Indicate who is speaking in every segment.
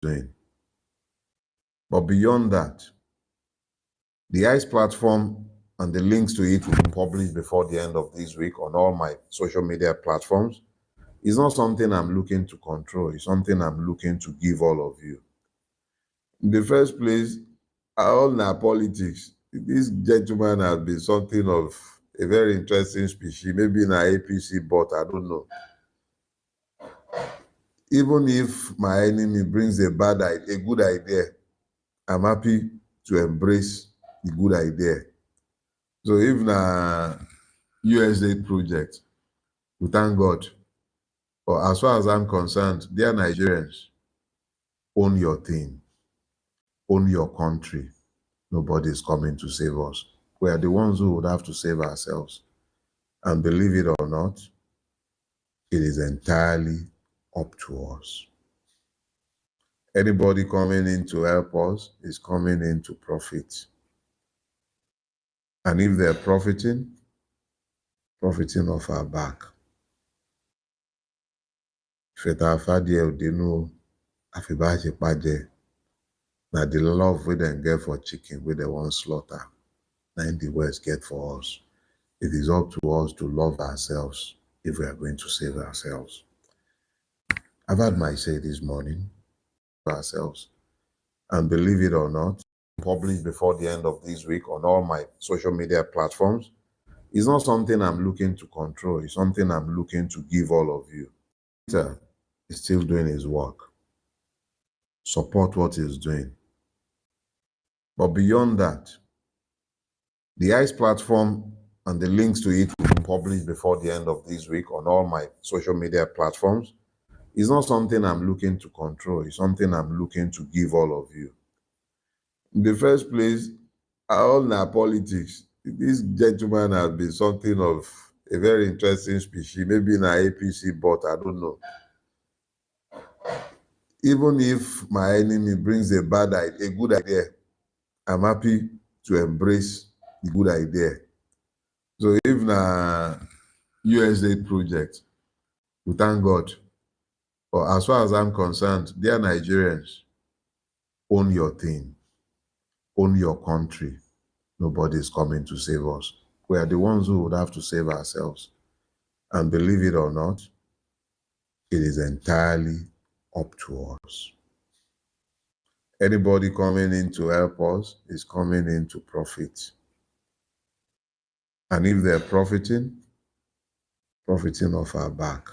Speaker 1: doing. But beyond that, the ICE platform and the links to it will be published before the end of this week on all my social media platforms. It's not something I'm looking to control. It's something I'm looking to give all of you. In the first place, all our politics, this gentleman has been something of a very interesting species, maybe in our APC, but I don't know. Even if my enemy brings a good idea, I'm happy to embrace the good idea. So if na USA project, we thank God. But as far as I'm concerned, dear Nigerians, own your thing, own your country. Nobody is coming to save us. We are the ones who would have to save ourselves. And believe it or not, it is entirely up to us. Anybody coming in to help us is coming in to profit. And if they're profiting off our back. Now the love we then get for chicken, we the one slaughter. Now the West get for us. It is up to us to love ourselves if we are going to save ourselves. I've had my say this morning, ourselves. And believe it or not, published before the end of this week on all my social media platforms. It's not something I'm looking to control. It's something I'm looking to give all of you. Peter is still doing his work. Support what he's doing. But beyond that, the ICE platform and the links to it will be published before the end of this week on all my social media platforms. It's not something I'm looking to control. It's something I'm looking to give all of you. In the first place, all our politics, this gentleman has been something of a very interesting species, maybe in our APC, but I don't know. Even if my enemy brings a good idea, I'm happy to embrace the good idea. So if na USA project, we thank God. But as far as I'm concerned, dear Nigerians, own your thing, own your country. Nobody is coming to save us. We are the ones who would have to save ourselves. And believe it or not, it is entirely up to us. Anybody coming in to help us is coming in to profit. And if they're profiting off our back.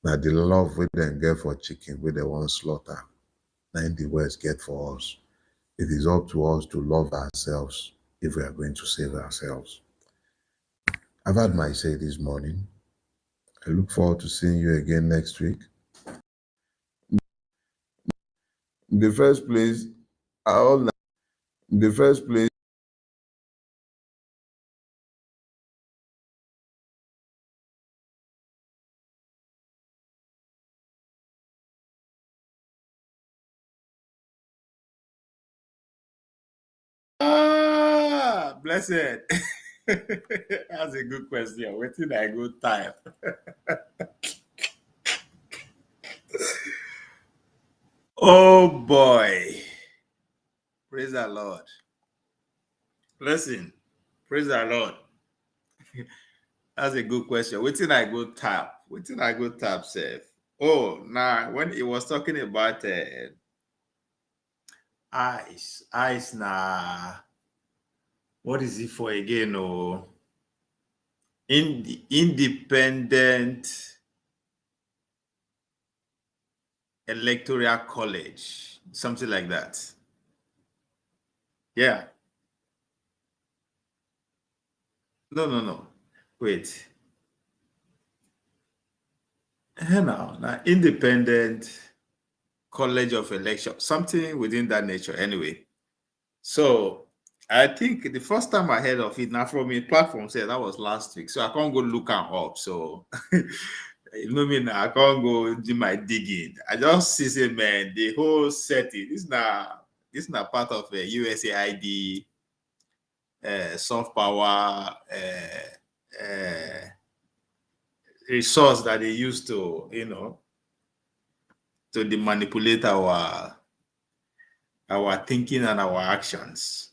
Speaker 1: Now the love we then get for chicken, we the one slaughter. Now the West get for us. It is up to us to love ourselves if we are going to save ourselves. I've had my say this morning. I look forward to seeing you again next week. In the first place,
Speaker 2: Blessed. That's a good question. Waiting I go type. Oh boy. Praise the Lord. Listen, praise the Lord. That's a good question. Waiting I go tap. Waiting I go tap, Seth. Oh, now when he was talking about ice nah. What is it for again? Oh, independent electoral college, something like that. Yeah. No. Wait. Now independent college of election, something within that nature. Anyway, so I think the first time I heard of it now from a platform said that was last week, so I can't go look am up. So you know me now, I can't go do my digging. I just see say man, the whole setting. This not part of a USAID soft power resource that they use to, to manipulate our thinking and our actions.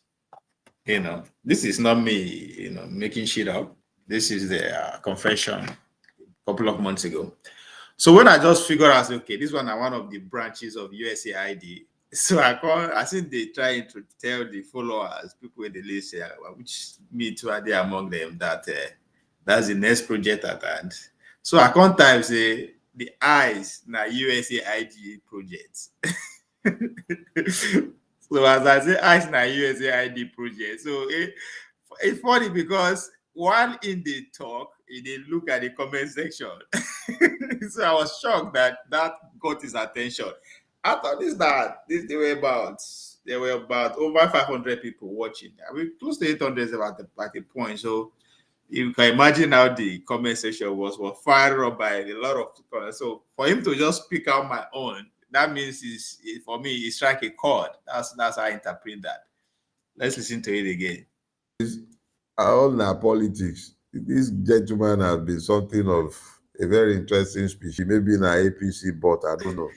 Speaker 2: This is not me, making shit up. This is the confession a couple of months ago. So when I just figured out, okay, this one are one of the branches of USAID. So I think they try to tell the followers, people in the list, which me too are there among them, that that's the next project at hand. So I can't time say the eyes na USAID project. So as I say, eyes na USAID project. So it's funny because while in the talk, they look at the comment section. So I was shocked that got his attention. I thought there were about over 500 people watching. I mean, close to 800 at the point. So you can imagine how the comment section was fired up by a lot of people. So for him to just pick out my own, that means for me, he strike a chord. That's how I interpret that. Let's listen to it again.
Speaker 1: All our politics. This gentleman has been something of a very interesting species. Maybe in our APC, but I don't know.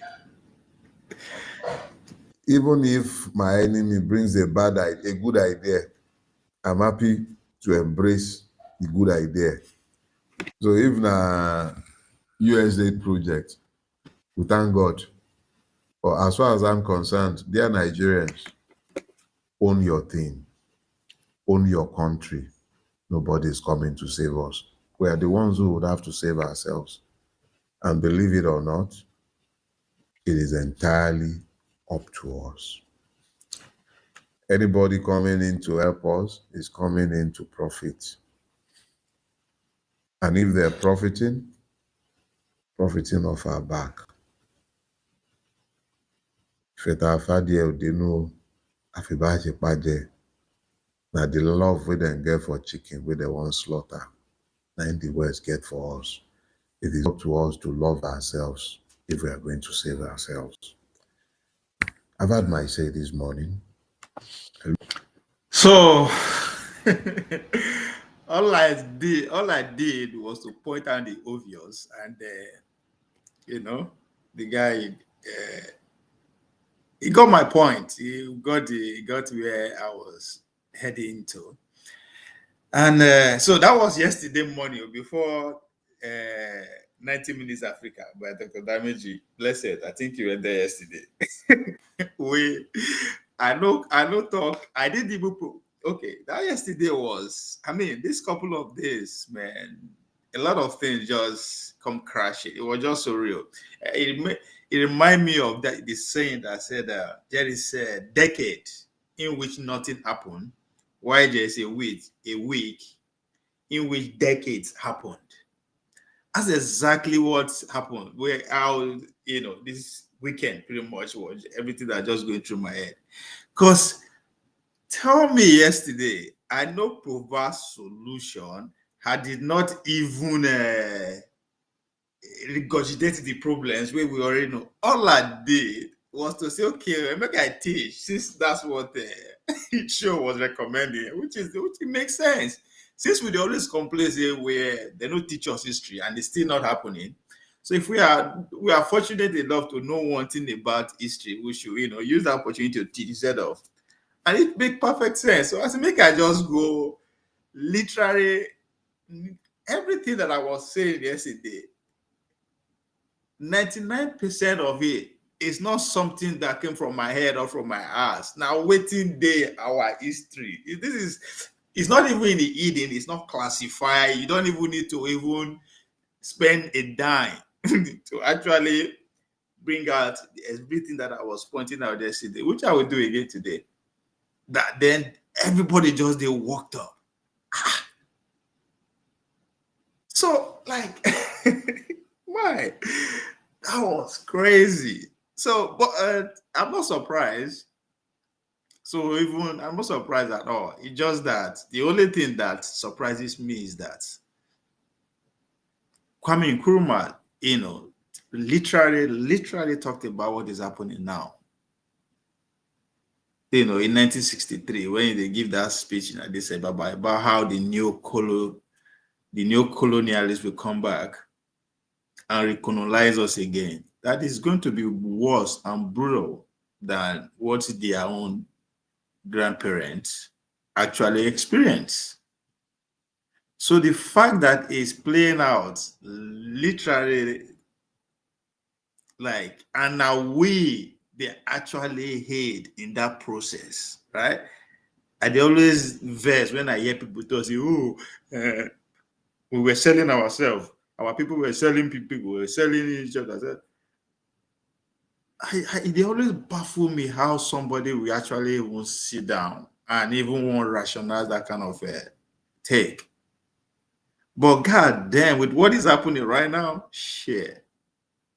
Speaker 1: Even if my enemy brings a good idea, I'm happy to embrace the good idea. So if na USAID project, we thank God. But as far as I'm concerned, dear Nigerians, own your thing, own your country. Nobody is coming to save us. We are the ones who would have to save ourselves. And believe it or not, it is entirely up to us. Anybody coming in to help us is coming in to profit. And if they're profiting off our back. Now the love we then get for chicken, we the one slaughter. 90 words get for us. It is up to us to love ourselves if we are going to save ourselves. I've had my say this morning.
Speaker 2: So all I did was to point out the obvious, and the guy he got my point. He got where I was heading to. And so that was yesterday morning before 90 Minutes Africa by Dr. Dameji. Blessed. I think you were there yesterday. I know talk. I didn't even okay. That yesterday was, this couple of days, man, a lot of things just come crashing. It was just so real. It reminded me of the saying that said there is a decade in which nothing happened, while there is a week in which decades happened. That's exactly what happened. This weekend pretty much was everything that just going through my head. Because tell me yesterday, I know provide solution. I did not even regurgitate the problems where we already know. All I did was to say, okay, make I teach, since that's what the show was recommending, which makes sense. Since we always complain where they don't teach us history and it's still not happening. So if we are fortunate enough to know one thing about history, we should use the opportunity to teach instead of, and it makes perfect sense. So I said, make I just go literally everything that I was saying yesterday. 99% of it is not something that came from my head or from my ass. Now, waiting day, our history. It's not even in the Eden, it's not classified. You don't even need to even spend a dime to actually bring out everything that I was pointing out yesterday, which I will do again today. That then everybody just they walked up. So, like, why? That was crazy. So, but I'm not surprised. So I'm not surprised at all. It's just that the only thing that surprises me is that Kwame Nkrumah, literally talked about what is happening now. In 1963, when they give that speech in Addis Ababa about how the new colonialists will come back. and recolonize us again, that is going to be worse and brutal than what their own grandparents actually experienced. So the fact that it's playing out literally like, and now they actually hate in that process, right? I dey always vex when I hear people talk say, oh, we were selling ourselves. Our people were selling people, we were selling each other. They always baffle me how somebody will actually even sit down and even want to rationalize that kind of take. But god damn, with what is happening right now, shit,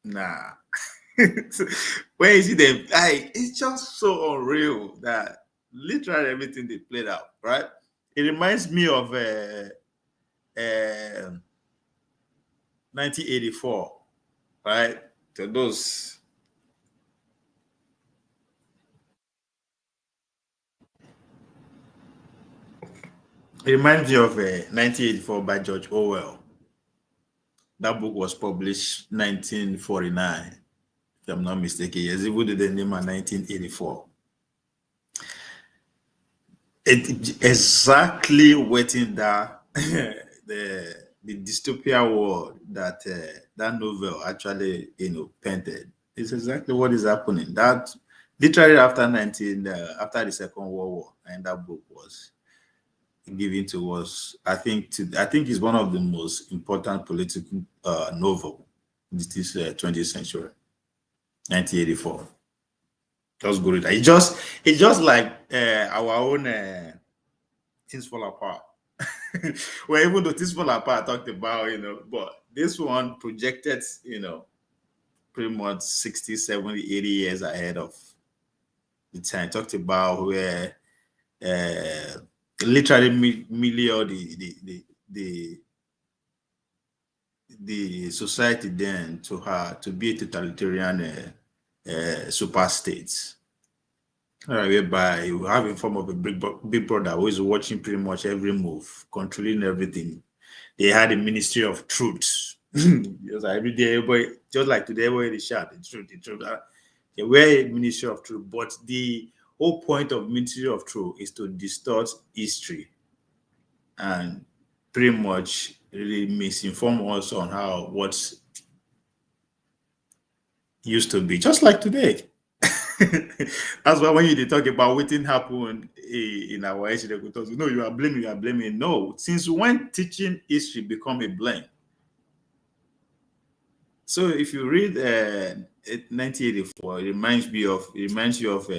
Speaker 2: nah. When you see them, it's just so unreal that literally everything they played out, right? It reminds me of 1984, right? To those, it reminds me of 1984 by George Orwell. That book was published 1949, if I'm not mistaken. Yes, even though the name of 1984. It exactly within that the dystopia world that that novel actually painted. It's exactly what is happening. That literally after 19 after the Second World War, and that book was given to us. I think it's one of the most important political novel this 20th century, 1984. Just go read that. It's just like our own things fall apart. Well, even though things fall apart, I talked about, but this one projected, pretty much 60, 70, 80 years ahead of the time. Talked about where uh, literally million the society then to her to be a totalitarian super states. Whereby you have a form of a big brother who is watching pretty much every move, controlling everything. They had a ministry of truth. Just like every day, everybody, just like today, everybody shout the truth, the truth. They were a ministry of truth, but the whole point of ministry of truth is to distort history and pretty much really misinform us on how what used to be, just like today. That's why when you talk about what didn't happen in our history, they go talk, no, you are blaming, you are blaming. No, since when teaching history become a blame? So if you read 1984, it reminds you of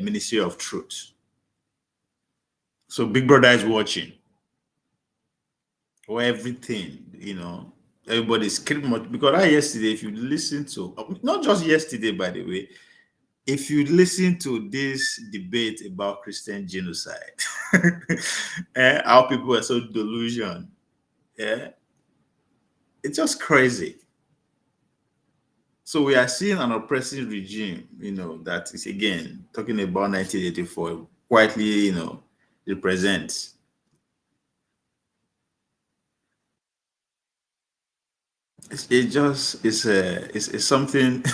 Speaker 2: Ministry of Truth. So Big Brother is watching or everything, everybody's pretty much because yesterday, if you listen to not just yesterday, by the way, if you listen to this debate about Christian genocide, how people are so delusional, yeah, it's just crazy. So we are seeing an oppressive regime, that is again talking about 1984, quietly, represents. It just it's something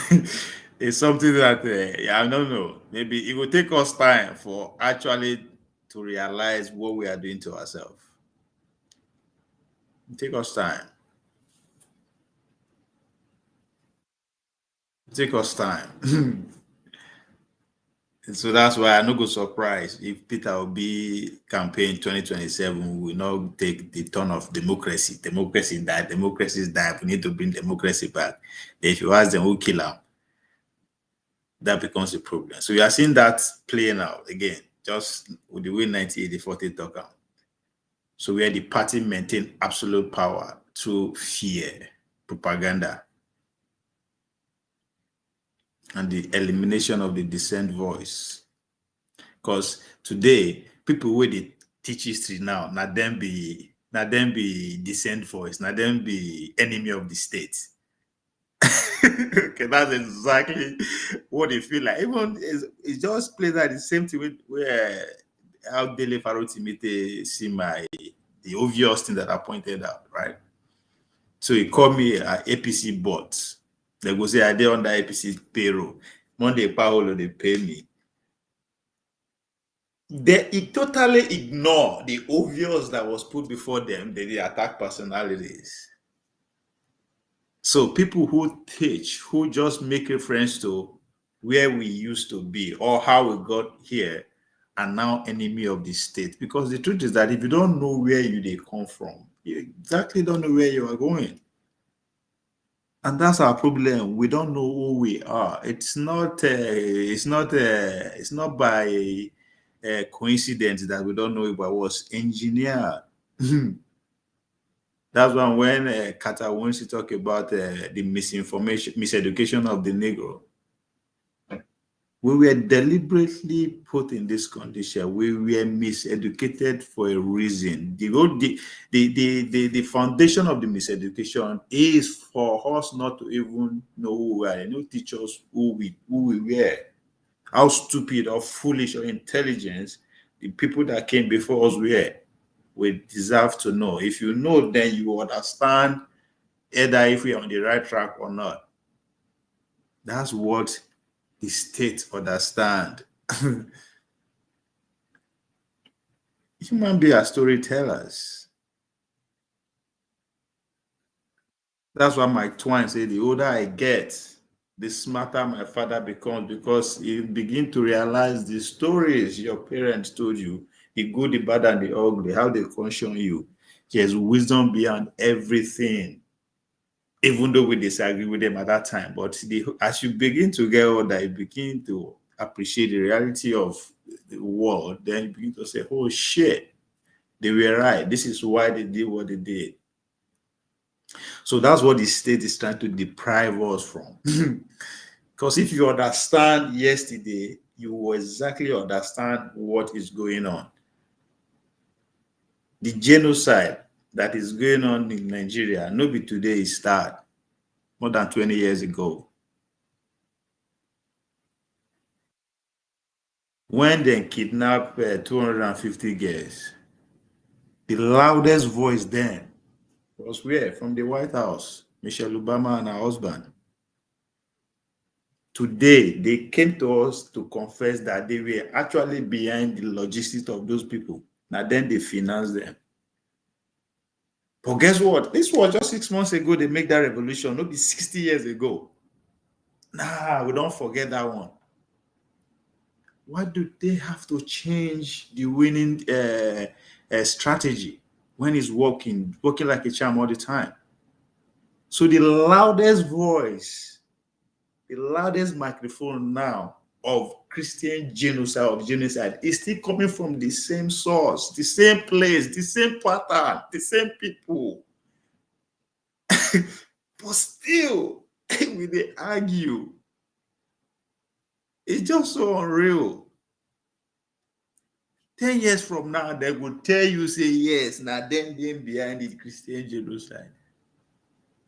Speaker 2: it's something that yeah, I don't know. Maybe it will take us time for actually to realize what we are doing to ourselves. Take us time. Take us time. So that's why I no go surprise if Peter Obi campaign 2027 will not take the turn of democracy. Democracy died. Democracy is died. We need to bring democracy back. If you ask them who kill him, that becomes a problem. So we are seeing that playing out again, just with the way 1984 they talk out. So where the party maintain absolute power through fear, propaganda, and the elimination of the dissent voice. Because today, people wey dey teach history now, na them be dissent voice, na them be enemy of the state. Okay, that's exactly what they feel like. Even it just plays out the same thing with where how Dele Farotimite see the obvious thing that I pointed out, right? So he called me a APC bot. They go say I did on the APC payroll. Monday, Paolo, they pay me. He totally ignore the obvious that was put before them. They attack personalities. So people who teach, who just make reference to where we used to be or how we got here, are now enemy of the state. Because the truth is that if you don't know where they come from, you exactly don't know where you are going. And that's our problem. We don't know who we are. It's not by coincidence that we don't know if I was engineered. That's why when Kata wants to talk about the misinformation, miseducation of the Negro, we were deliberately put in this condition. We were miseducated for a reason. The foundation of the miseducation is for us not to even know who we are. No teach us who we were, how stupid or foolish or intelligent the people that came before us were. We deserve to know. If you know, then you understand either if we are on the right track or not. That's what the state understand. Human beings are storytellers. That's why Mike Twain said, the older I get, the smarter my father becomes, because you begin to realize the stories your parents told you, the good, the bad, and the ugly, how they function you. There's wisdom beyond everything, even though we disagree with them at that time. But as you begin to get older, you begin to appreciate the reality of the world. Then you begin to say, oh shit, they were right. This is why they did what they did. So that's what the state is trying to deprive us from. Because if you understand yesterday, you will exactly understand what is going on. The genocide that is going on in Nigeria, nobody today is start more than 20 years ago. When they kidnapped 250 girls, the loudest voice then was where? From the White House, Michelle Obama and her husband. Today, they came to us to confess that they were actually behind the logistics of those people. Now, then they finance them. But guess what? This was just 6 months ago, they make that revolution, not be 60 years ago. Nah, we don't forget that one. Why do they have to change the winning strategy when it's working like a charm all the time? So the loudest voice, the loudest microphone now of Christian genocide is still coming from the same source, the same place, the same pattern, the same people. But still, we they argue. It's just so unreal. 10 years from now, they will tell you, say, yes, now them behind the Christian genocide.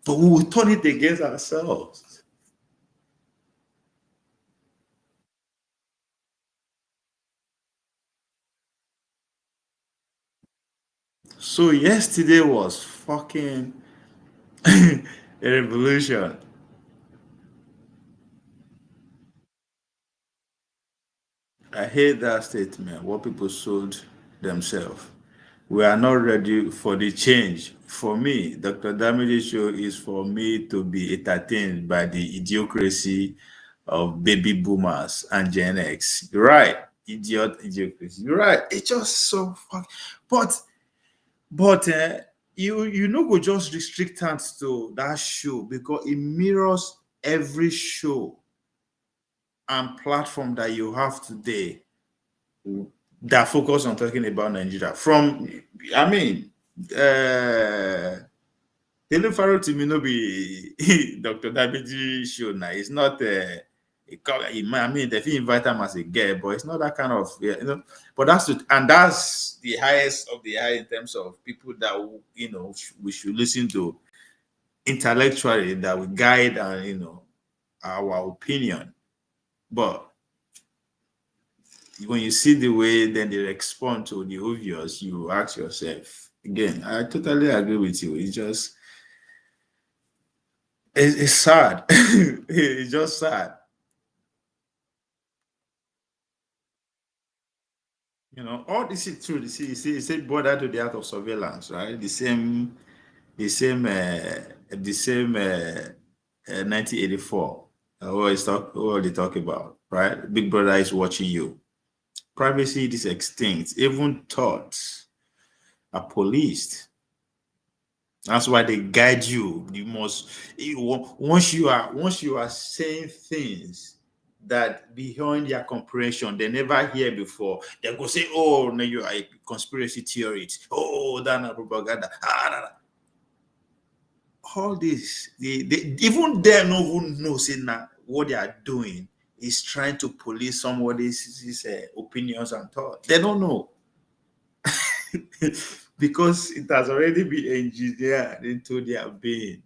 Speaker 2: But we will turn it against ourselves. So yesterday was fucking a revolution. I hate that statement, what people sold themselves. We are not ready for the change. For me, Dr. Damidi's show is for me to be entertained by the idiocracy of baby boomers and Gen X. You're right. Idiocracy. You're right. It's just so fun. But you know go just restrict hands to that show because it mirrors every show and platform that you have today that focus on talking about Nigeria. I mean, Helen Farrow to me no be Dr. Dabiji show now. It's not I mean, they invite him as a guest, but it's not that kind of But that's the highest of the high in terms of people that we should listen to intellectually that will guide and our opinion. But when you see the way then they respond to the obvious, you ask yourself again. I totally agree with you. It's just It's sad. It's just sad. All this is true. You see, border to the art of surveillance, right? The same 1984. What they talk about, right? Big Brother is watching you. Privacy is extinct. Even thoughts are policed. That's why they guide you. Once you are saying things that beyond their comprehension, they never hear before. They go say, "Oh, no, you are a conspiracy theorist. Oh, that's propaganda." All this, they even they don't even know, say now what they are doing is trying to police somebody's opinions and thoughts. They don't know. Because it has already been engineered into their being,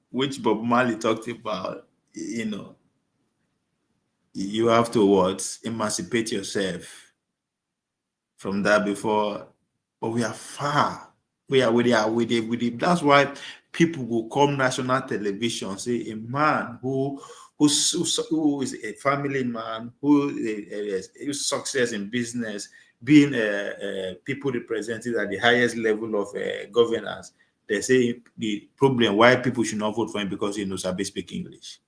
Speaker 2: which Bob Marley talked about. You have to what? Emancipate yourself from that before. But we are far. We are with it. That's why people will come national television, say a man who is a family man, who success in business, being people represented at the highest level of governance. They say the problem why people should not vote for him because he knows how to speak English.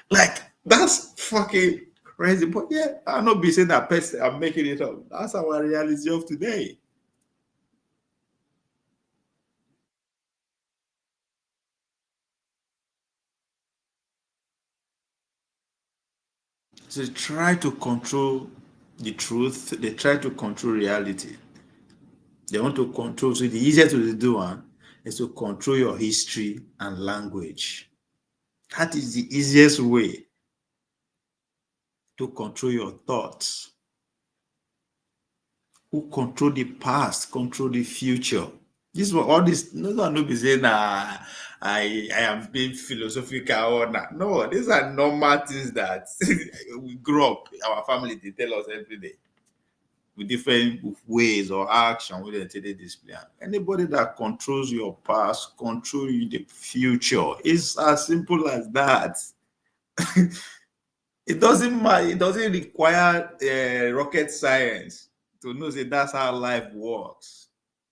Speaker 2: Like, that's fucking crazy. But yeah, I'm not be saying that person, I'm making it up. That's our reality of today. So they try to control the truth, they try to control reality. They want to control. So the easiest to do one is to control your history and language. That is the easiest way to control your thoughts. Who control the past, control the future. This one, all this, no one no be saying I am being philosophical or not. No, these are normal things that we grow up. Our family they tell us every day with different ways or action with the display. Anybody that controls your past, control you the future. It's as simple as that. It doesn't matter. It doesn't require rocket science to know that that's how life works.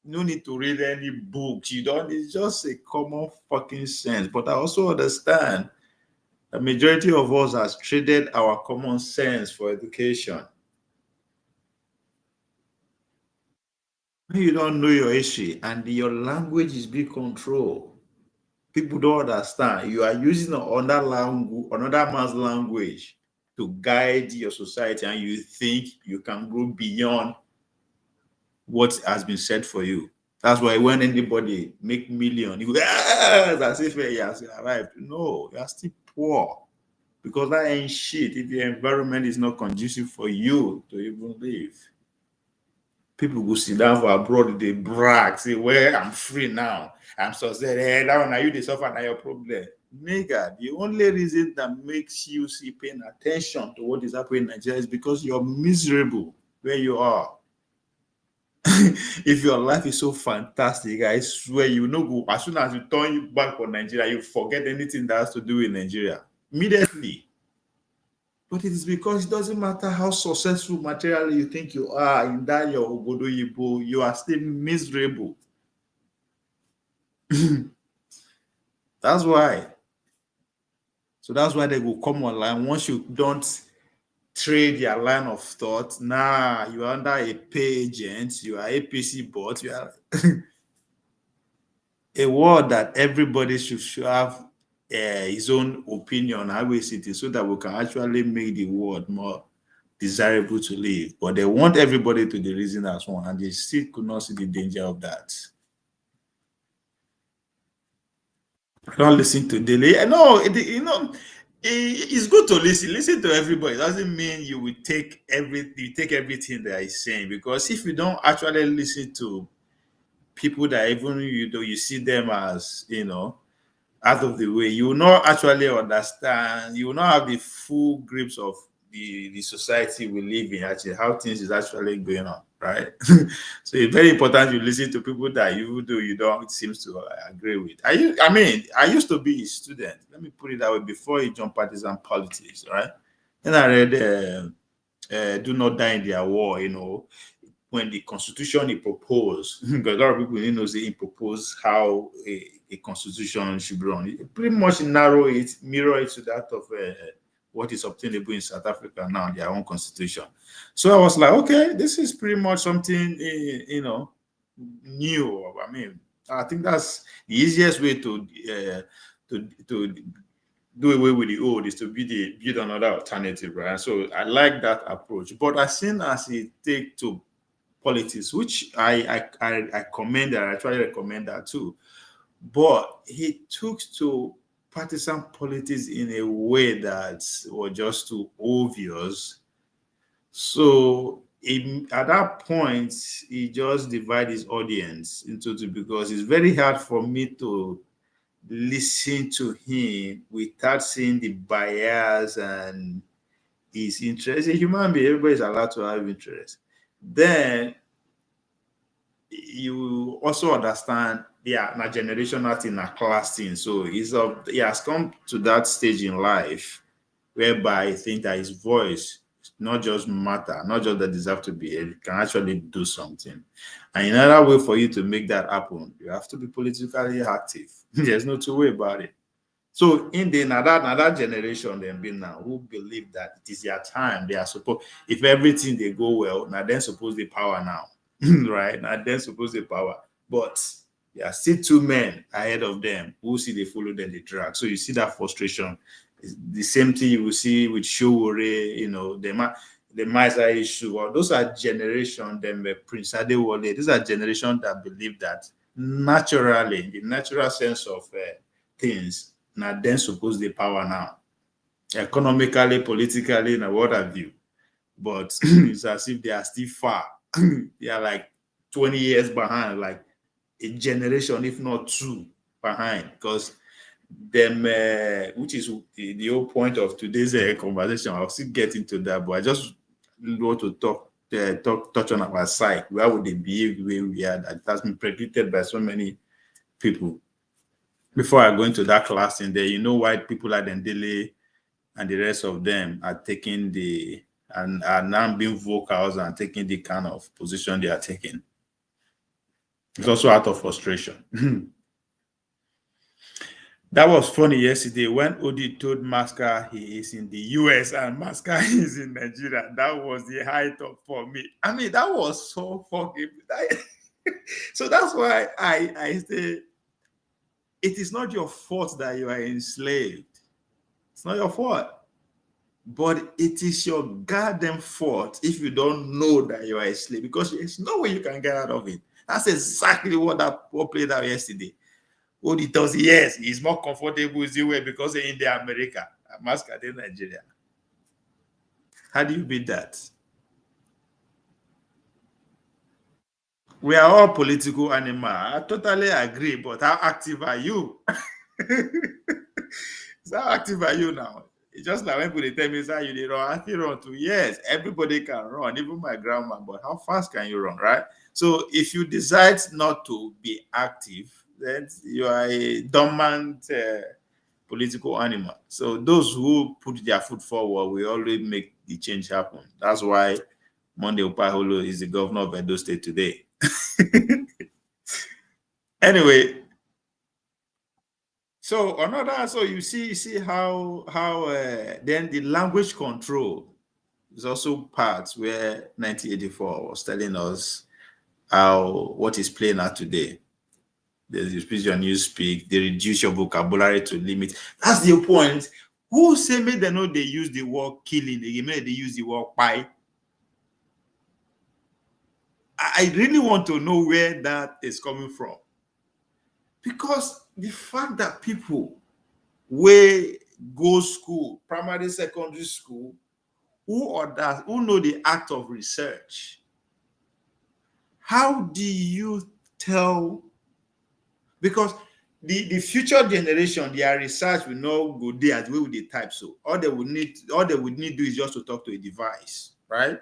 Speaker 2: No need to read any books. You don't. It's just a common fucking sense. But I also understand the majority of us has traded our common sense for education. When you don't know your history and your language is being controlled, people don't understand. You are using another man's language to guide your society, and you think you can go beyond what has been said for you. That's why when anybody make million, you go, as if he has arrived. No, you are still poor because that ain't shit if the environment is not conducive for you to even live. People go sit down for abroad, they brag, say, well, I'm free now. I'm so sad. Hey, that one, are you the suffer now your problem? Nigga, the only reason that makes you see paying attention to what is happening in Nigeria is because you're miserable where you are. If your life is so fantastic, I swear you know go as soon as you turn you back for Nigeria, you forget anything that has to do with Nigeria immediately. But it is because it doesn't matter how successful materially you think you are in that your Obodo Yibo, you are still miserable. That's why. So that's why they will come online. Once you don't trade your line of thought, nah, you are under a pay agent, you are APC bot, you are a word that everybody should have his own opinion how we see it so that we can actually make the world more desirable to live. But they want everybody to the reason as one, and they still could not see the danger of that. Don't listen to daily. No, it's good to listen. Listen to everybody. It doesn't mean you will take everything that is saying. Because if you don't actually listen to people that even you see them as out of the way, you will not actually understand. You will not have the full grips of the society we live in, actually, how things is actually going on, right? So it's very important you listen to people that you do you don't seem to agree with. I used to be a student. Let me put it that way before you jump partisan politics, right? Then I read "Do Not Die in Their War," when the constitution he proposed, because a lot of people didn't know say he proposed how a constitution should be run. It pretty much mirror it to that of what is obtainable in South Africa now, their own constitution. So I was like, okay, this is pretty much something, new. I think that's the easiest way to do away with the old is to build another alternative, right? So I like that approach. But as soon as it take to politics, which I commend that, I try to recommend that too. But he took to partisan politics in a way that was just too obvious. So at that point, he just divided his audience into two because it's very hard for me to listen to him without seeing the bias and his interest. A human being, everybody's allowed to have interest. Then you also understand, yeah, na generational thing, na class thing. So he has come to that stage in life whereby I think that his voice not just matter, not just that deserve to be heard, it can actually do something. And another way for you to make that happen, you have to be politically active. There's no two way about it. So in the another generation them being now who believe that it is their time, they are supposed, if everything they go well, now then suppose the power now. Right? Now then suppose the power. But there are still two men ahead of them who see they follow them, they drag. So you see that frustration. It's the same thing you will see with Showore, the Maisa issue. Well, those are generation, them Prince Adewale. These are generation that believe that naturally, in the natural sense of things, now then suppose the power now. Economically, politically, and what have you. But it's as if they are still far. They are like 20 years behind, like a generation, if not two, behind. Because them, which is the whole point of today's conversation. I'll still get into that, but I just want to touch on our side. Where would they behave the way we are? That has been predicted by so many people. Before I go into that class in there, why people like Dendele and the rest of them are taking and are now being vocals and taking the kind of position they are taking. It's also out of frustration. That was funny yesterday when Odi told Masca he is in the US and Masca is in Nigeria. That was the height of for me. I mean, that was so fucking. So that's why I say it is not your fault that you are enslaved. It's not your fault. But it is your goddamn fault if you don't know that you are a slave, because there's no way you can get out of it. That's exactly what played out yesterday. What he tells, yes, he's more comfortable with the way because they're in the America, Masca in Nigeria. How do you beat that? We are all political animals. I totally agree, but how active are you? So how active are you now? It's just like when people tell me, "Sir, you did run." I feel run too. Yes, everybody can run, even my grandma. But how fast can you run, right? So if you decide not to be active, then you are a dormant political animal. So those who put their foot forward will always make the change happen. That's why Monday Upaholo is the governor of Edo State today. Anyway, so you see how then the language control is also part where 1984 was telling us how what is playing out today. There's the speech on you speak, they reduce your vocabulary to limit. That's the point. Who say me they know they use the word killing, they use the word pie? I really want to know where that is coming from. Because the fact that people wey go school, primary, secondary school, who know the act of research, how do you tell? Because the future generation, their research will not go there as way with the type. So all they would need to do is just to talk to a device, right?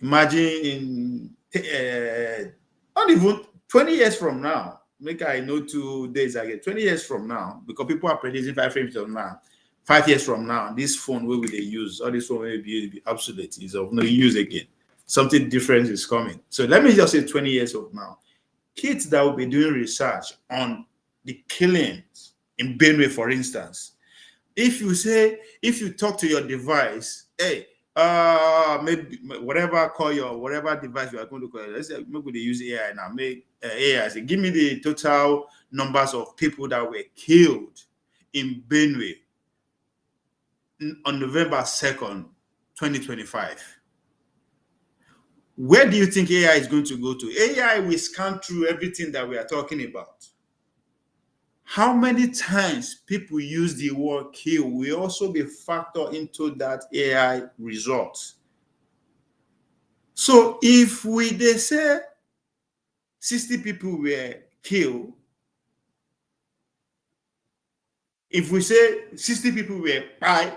Speaker 2: Imagine in not even 20 years from now, make I know 2 days again, 20 years from now, because people are predicting 5 years from now. 5 years from now, this phone will they use, or this phone will be obsolete, is of no use again. Something different is coming. So let me just say 20 years from now, kids that will be doing research on the killings in Benue, for instance, if you talk to your device, hey, maybe whatever call your whatever device you are going to call it, let's say maybe they use AI now, make AI say, give me the total numbers of people that were killed in Benue on November 2nd, 2025. Where do you think AI is going to go to? AI will scan through everything that we are talking about. How many times people use the word kill will also be factored into that AI result. So if they say 60 people were killed, if we say 60 people were pie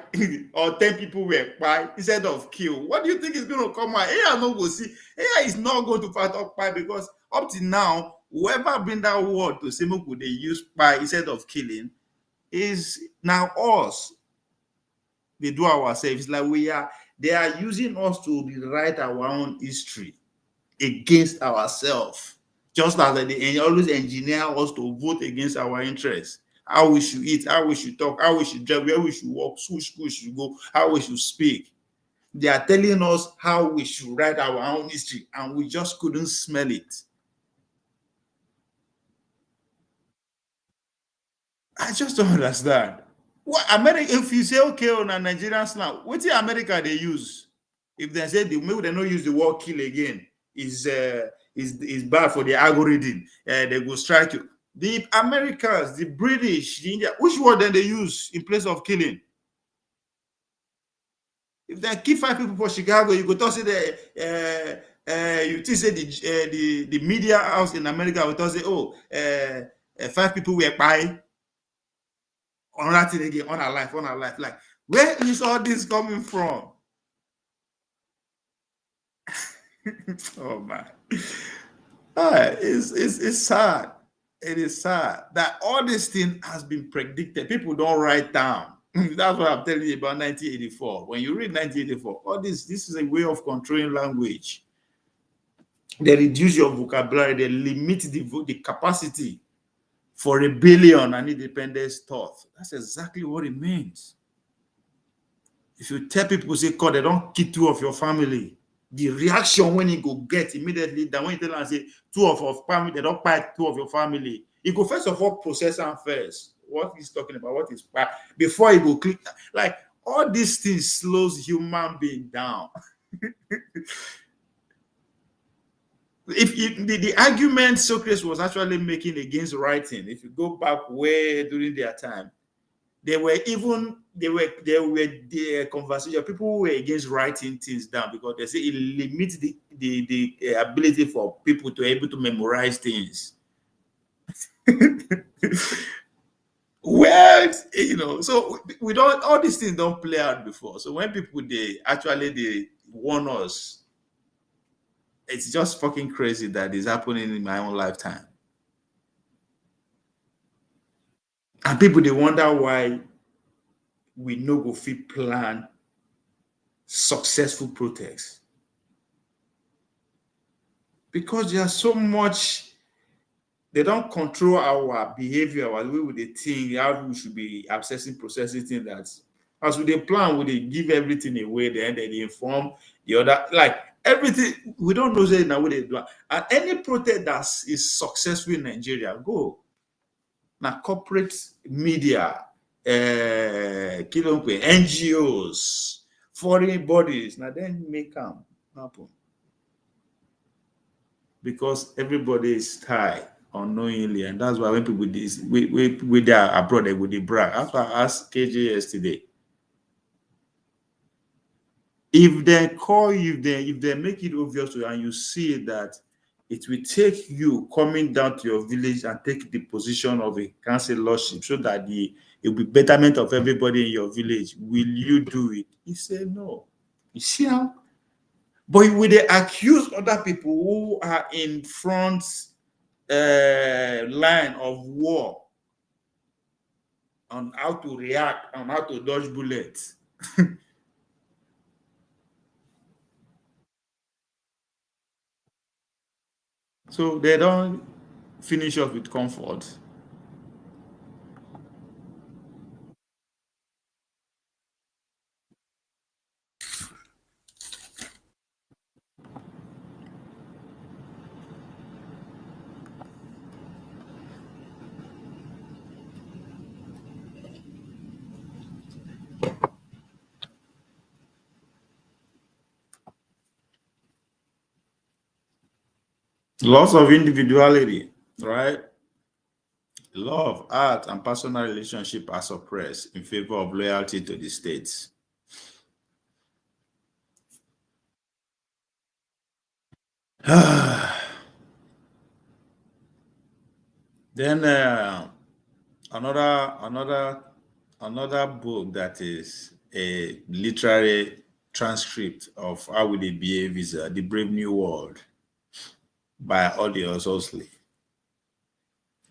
Speaker 2: or 10 people were pie instead of kill, what do you think is going to come out? AI not go see. AI is not going to factor pie, because up to now, whoever bring that word to say maybe they use pie instead of killing is now us. They do ourselves. Like they are using us to rewrite our own history against ourselves. Just as they always engineer us to vote against our interests. How we should eat, how we should talk, how we should drive, where we should walk, which school we should go, how we should speak. They are telling us how we should write our own history, and we just couldn't smell it. I just don't understand. What America, if you say okay on a Nigerian slang, what in America they use? If they say maybe they don't use the word kill again, is bad for the algorithm. They go strike you. The Americans, the British, the India, which word then they use in place of killing? If they kill 5 people for Chicago, you go to say you say the media house in America will tell say, oh, 5 people were by on that thing again, on our life. Like, where is all this coming from? Oh man. It's sad. It is sad that all this thing has been predicted. People don't write down. That's what I'm telling you about 1984. When you read 1984, all this is a way of controlling language. They reduce your vocabulary, they limit the capacity for rebellion and independence thought. That's exactly what it means. If you tell people, say, God, they don't kill 2 of your family, the reaction when you go get immediately, that when you tell them, say, 2 of your family, they don't buy 2 of your family, you go first of all process them first. What he's talking about, what is before you go click. Like, all these things slows human being down. If the argument Socrates was actually making against writing, if you go back way during their time, there were the conversation. People who were against writing things down because they say it limits the ability for people to be able to memorize things. Well, so we don't, all these things don't play out before. So when people they warn us, it's just fucking crazy that is happening in my own lifetime. And people they wonder why we no go fit plan successful protests. Because there's so much, they don't control our behavior, our way with the thing, how we should be accessing, processing things. That as with the plan, we they give everything away, then they inform the other, like everything. We don't know now what they do. And any protest that is successful in Nigeria, go now corporate media, NGOs, foreign bodies, now then make them happen. Because everybody is tied unknowingly, and that's why when people this we they are abroad, they would brag. That's why I asked KJ yesterday. If they call you, if they make it obvious to you and you see that it will take you coming down to your village and take the position of a councillorship so that it will be betterment of everybody in your village. Will you do it? He said no. You see how? But will they accuse other people who are in front line of war on how to react, on how to dodge bullets? So they don't finish off with comfort. Loss of individuality, right? Love, art, and personal relationship are suppressed in favor of loyalty to the state. Then another book that is a literary transcript of how we behave is The Brave New World by Aldous Huxley.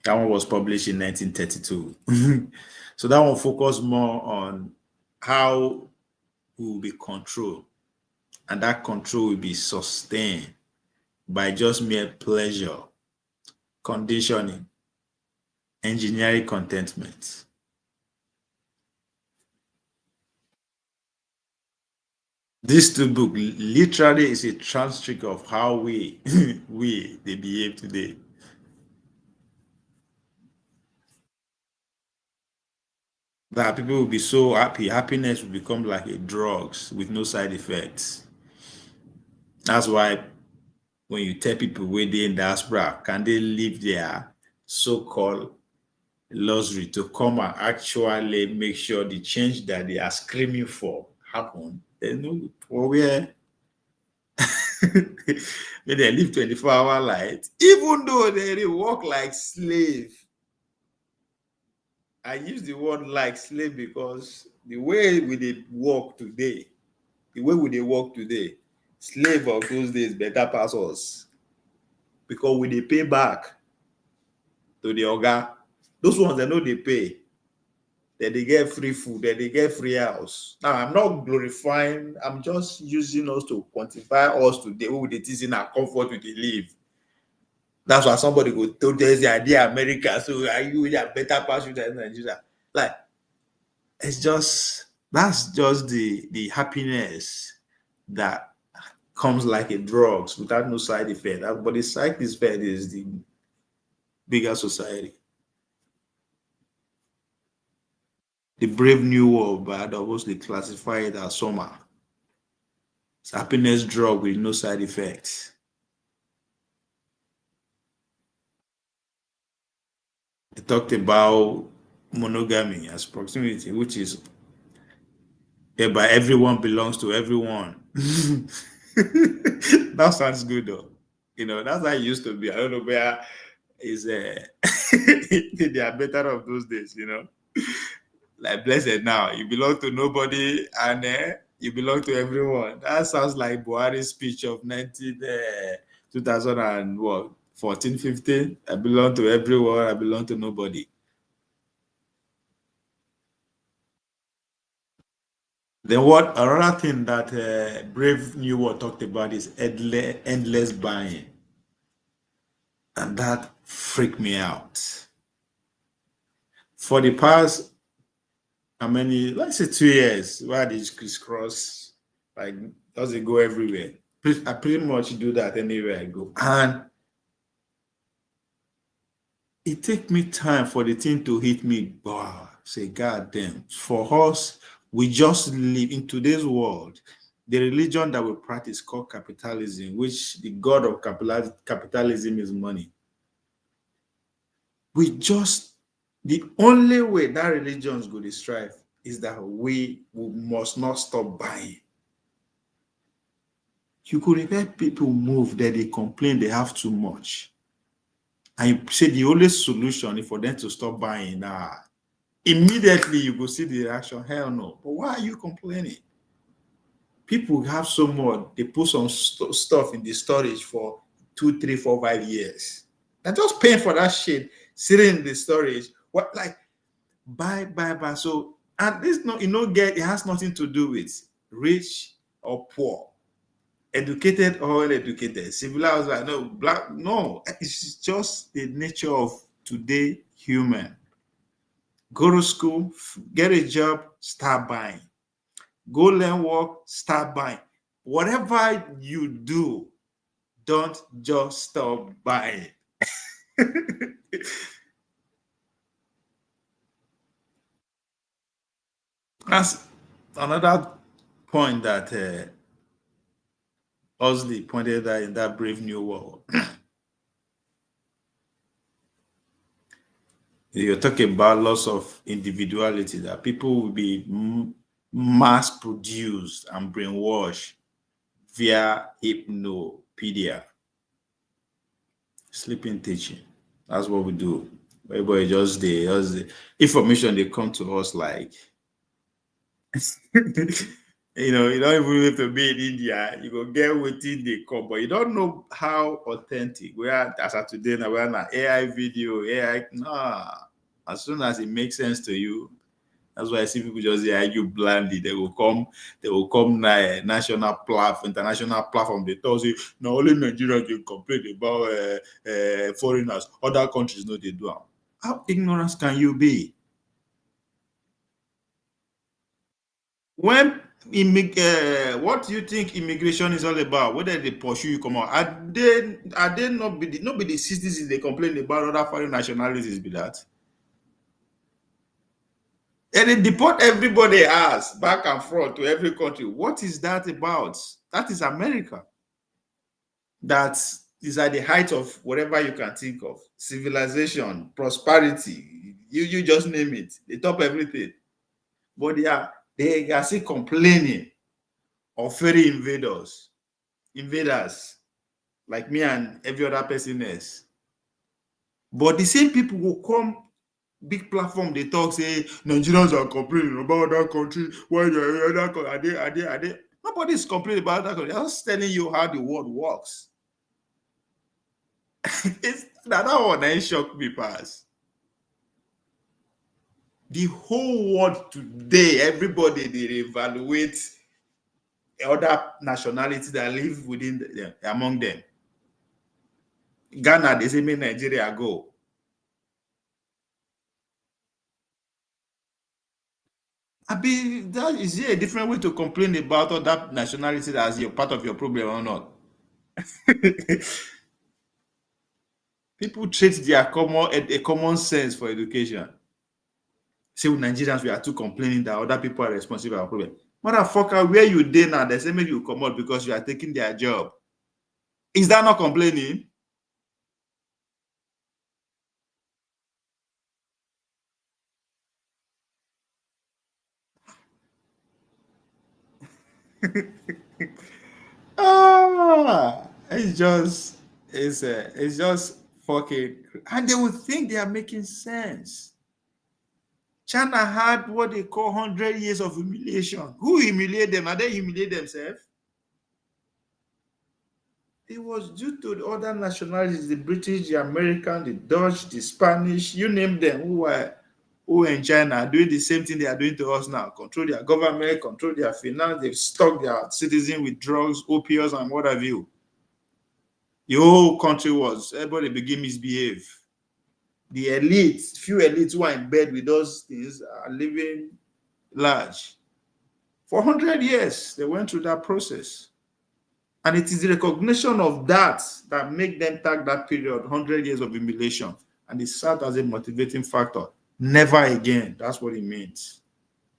Speaker 2: That one was published in 1932. So that one focused more on how we will be controlled, and that control will be sustained by just mere pleasure, conditioning, engineering contentment. This two book literally is a transcript of how we they behave today. That people will be so happy. Happiness will become like a drugs with no side effects. That's why when you tell people where they in diaspora, can they leave their so-called luxury to come and actually make sure the change that they are screaming for happen? There's no for where when they live 24-hour light, even though they work like slave. I use the word like slave because the way we did work today, slave of those days better pass us because we they pay back to the oga. Those ones they know they pay, that they get free food, that they get free house. Now I'm not glorifying, I'm just using us to quantify us today who it is in our comfort with the live. That's why somebody go tell us the idea America, so are you better pass you than Nigeria? Like it's just that's just the happiness that comes like a drugs without no side effect. But the side effect is the bigger society. The Brave New World by Adolphus, they classify it as summer. It's happiness drug with no side effects. They talked about monogamy as proximity, which is whereby everyone belongs to everyone. That sounds good though. You know, that's how it used to be. I don't know where is they are better of those days, you know. Like blessed now, you belong to nobody and you belong to everyone. That sounds like Buhari's speech of 2000 and what 14, 15. I belong to everyone, I belong to nobody. Then what another thing that Brave New World talked about is endless buying. And that freaked me out. For the past, how many, let's say 2 years, why they crisscross, like, does it go everywhere? I pretty much do that anywhere I go. And it take me time for the thing to hit me. Wow, say, God damn. For us, we just live in today's world. The religion that we practice called capitalism, which the god of capitalism is money. The only way that religions go to strive is that we must not stop buying. You could let people move that they complain they have too much. And you say the only solution is for them to stop buying. Immediately you go see the reaction. Hell no. But why are you complaining? People have so much, they put some stuff in the storage for 2, 3, 4, 5 years. They're just paying for that shit sitting in the storage. What, like, buy. So, and this no, it has nothing to do with rich or poor, educated or uneducated, civilized, like, no, black, no. It's just the nature of today human. Go to school, get a job, start buying. Go learn work, start buying. Whatever you do, don't just stop buying. That's another point that Osley pointed out in that Brave New World. You're talking about loss of individuality, that people will be mass produced and brainwashed via hypnopedia, sleeping teaching. That's what we do. Everybody just the information they come to us like you don't even have to be in India. You go get within the come, but you don't know how authentic. We are as of today now. We're an AI video, AI. Nah, as soon as it makes sense to you, that's why I see people just argue blindly. They will come national platform, international platform. They tell you, no, only Nigerians will complain about foreigners. Other countries know they do. How ignorant can you be? When what do you think immigration is all about? Whether they pursue you come out, are they not be the citizens they complain about other foreign nationalities be that? And they deport everybody else back and forth to every country. What is that about? That is America. That is at the height of whatever you can think of. Civilization, prosperity, you just name it. They top everything. But they are still complaining of fairy invaders like me and every other person else. But the same people will come big platform, they talk, say Nigerians are complaining about that country. Why are they? Nobody's complaining about that country. They're just telling you how the world works. It's that one that shocked me past. The whole world today, everybody they evaluate other nationalities that live among them. Ghana, they say make Nigeria go. Is there a different way to complain about other nationality as your part of your problem or not? People treat their common sense for education. Say with Nigerians, we are too complaining that other people are responsible for our problem. Motherfucker, where you dey now, they say maybe you come out because you are taking their job. Is that not complaining? It's just fucking, and they would think they are making sense. China had what they call 100 years of humiliation. Who humiliate them? Are they humiliate themselves? It was due to the other nationalities, the British, the American, the Dutch, the Spanish, you name them, who in China are doing the same thing they are doing to us now. Control their government, control their finance, they've stuck their citizens with drugs, opioids, and what have you. The whole country everybody begin misbehave. The elites, few elites who are in bed with those things are living large. For 100 years, they went through that process. And it is the recognition of that that make them tag that period, 100 years of humiliation. And it served as a motivating factor. Never again. That's what it means.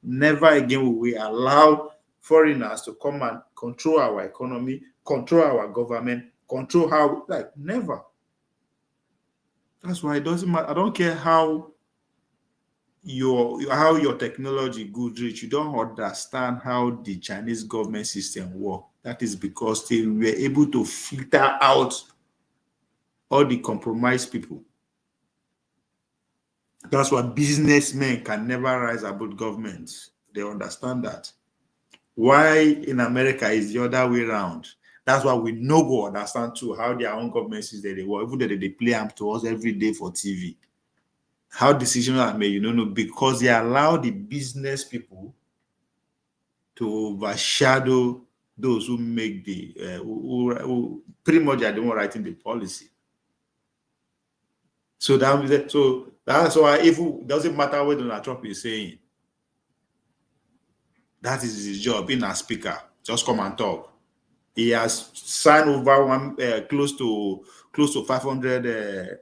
Speaker 2: Never again will we allow foreigners to come and control our economy, control our government, control never. That's why it doesn't matter. I don't care how your technology good reach. You don't understand how the Chinese government system work. That is because they were able to filter out all the compromised people. That's why businessmen can never rise above governments. They understand that. Why in America is the other way around. That's why we no go understand too how their own government is they work, even though they play them to us every day for TV. How decisions are made, you don't know, because they allow the business people to overshadow those who make the who pretty much are the one writing the policy. So that's why if it doesn't matter what Donald Trump is saying, that is his job, being a speaker. Just come and talk. He has signed over close to 500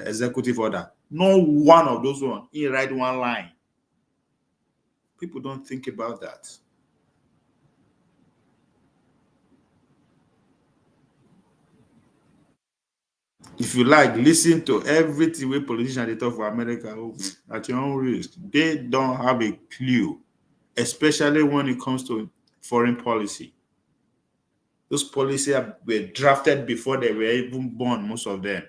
Speaker 2: executive order. Not one of those one. He write one line. People don't think about that. If you like, listen to everything we politicians they talk for America at your own risk. They don't have a clue, especially when it comes to foreign policy. Those policies were drafted before they were even born, most of them.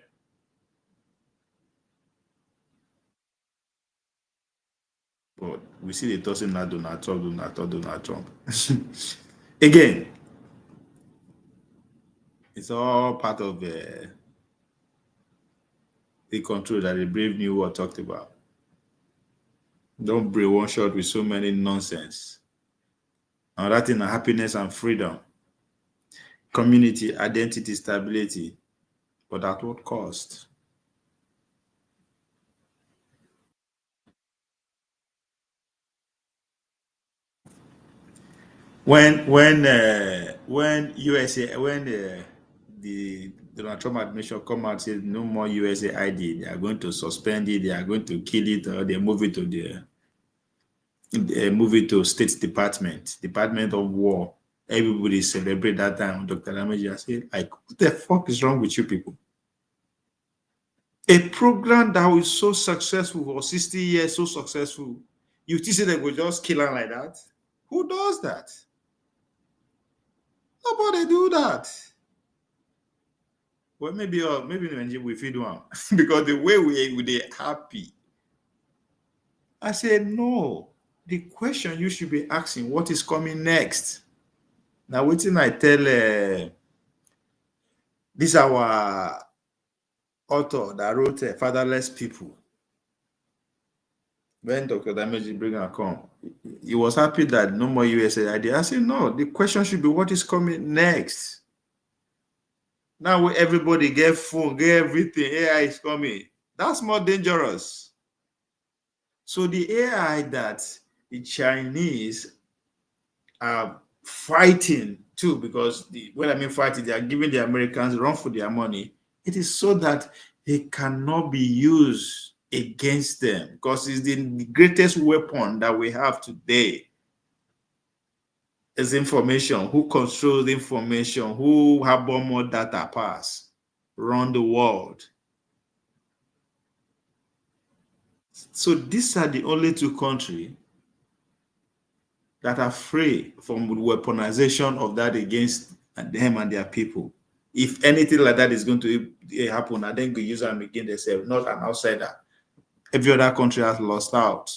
Speaker 2: But we see the tossing that Donald Trump. Again, it's all part of the control that the Brave New World talked about. Don't bring one shot with so many nonsense. And that in happiness and freedom, community, identity, stability, but at what cost? When USA the Donald Trump administration come out and said no more USA ID, they are going to suspend it, they are going to kill it, or they move it to State Department of War. Everybody celebrate that time. Dr. Lameji said, like, what the fuck is wrong with you people? A program that was so successful for 60 years, so successful, you think they will just kill her like that? Who does that? Nobody do that. Well, maybe in Nigeria we feed one because the way we happy. I said no. The question you should be asking, what is coming next? Now, waiting I tell this our author that wrote Fatherless People. When Dr. Dameji bring her come, he was happy that no more USA ID. I said no. The question should be what is coming next. Now everybody get phone, get everything. AI is coming. That's more dangerous. So the AI that the Chinese are fighting too, because when I mean fighting, they are giving the Americans run for their money. It is so that they cannot be used against them, because it's the greatest weapon that we have today. Is information. Who controls the information? Who have more data pass around the world? So these are the only two countries that are free from the weaponization of that against them and their people. If anything like that is going to happen, I then go use them against themselves, not an outsider. Every other country has lost out.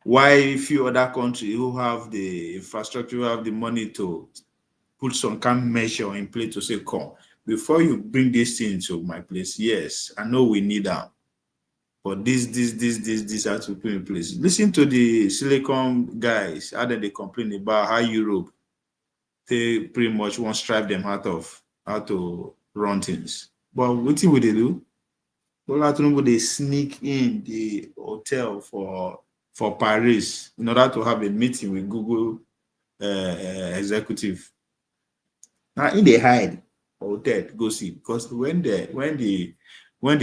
Speaker 2: Why few other countries who have the infrastructure, who have the money to put some kind of measure in place to say, come, before you bring this thing to my place, yes, I know we need them. But this has to put in place. Listen to the Silicon guys, how they complain about how Europe, they pretty much want to strive them out of how to run things. But what will they do? Well, they sneak in the hotel for Paris in order to have a meeting with Google executive. Now, in they hide hotel, go see, because when the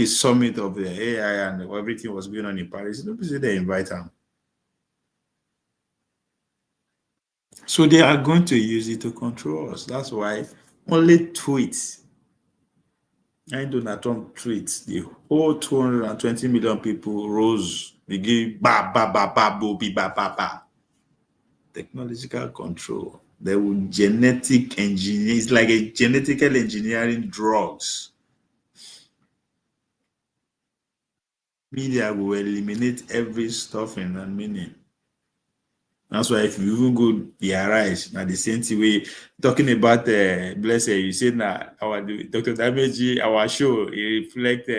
Speaker 2: summit of the AI and everything was going on in Paris, nobody they invite them. So they are going to use it to control us. That's why only tweets. And Donald Trump tweets, the whole 220 million people rose. They give ba ba ba ba bo bi ba ba ba. technological control. They will genetic engineer. It's like a genetical engineering drugs. Media will eliminate every stuffing and meaning. That's why if you even go the arise, now the same thing way talking about blessed, you say now our Dr. Dameji, our show, it reflect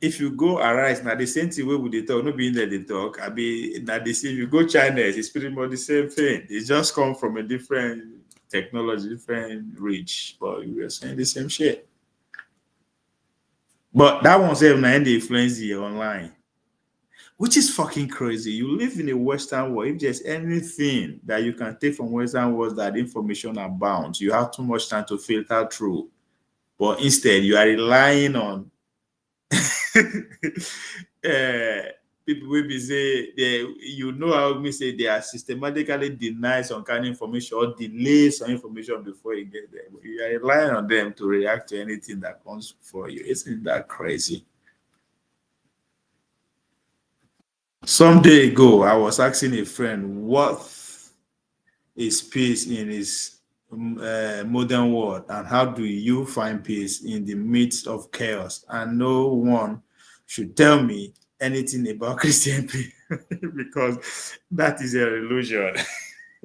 Speaker 2: if you go arise, now the same thing way with the talk, not being there they talk. I be now the same you go China, it's pretty much the same thing. It just come from a different technology, different reach, but we were saying the same shit. But that one say now they influence the online. Which is fucking crazy. You live in a Western world. If there's anything that you can take from Western world that information abounds, you have too much time to filter through. But instead, you are relying on people will be say you know how me say they are systematically deny some kind of information or delay some information before you get there. But you are relying on them to react to anything that comes for you. Isn't that crazy? Some day ago, I was asking a friend what is peace in his modern world and how do you find peace in the midst of chaos, and no one should tell me anything about Christian peace because that is a illusion.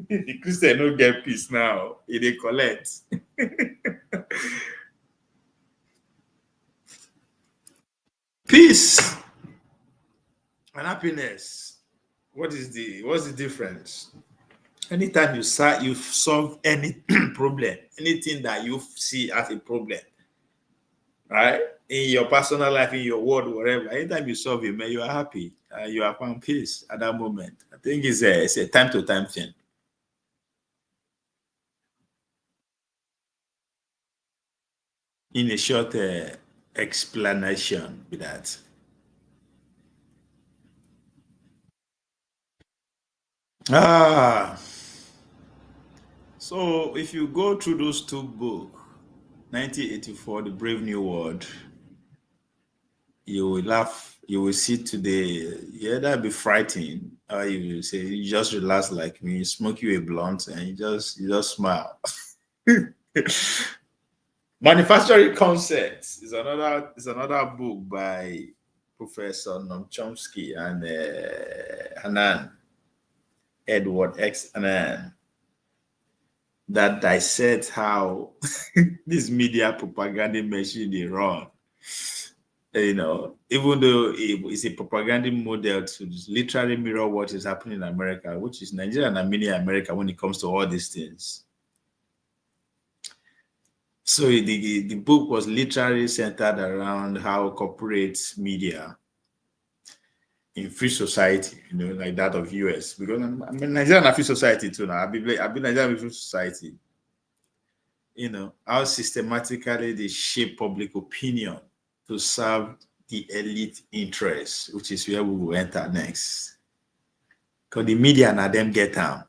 Speaker 2: The Christian don't get peace now, they collect. Peace and happiness, what's the difference? Anytime you solve any problem, anything that you see as a problem, right? In your personal life, in your world, whatever, anytime you solve it, man, you are happy. You are found peace at that moment. I think it's a time to time thing. In a short explanation with that. Ah, so if you go through those two books, 1984, The Brave New World, you will laugh, you will see today, yeah, that'd be frightening. Or you will say you just relax like me, smoke you a blunt and you just smile. Manufacturing Concepts is another book by Professor Noam Chomsky and Hanan, Edward X Hanan, that dissects how this media propaganda machine they run. Even though it's a propaganda model to literally mirror what is happening in America, which is Nigeria and mini America when it comes to all these things. So the book was literally centered around how corporate media in free society, like that of US, because I'm in Nigeria a free society too now. I've been Nigeria a free society. How systematically they shape public opinion to serve the elite interests, which is where we will enter next. Because the media now them get down.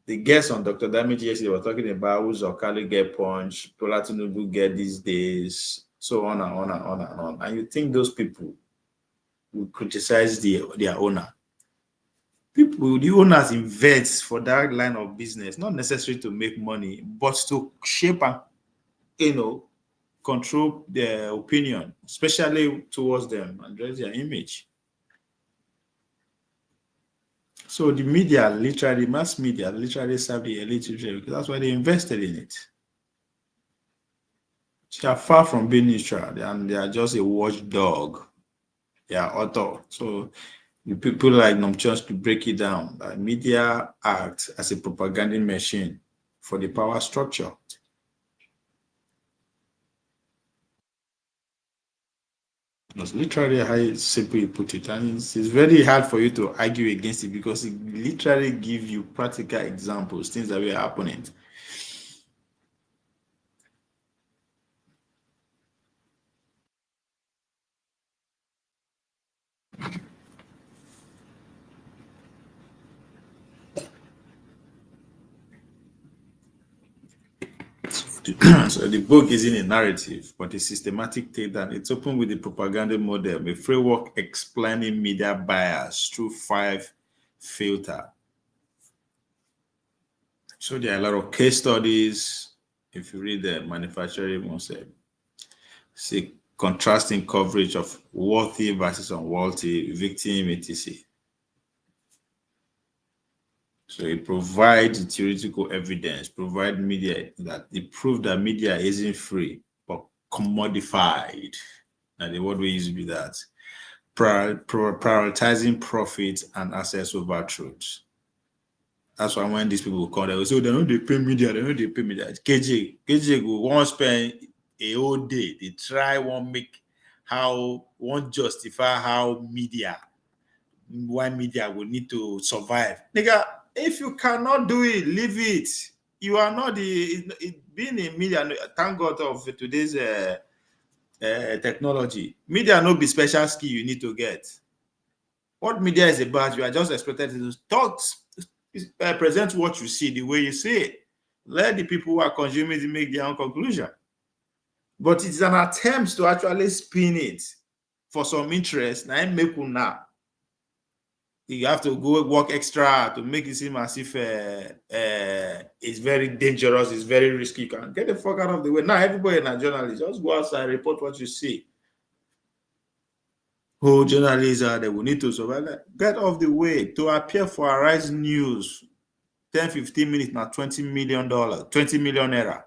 Speaker 2: The guests on Dr. Damage yesterday were talking about who's Okali get punched, Bola Tinubu get these days, so on and on and on and on. And you think those people will criticize their owner? The owners invest for that line of business, not necessarily to make money, but to shape and control their opinion, especially towards them and their image. So the media, literally, mass media, literally serve the elite because that's why they invested in it. They are far from being neutral, and they are just a watchdog. They are author. So the people like Nomchons to break it down. Media act as a propaganda machine for the power structure. That's literally how simple you put it, and it's very hard for you to argue against it because it literally gives you practical examples, things that were happening. So the book isn't a narrative, but a systematic take that it's open with the propaganda model, a framework explaining media bias through 5 filters. So there are a lot of case studies. If you read the manufacturing, see contrasting coverage of worthy versus unworthy, victim, etc. So it provides theoretical evidence, provide media that they prove that media isn't free but commodified. And the word we use to be that prioritizing profit and access over truth. That's why when these people come, they will say, oh, they don't they pay media, they don't they pay media. KJ will want to spend a whole day. They try one make how one justify how media, why media will need to survive. Nigga, if you cannot do it, leave it. You are not being in media. Thank God of today's technology. Media no be special skill you need to get. What media is about, you are just expected to talk, present what you see the way you see it. Let the people who are consuming it make their own conclusion. But it's an attempt to actually spin it for some interest. Now, make now. You have to go work extra to make it seem as if it's very dangerous, it's very risky. You can get the fuck out of the way. Now, everybody in a journalist, just go outside, report what you see. Who journalists are there? We need to survive. Get off the way to appear for Arise News. 10, 15 minutes, now $20 million, 20 million naira.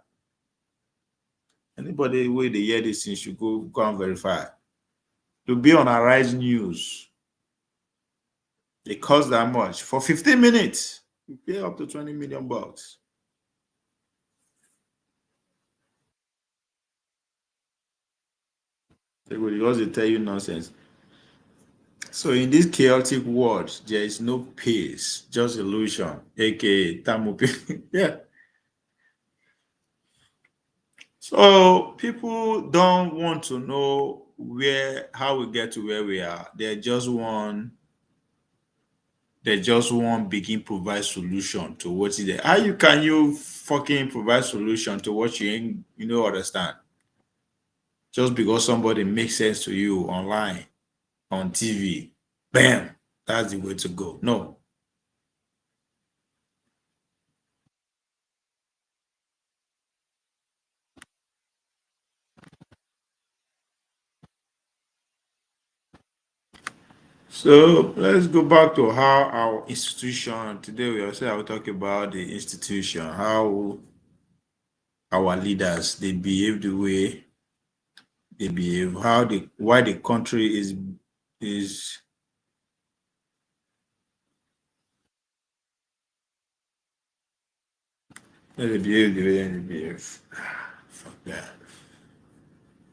Speaker 2: Anybody where they hear this thing should go and verify. To be on Arise News, it costs that much. For 15 minutes, you pay up to 20 million bucks. They will also tell you nonsense. So in this chaotic world, there is no peace, just illusion, aka Tamupi. Yeah. So people don't want to know how we get to where we are. They just want begin provide solution to what is there. How can you fucking provide solution to what you ain't understand? Just because somebody makes sense to you online, on TV, bam, that's the way to go. No. So let's go back to how our institution today. I will talk about the institution, how our leaders they behave the way they behave, why the country is they behave the way they behave. Fuck that.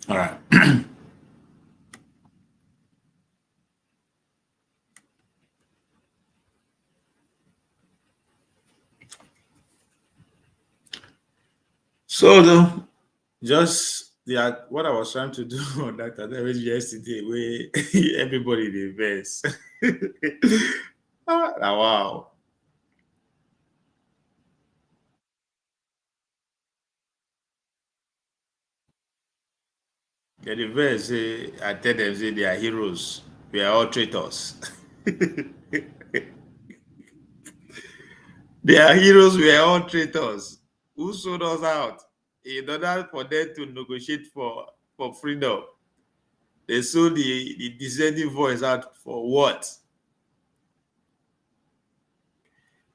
Speaker 2: All right. So just what I was trying to do on that yesterday, where everybody they verse. Wow. Yeah, the verse say, I tell them say they are heroes. We are all traitors. They are heroes. We are all traitors. Who sold us out in order for them to negotiate for freedom? They sold the dissenting voice out for what?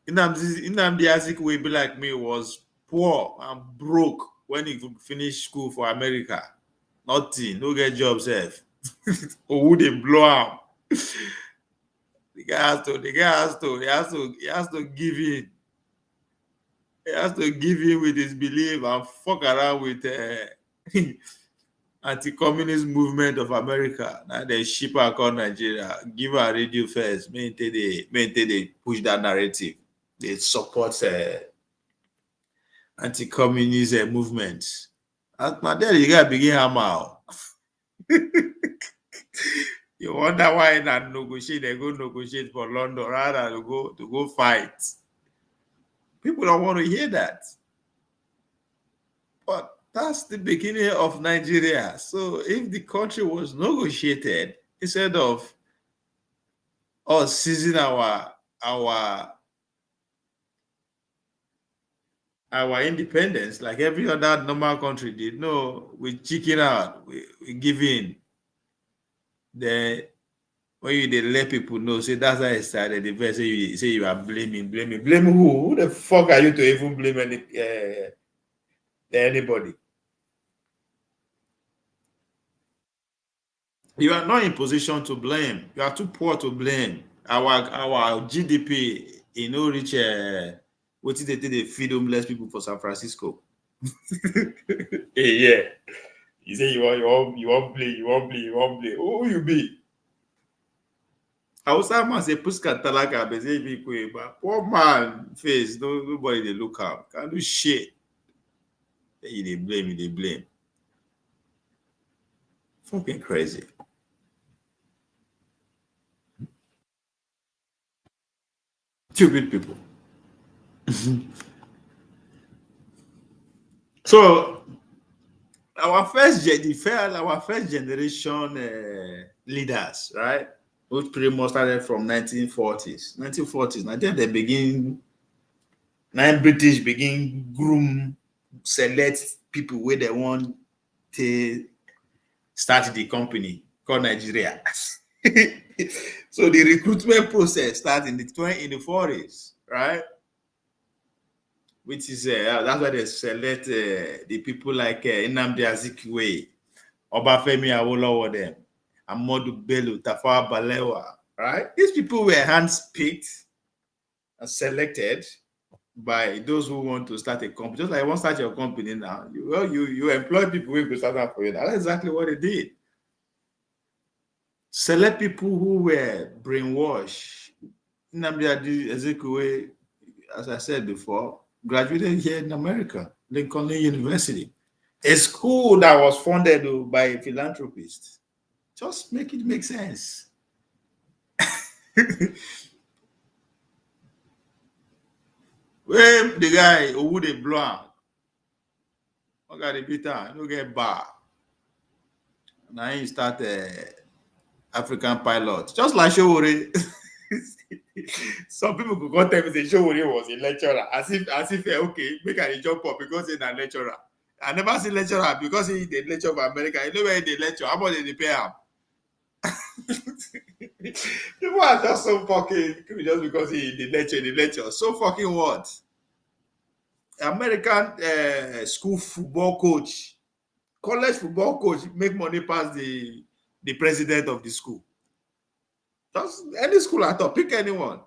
Speaker 2: Nnamdi Azikiwe be like me was poor and broke when he finished school for America. Nothing, no get job safe. Or would they blow am? The guy has to give in. He has to give in with his belief and fuck around with anti-communist movement of America. Now they ship her called Nigeria. Give her radio first. Maintain they push that narrative. They support anti-communist movement. As my dad, you gotta begin hammer. You wonder why not negotiate? They go negotiate for London rather than to go fight. People don't want to hear that. But that's the beginning of Nigeria. So if the country was negotiated instead of us seizing our our independence like every other normal country did. No, we chicken out, we give in. Then when you let people know, say that's how it started. The verse say you are blaming. Blame who? Who the fuck are you to even blame anybody? You are not in position to blame. You are too poor to blame. Our GDP, reach what did they feed homeless people for San Francisco? Hey, yeah. You say you want play, you want play, you want play. Who you be? Hausa man say Puska Talaka, but say people, but poor man face, nobody they look up. Can't do shit. They blame, they blame. Fucking crazy. Stupid people. So our first generation leaders, right? Which pretty much started from 1940s. 1940s. Now then they begin. Now British begin groom, select people where they want to start the company called Nigeria. So the recruitment process starts in the 40s, right? Which is that's why they select the people like Nnamdi Azikiwe, Obafemi Awolowo, them, Amadou Bello, Tafawa Balewa, right? These people were handpicked and selected by those who want to start a company. Just like you want to start your company now, you employ people who will start that for you. That's exactly what they did. Select people who were brainwashed. Nnamdi Azikiwe, as I said before, graduated here in America, Lincoln University, a school that was funded by a philanthropist. Just make it make sense. When the guy who they blow, I got a bit of, no get bar. Now he start African pilot, just like Showore. Some people could go tell me say Showore was a lecturer, as if okay, make a jump up because he's a lecturer. I never see lecturer because he the lecture of America. You know where they lecture, how much they pay him? People are just so fucking just because he the lecture. So fucking what? American school football coach, college football coach make money past the president of the school. Just any school at all, pick anyone.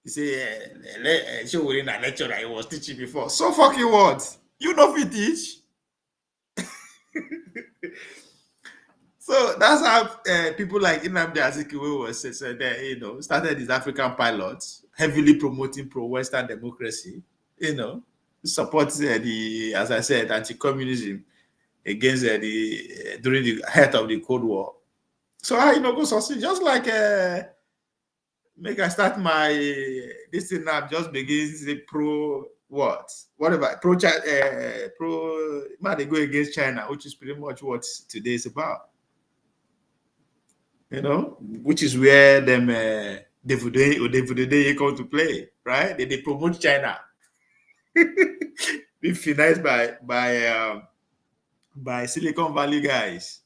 Speaker 2: You say, show we in a lecturer I was teaching before. So fucking what? You know if you teach. So that's how people like Nnamdi Azikiwe was said, started his African pilots, heavily promoting pro-Western democracy, supports as I said, anti-communism against during the height of the Cold War. So I go succeed just like make I start my this thing now just begins the pro what whatever pro man they go against China, which is pretty much what today is about. Which is where them they come to play, right? They promote China, be financed by Silicon Valley guys.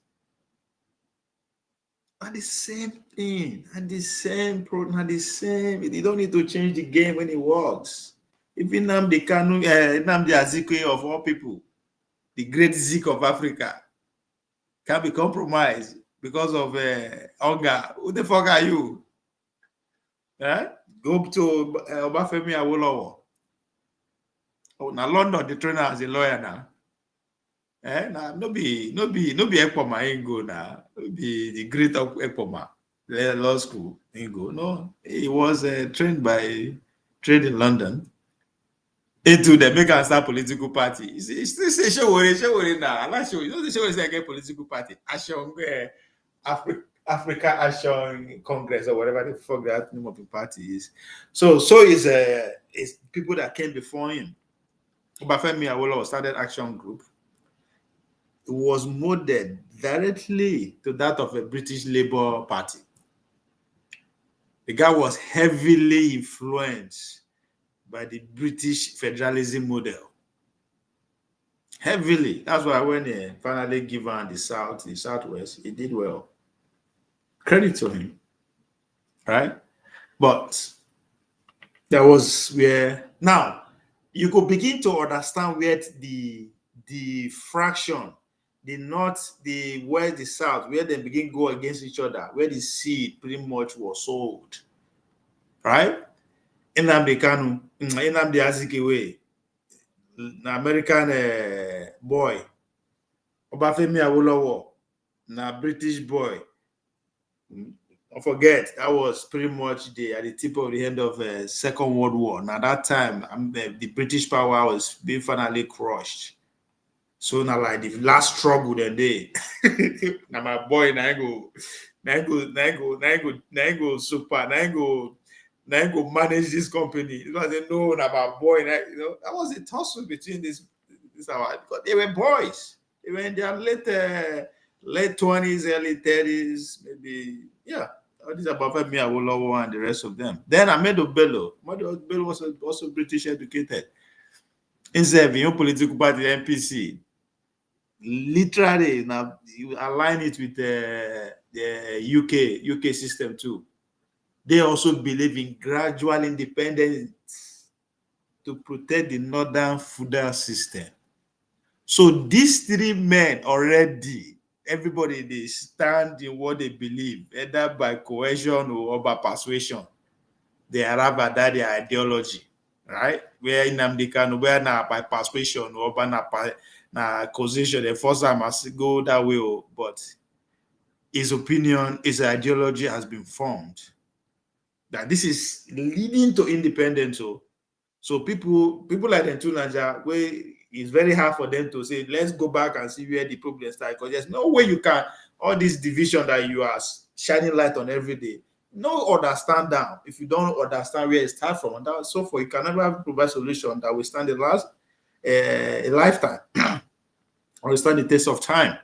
Speaker 2: And the same thing, and the same program, and the same. You don't need to change the game when it works. If Nnamdi Azikiwe of all people, the great Zik of Africa, can be compromised because of hunger, who the fuck are you? Go to Obafemi Awolowo. Oh, now London, the trainer as a lawyer now. Now no be Ekpoma ain't go now. No be the great Ekpoma, law school ain't go. No, he was trained in London into the make and start political party. You still say show now. I like show. You know the show is like a political party. Action Africa Action Congress or whatever the fuck that name of the party is. So is people that came before him. Obafemi Awolowo started Action Group. It was molded directly to that of a British Labour Party. The guy was heavily influenced by the British federalism model. Heavily. That's why when he finally given the Southwest, he did well. Credit to him, right? But that was where now you could begin to understand where the fraction, the north, the west, the south, where they begin go against each other, where the seed pretty much was sold, right? Nnamdi Kanu, Nnamdi Azikiwe, an American boy, Obafemi Awolowo, na British boy. Don't forget, that was pretty much at the tip of the end of Second World War. Now that time, the British power was being finally crushed. So now, like the last struggle that day, now my boy, now go super, now go manage this company. It was no, now my boy, that was a tussle between this because they were boys. They were in their late 20s, early 30s, maybe, yeah. All these about Femi Awolowo and the rest of them. Then Ahmedu Bello. Ahmedu Bello was also British educated. Instead of your political party, NPC, literally now you align it with the UK system too. They also believe in gradual independence to protect the northern feudal system. So these three men already, everybody, they stand in what they believe, either by coercion or by persuasion. They arrive at that their ideology, right? Where in Nnamdi where now by persuasion or by coercion, the first time must go that way. But his opinion, his ideology has been formed that this is leading to independence. So people like them too, Nigeria, where it's very hard for them to say, let's go back and see where the problem started. Because there's no way you can, all this division that you are shining light on every day, no understand down if you don't understand where it starts from. And that, so for you can never provide solution that will stand the last a lifetime or stand the test of time.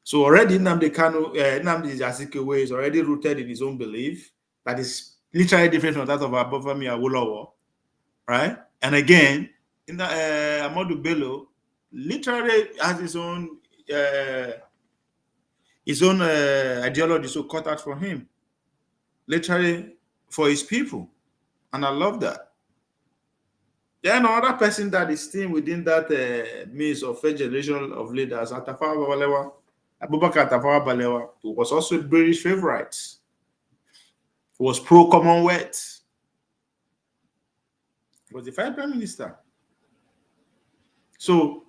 Speaker 2: So already Nnamdi Azikiwe is already rooted in his own belief that is literally different from that of Obafemi Awolowo, right? And again, in the, Ahmadu Bello literally has his own ideology so cut out for him, literally for his people, and I love that. Then another person that is still within that midst of first generation of leaders, Abubakar Tafawa Balewa, who was also a British favorite, who was pro-Commonwealth, was the first prime minister. So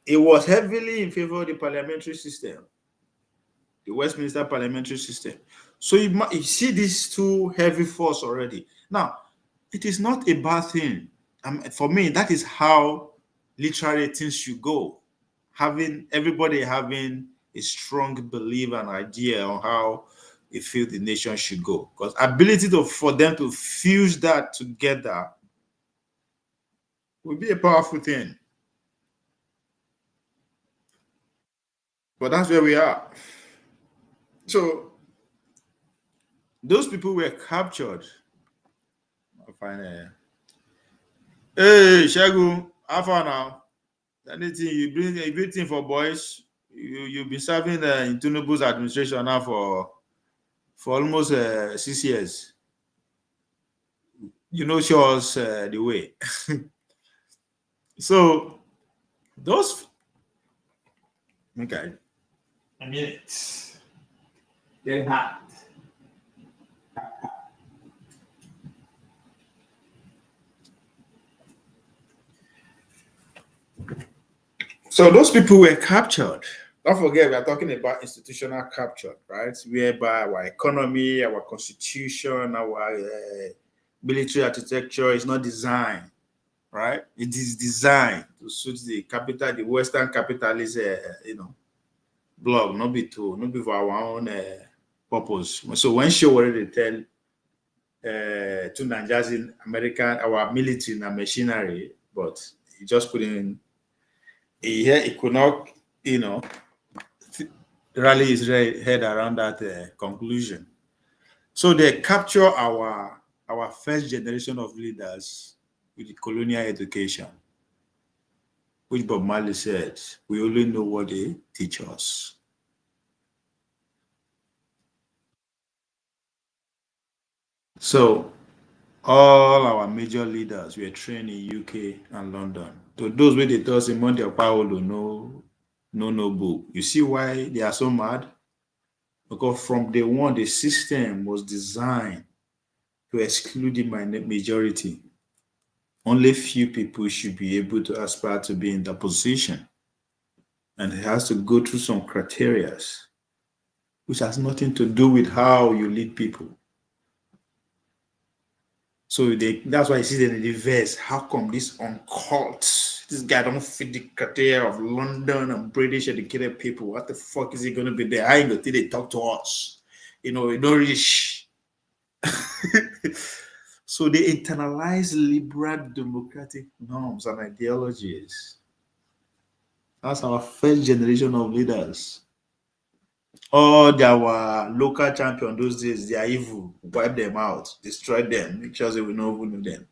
Speaker 2: it was heavily in favor of the parliamentary system, the Westminster parliamentary system. So you see these two heavy force already. Now, it is not a bad thing. For me, that is how literally things should go. Everybody having a strong belief and idea on how they feel the nation should go. Because ability for them to fuse that together will be a powerful thing. But that's where we are. So those people were captured. I'll find a hey Shagu, how far now? Anything you bring everything for boys? You've been serving in Tinubu's administration now for almost 6 years. You know, show us the way. So those okay. A minute. Getting hot. So those people were captured. Don't forget, we are talking about institutional capture, right? Whereby our economy, our constitution, our military architecture is not designed, right? It is designed to suit the capital, the Western capitalist, bloc, not be for our own purpose. So when she already tell to Nigerian American, our military and machinery, but he just couldn't. He could not, rally his head around that conclusion. So they capture our our first generation of leaders with the colonial education, which Bob Marley said, we only know what they teach us. So all our major leaders were trained in UK and London. So those where they tell us Monday Paolo no book. You see why they are so mad? Because from day one, the system was designed to exclude the majority. Only few people should be able to aspire to be in that position. And it has to go through some criteria, which has nothing to do with how you lead people. So that's why you see in the verse, how come this uncult, this guy don't fit the criteria of London and British educated people? What the fuck is he going to be there? How you going to talk to us? You don't reach. So they internalize liberal democratic norms and ideologies. That's our first generation of leaders. All our local champion those days, they are evil. Wipe them out, destroy them, make sure they will not even know them.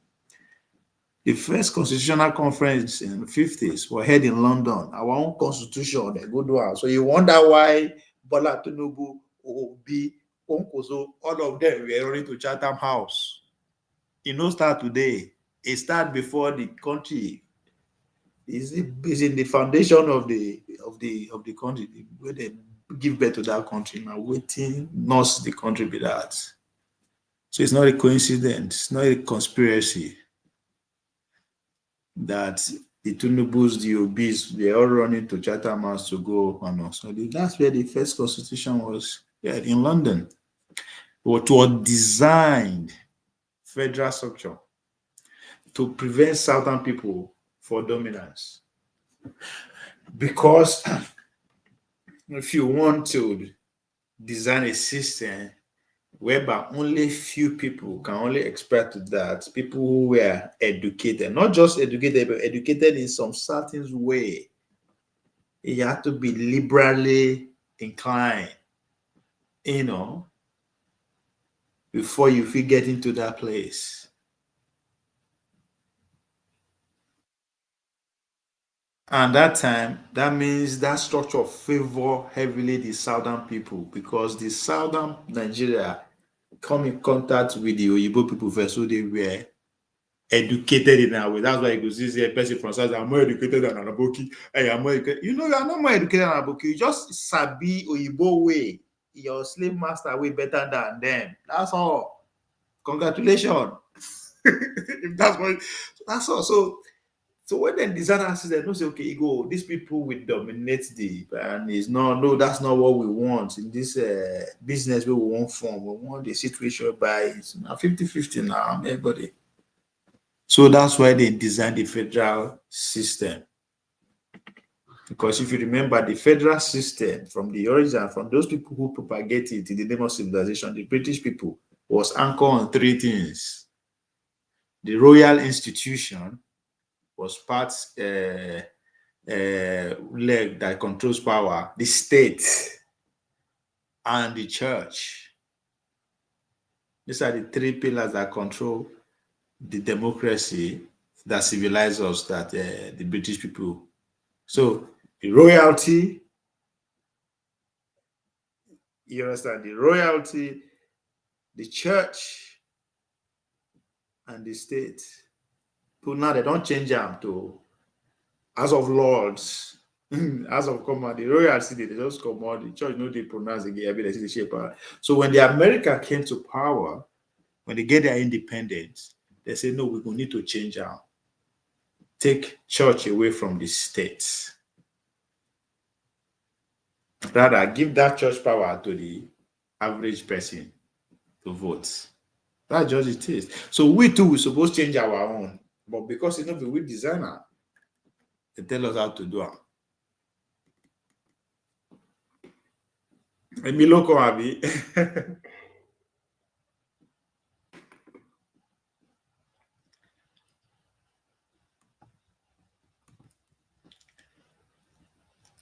Speaker 2: The first constitutional conference in the 50s was held in London. Our own constitution, they go do it. So you wonder why Bola Tinubu, Obi, Onkoso, all of them were running to Chatham House. It no start today. It start before the country is in the foundation of the country where they give birth to that country. Now waiting, nurse the country be that. So it's not a coincidence. It's not a conspiracy that the Tunubus, the Obis, they're all running to Chatham House to go and also. That's where the first constitution was, in London. It was designed federal structure to prevent Southern people for dominance. Because if you want to design a system whereby only few people can only expect that, people who were educated, not just educated, but educated in some certain way, you have to be liberally inclined, before you fit get into that place. And that time, that means that structure favor heavily the southern people, because the southern Nigeria come in contact with the Oyibo people first, so they were educated in a way. That's why you go see a person from South, I'm more educated than Anaboki. Hey, I'm more educated. You are not more educated than Anaboki. You just sabi Oyibo way. Your slave master way better than them. That's all. Congratulations. If that's all. So when the designer says that, no, say, okay, go, these people will dominate and it's no, that's not what we want in this business we want form. We want the situation by it's now 50-50 now, everybody. So that's why they designed the federal system. Because if you remember the federal system from the origin, from those people who propagate it in the name of civilization, the British people, was anchored on three things. The royal institution was part leg that controls power, the state, and the church. These are the three pillars that control the democracy that civilize us, that the British people. So the royalty, you understand, the royalty, the church, and the state. But now they don't change them to House of Lords, House of Commons, the royalty, they just come out, the church, they pronounce again, they see the shape. So when the America came to power, when they get their independence, they say, no, we're going to need to change our, take church away from the state. Rather, give that church power to the average person to vote. That's just it is. So we too, we're supposed to change our own. But because it's not we designer, they tell us how to do it. Emilio Koabi.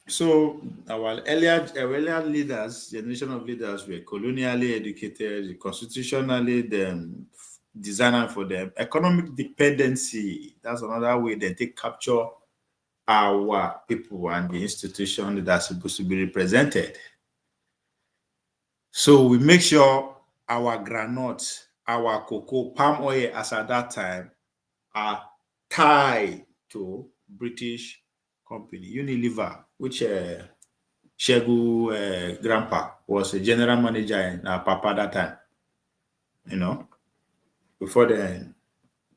Speaker 2: So our earlier leaders, generation of leaders, were colonially educated, constitutionally, then designer for them. Economic dependency, that's another way that they capture our people and the institution that's supposed to be represented. So we make sure our granules, our cocoa, palm oil as at that time are tied to British company, Unilever, which Shegu grandpa was a general manager in Papa that time, before then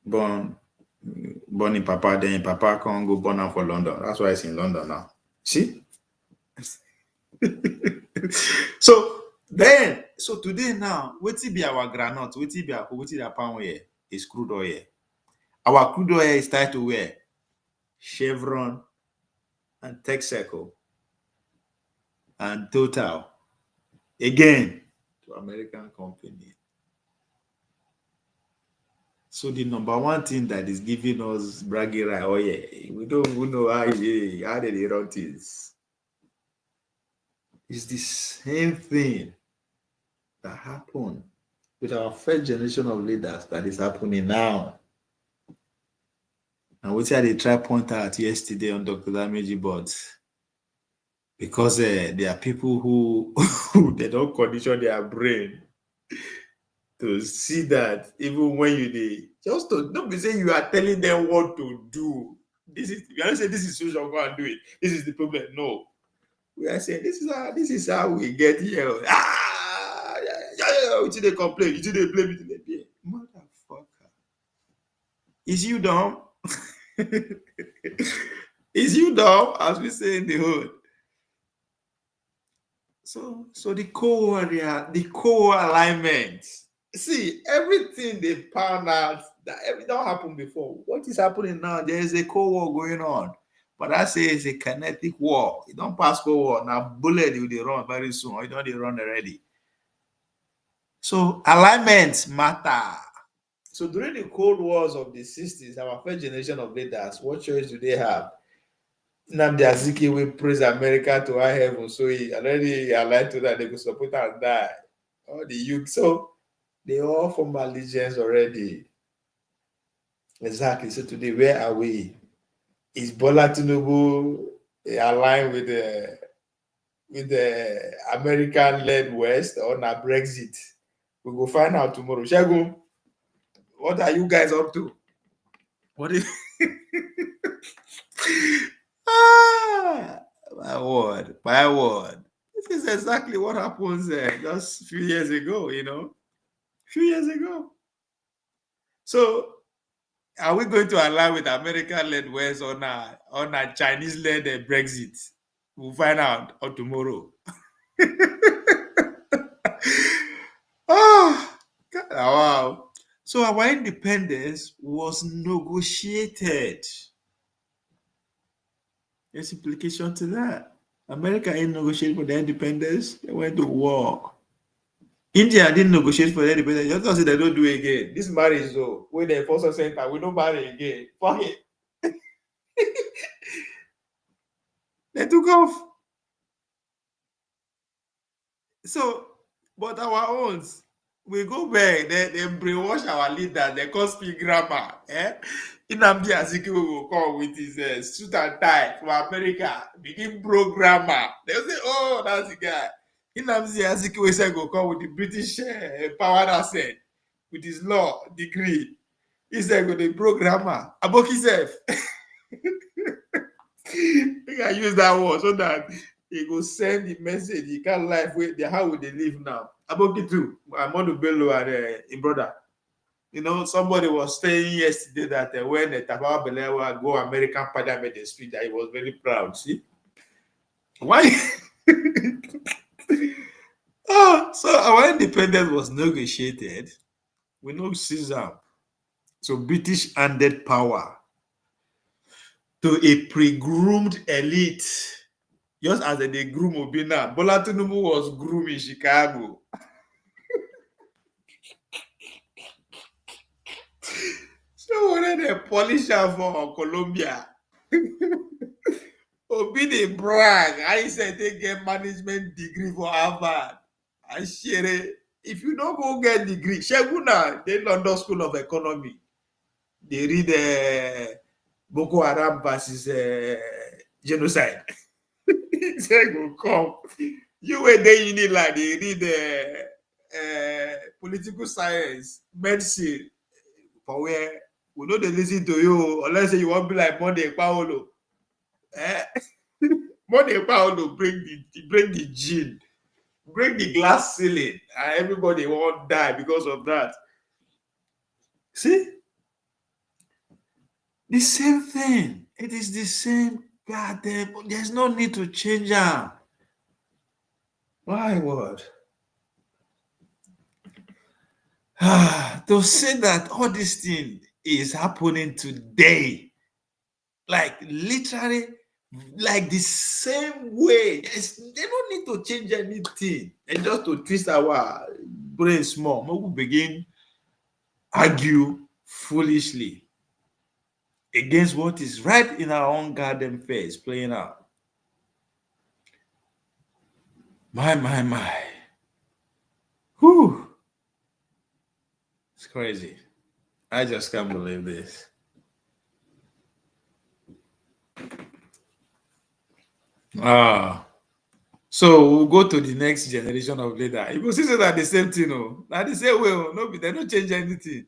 Speaker 2: born in Papa, then Papa can't go born out for London. That's why it's in London now. See? So today now, what be our granite, what be our palm oil is crude oil. Our crude oil is tied to where? Chevron and Texaco and Total. Again, to American company. So the number one thing that is giving us bragging right, oh yeah, we don't even know how they run things. It's the same thing that happened with our first generation of leaders that is happening now. And what they try point out yesterday on Dr. Dameji board, because there are people who they don't condition their brain to see that even when you just don't be saying you are telling them what to do. You are not saying this is social, go and do it. This is the problem. No. We are saying this is how we get here. You see they complain, you see they blame it. Motherfucker. Is you dumb? Is you dumb? As we say in the hood. So the co-alignment. See, everything they found out that everything don't happen before. What is happening now? There is a co-war going on. But I say it's a kinetic war. You don't pass co-war. Now bullet you they run very soon, or you don't they run already. So alignments matter. So during the Cold Wars of the 60s, our first generation of leaders, what choice do they have? Nnamdi Azikiwe praise America to high heaven, so he already aligned to that they could support and die. All the youth, so they all form allegiance already. Exactly. So today, where are we? Is Bola Tinubu aligned with the American-led West or not Brexit? We will find out tomorrow. Shagun, what are you guys up to? What is my word, my word. This is exactly what happens just a few years ago, few years ago. So are we going to align with American-led West on a Chinese-led Brexit? We'll find out tomorrow. Oh, God, wow. So our independence was negotiated. There's implication to that. America ain't negotiating for their independence. They went to war. India didn't negotiate for their independence. Just because they don't do it again. This marriage, though, when they force us center, we don't marry again. Fuck it. They took off. So, but our own, we go back, they brainwash our leaders, they call speak grammar. Nnamdi Azikiwe will come with his suit and tie from America, begin bro grammar. They'll say, oh, that's the guy. Nnamdi Azikiwe said go come with the British power asset, with his law degree. He said go the bro grammar. Aboki self. You can use that word so that he go send the message. He can't live with how would they live now. Aboki too. Amadu Bello and his brother. Somebody was saying yesterday that when Tafawa Balewa go American Parliament made a speech that he was very proud. See? Why? So our independence was negotiated. We know Caesar. So British handed power to a pre-groomed elite. Just as they groom Obina, Bola Tinubu was groomed in Chicago. So when they polish her for Colombia, Obi dey brag. I said they get management degree for Harvard. I share it. If you don't go get degree, Sheguna, the London School of Economy, they read Boko Haram versus genocide. They go come. You were there in it like they read political science, medicine, for where we know they listen to you unless you want to be like Monday Paolo. Eh? Monday Paolo bring the gene, bring the glass ceiling, and everybody won't die because of that. See, the same thing. It is the same goddamn. There's no need to change them. Why what? To say that all this thing is happening today, like literally, like the same way. They don't need to change anything. And just to twist our brain small, we begin argue foolishly against what is right in our own goddamn face playing out. My. Whew. It's crazy. I just can't believe this. Ah. So we'll go to the next generation of leader. You will see that the same thing, oh. Now the same way, oh. No, they don't change anything.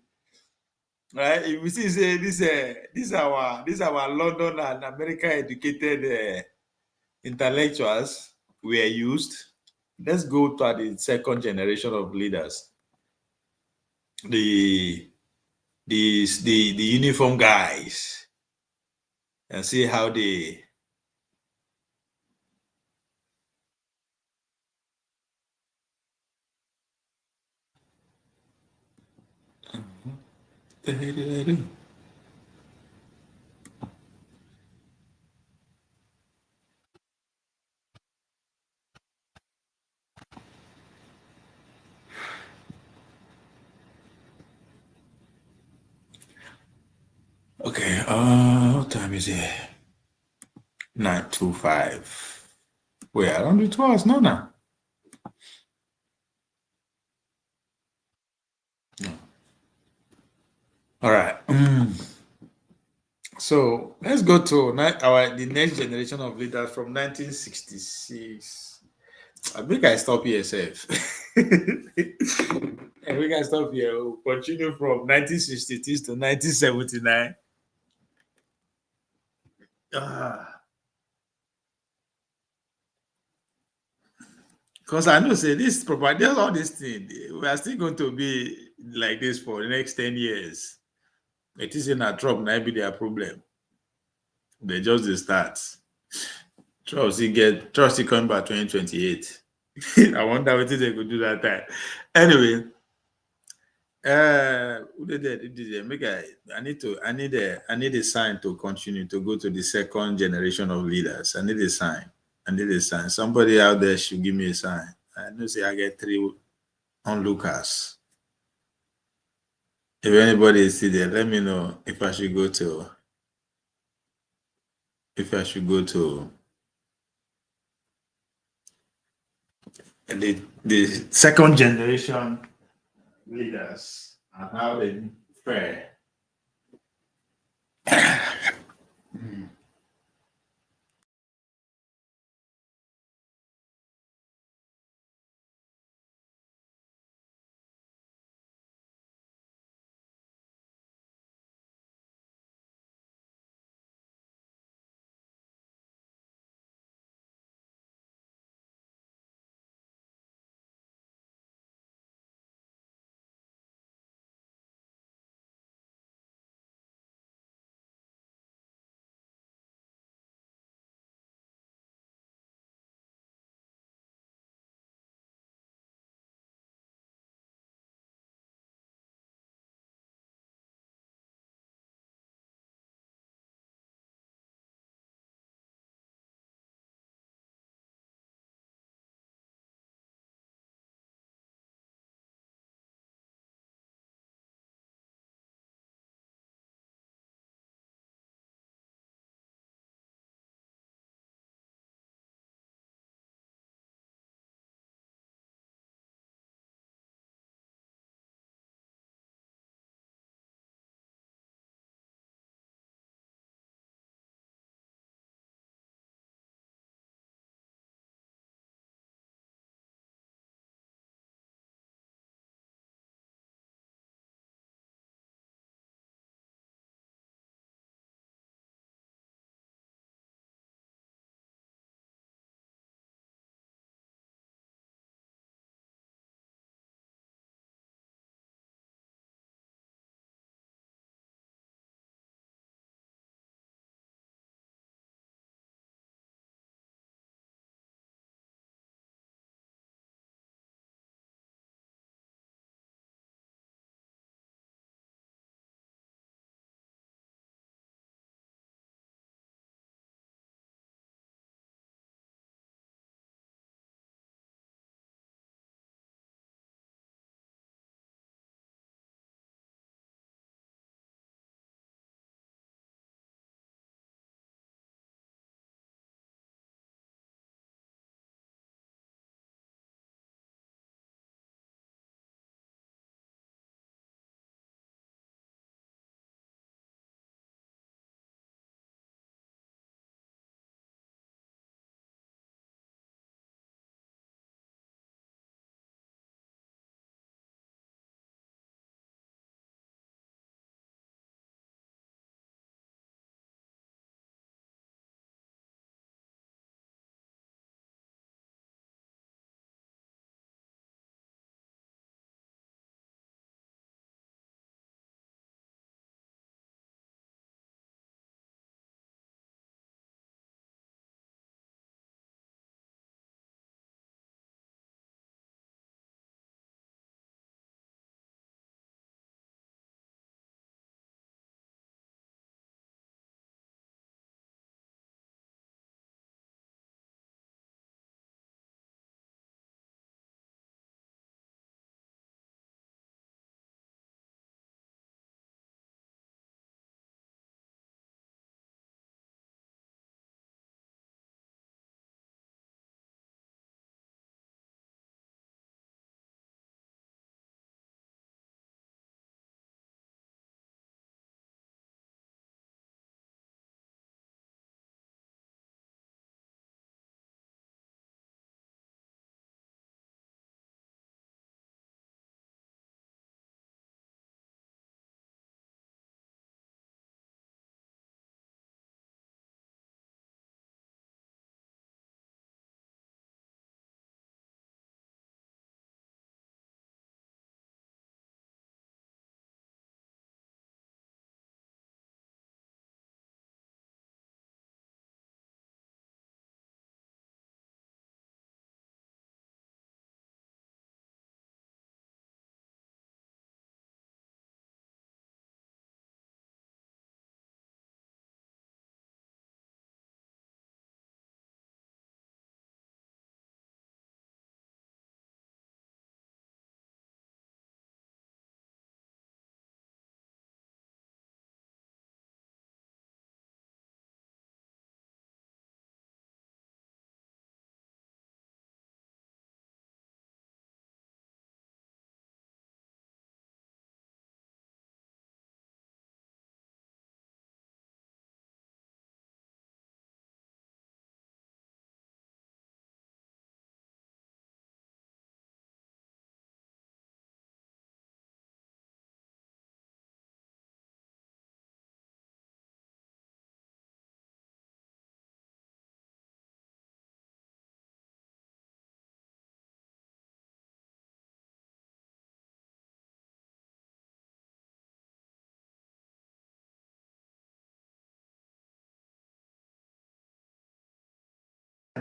Speaker 2: Right? If we see say this our London and America educated intellectuals were used. Let's go to the second generation of leaders. The the uniform guys, and see how they the hell did I do? Okay, what time is it? 9:25. Wait, I don't do 2 hours, no. No. All right. So let's go to the next generation of leaders from 1966. I think I stop here, safe. I think I stop here. We'll continue from 1966 to 1979. Because I know, say this property, all this thing, we are still going to be like this for the next 10 years. It is in a Trump, might be their problem. They just the start. Trust he coming by 2028. I wonder what they could do that time. Anyway, who did that? I need a sign to continue to go to the second generation of leaders. I need a sign. Somebody out there should give me a sign. I know say I get 3 onlookers. If anybody is still there, let me know if I should go to the second generation leaders and how they fare.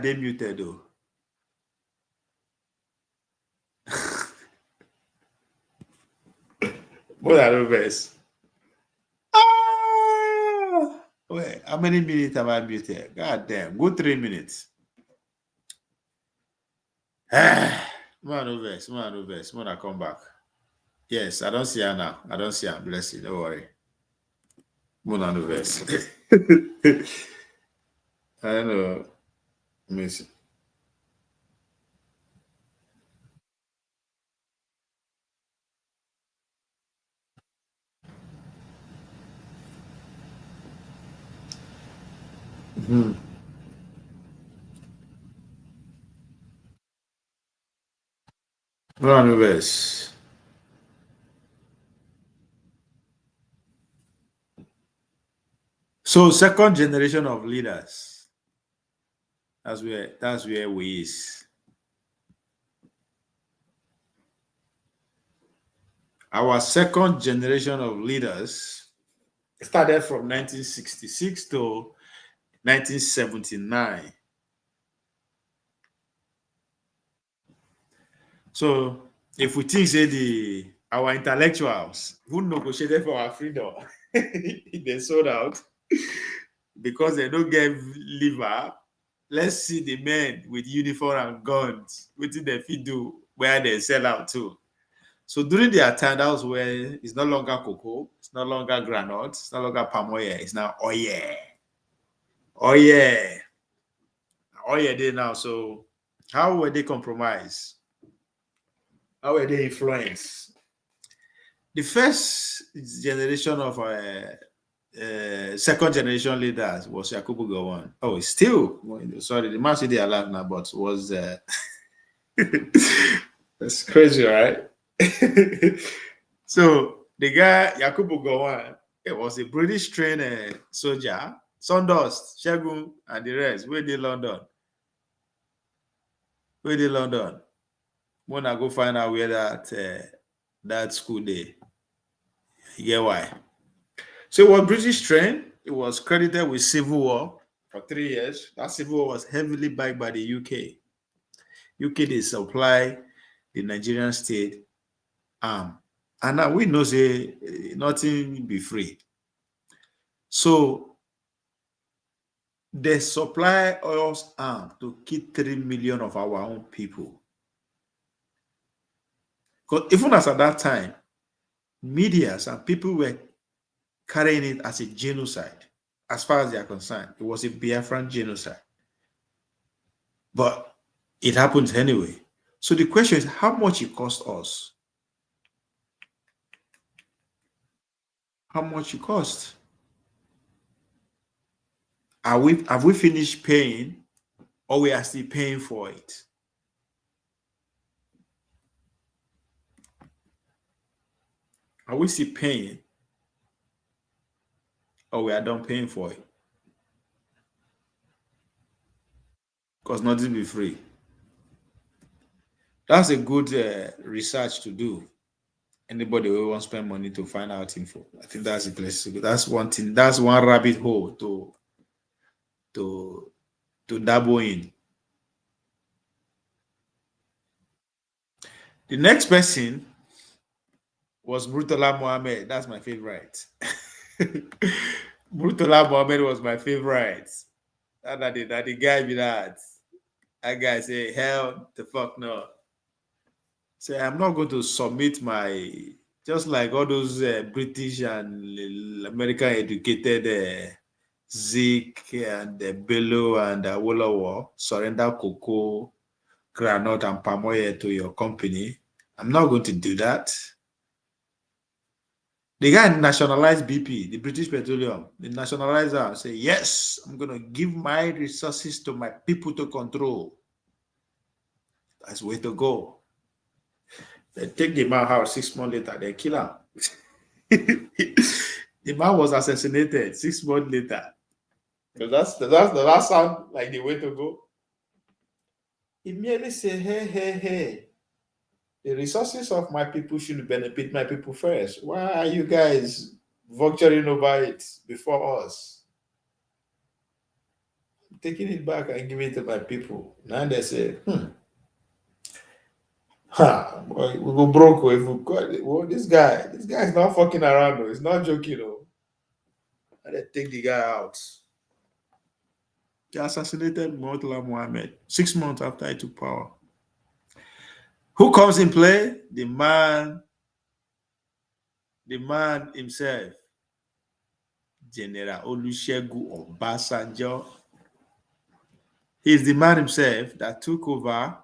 Speaker 2: they muted though. More than reverse. Ah! Wait, how many minutes have I muted? God damn, good 3 minutes. Man, reverse, man, reverse. Man, I come back. Yes, I don't see her now. I don't see her. Bless you. Don't worry. Man, reverse. I don't know. Let me see. Man, reverse. So, second generation of leaders. That's where we is. Our second generation of leaders started from 1966 to 1979. So if we think say our intellectuals who negotiated for our freedom, they sold out because they don't get liver. Let's see the men with uniform and guns. What did they fit do where they sell out to? So during their time, that was where it's no longer cocoa, it's no longer granite, it's no longer palm oil, it's now oil. Oil. Oil they now. So how were they compromised? How were they influenced? The first generation of second generation leaders was Yakubu Gowon. Oh, still, sorry, the man said they are alive now, but was that's crazy, right? So the guy Yakubu Gowon, it was a British trained soldier, Sundust, Shegun, and the rest. Where did London? Where did London? When I go find out where that school day. You get why? So it was British trained. It was credited with civil war for 3 years. That civil war was heavily backed by the UK. UK they supply the Nigerian state arm. And now we know say nothing be free. So they supply us arm to kill 3 million of our own people. Because even as at that time, medias and people were carrying it as a genocide. As far as they are concerned, it was a Biafran genocide. But it happens anyway. So the question is how much it cost us? How much it cost? Have we finished paying or we are still paying for it? Are we still paying or we are done paying for it? Because nothing be free. That's a good research to do. Anybody who wants to spend money to find out info, I think that's the place to go. That's one thing. That's one rabbit hole to dabble in. The next person was Murtala Mohammed. That's my favorite. Murtala Mohammed was my favorite. That the guy be that. That guy say, hell the fuck no. Say, I'm not going to submit my, just like all those British and American educated Zeke and Bello and Awolowo surrender cocoa, granite, and palm oil to your company. I'm not going to do that. The guy nationalized BP, the British Petroleum, the nationalizer, and say, yes, I'm going to give my resources to my people to control. That's the way to go. They take the man out 6 months later, they kill him. The man was assassinated 6 months later. Because that's the last sound like the way to go. He merely say, hey, the resources of my people should benefit my people first. Why are you guys vulturing over it before us? I'm taking it back and giving it to my people. Now they say, ha, boy, we go broke if we got it. Well, this guy is not fucking around though. He's not joking though. And they take the guy out. They assassinated Murtala Mohammed 6 months after he took power. Who comes in play? The man himself, General Olusegun Obasanjo. He is the man himself that took over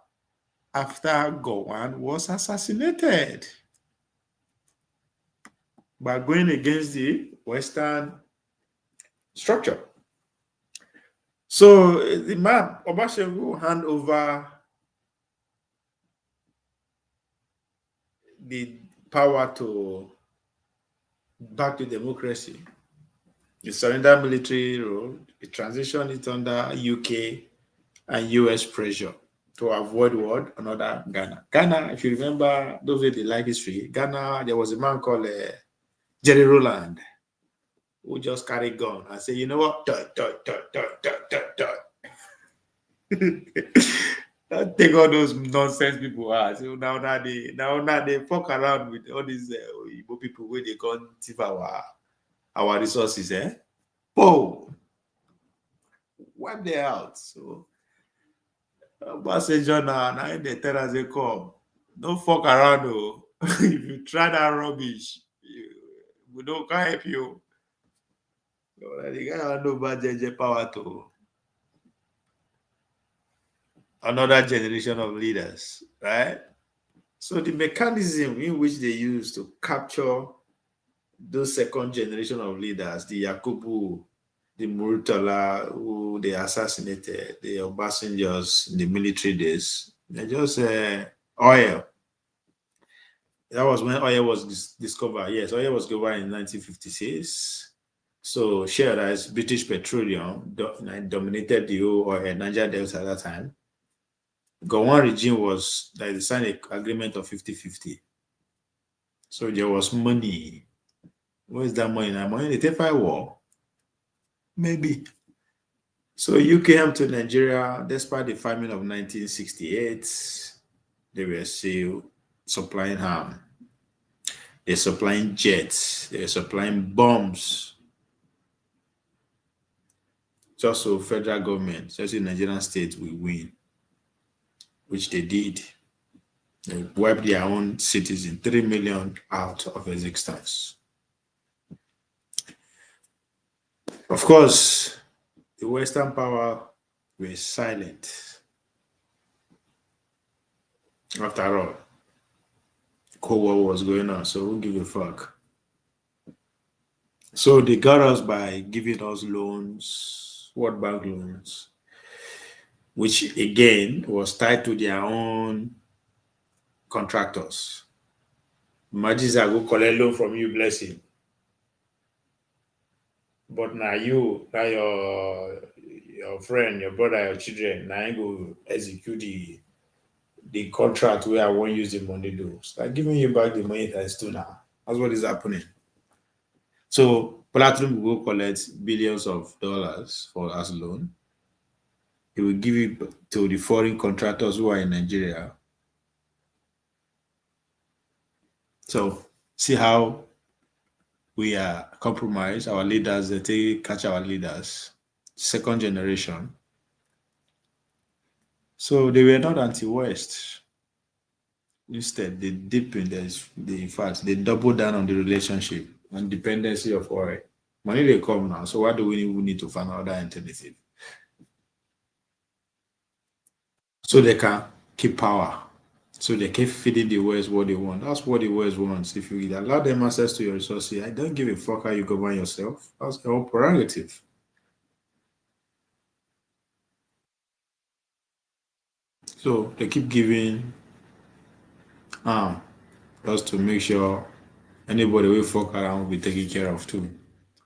Speaker 2: after Gowon was assassinated by going against the Western structure. So the man Obasanjo hand over the power to back to democracy. He surrendered military rule. He transitioned it under UK and US pressure to avoid what? Another Ghana. Ghana, if you remember, those who they like history, Ghana, there was a man called Jerry Rowland who just carried gun and say, you know what? Don't take all those nonsense people out. So now they fuck around with all these Igbo people where they can't thief our resources, eh? Oh, wipe them out. So Obasanjo now they tell us they come. Don't fuck around though. If you try that rubbish, we don't can help you. So, the guy hand over JJ power to another generation of leaders, right? So the mechanism in which they use to capture those second generation of leaders, the Yakubu, the Murtala, who they assassinated, the Obasanjos in the military days, they just oil. That was when oil was discovered. Yes, oil was discovered in 1956. So Shell, as British Petroleum, dominated the whole oil, Niger Delta at that time. Gowon regime was that they signed an agreement of 50-50. So there was money. Where is that money now? Money they take for war? Maybe. So you came to Nigeria despite the famine of 1968. They were still supplying arm. They're supplying jets. They're supplying bombs. Just so federal government, just the Nigerian state will win, which they did. They wiped their own citizens, 3 million out of existence. Of course, the Western power were silent. After all, Cold War was going on, so who give a fuck? So they got us by giving us loans, World Bank loans, which again was tied to their own contractors. Imagine I go collect loan from you, blessing. But now your friend, your brother, your children, now you go execute the contract where I won't use the money do. So I'm giving you back the money that's due now. That's what is happening. So Platinum will go collect billions of dollars for as loan. He will give it to the foreign contractors who are in Nigeria. So see how we are compromised. Our leaders, they catch our leaders, second generation. So they were not anti-West. Instead, they deepened in fact, they doubled down on the relationship and dependency of oil. Money they come now, so why do we need to find another alternative? So they can keep power. So they keep feeding the West what they want. That's what the West wants. If you allow them access to your resources, I don't give a fuck how you govern yourself. That's your prerogative. So they keep giving just to make sure anybody will fuck around will be taken care of too.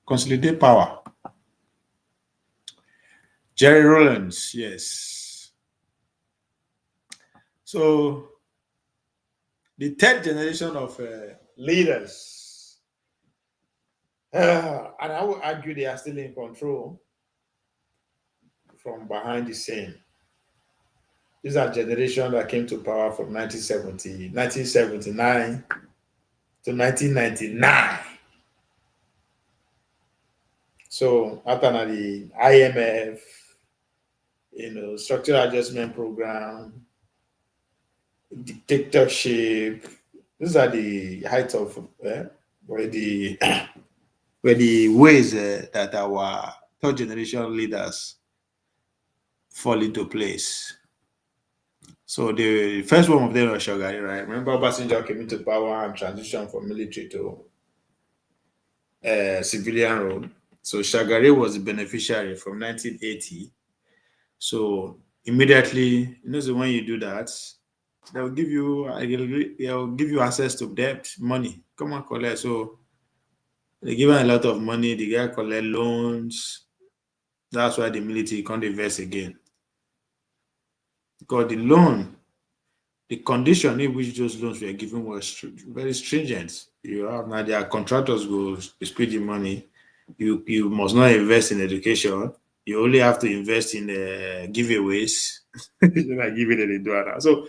Speaker 2: Consolidate power. Jerry Rollins, yes. So the third generation of leaders, and I would argue they are still in control. from behind the scene. These are generations that came to power from 1979 to 1999. So after the IMF, structural adjustment program, dictatorship. These are the heights of where the where the ways that our third generation leaders fall into place. So the first one of them was Shogari, right? Remember Obasanjo came into power and transitioned from military to civilian role. So Shagari was the beneficiary from 1980. So immediately, so when you do that, they'll give you access to debt, money. Come on, collect. So they give him a lot of money. The guy collect loans. That's why the military can't invest again. Because the loan, the condition in which those loans were given was very stringent. You have now their contractors go split the money. You must not invest in education. You only have to invest in giveaways. Like give it they do that. So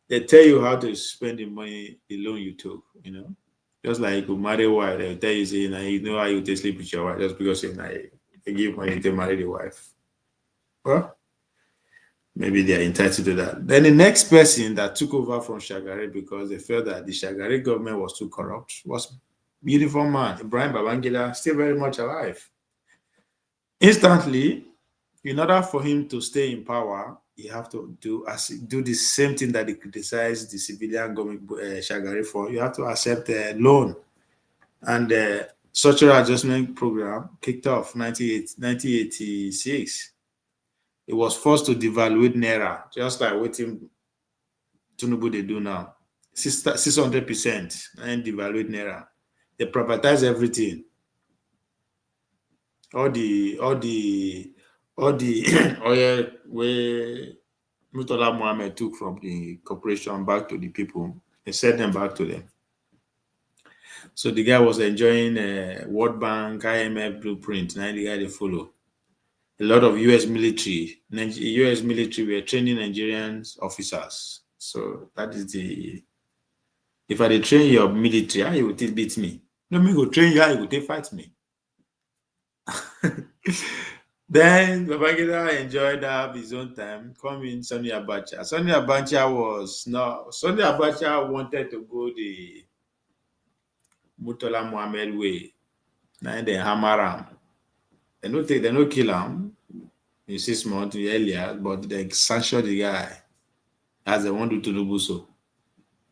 Speaker 2: they tell you how to spend the money, the loan you took, Just like you marry a wife, they'll tell you, say, you know how you take sleep with your wife just because they give money to marry the wife. Well, maybe they are entitled to that. Then the next person that took over from Shagari because they felt that the Shagari government was too corrupt was beautiful man, Ibrahim Babangida, still very much alive. Instantly, in order for him to stay in power, you have to do the same thing that they criticized the civilian government Shagari for. You have to accept a loan. And the structural adjustment program kicked off 1986. It was forced to devalue Naira, just like what Tinubu they do now. 600% and devalue Naira. They privatize everything. All the oil where Murtala Mohammed took from the corporation back to the people, they sent them back to them. So the guy was enjoying World Bank, IMF blueprint. Now the guy they follow. A lot of US military were training Nigerian officers. So that is if I train your military, how you will beat me? No, me go train you, how you will fight me. Then Babangida enjoyed that his own time. Coming Sonny Abacha. Sonny Abacha wanted to go the Murtala Mohammed way. Now they hammer him. They no kill him in 6 months earlier, but they sanction the guy as they want to do so.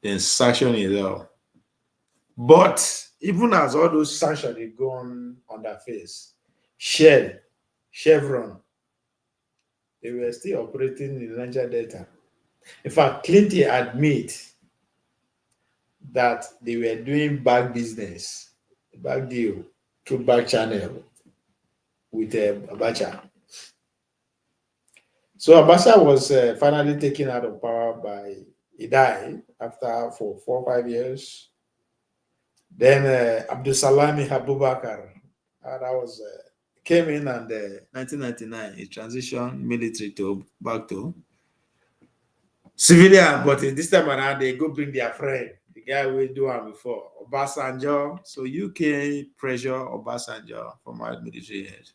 Speaker 2: Then sanction it all. But even as all those sanctions they go on their face, Shell, Chevron, they were still operating in Niger Delta. In fact, Clinton admit that they were doing back business, back deal through back channel with Abacha. So Abacha was finally taken out of power he died after for 4 or 5 years. Then Abdul Salami Abubakar, that was came in and 1999 he transitioned military back to civilian, but this time around they go bring their friend, the guy we do it before, Obasanjo. So UK pressure Obasanjo from our military head.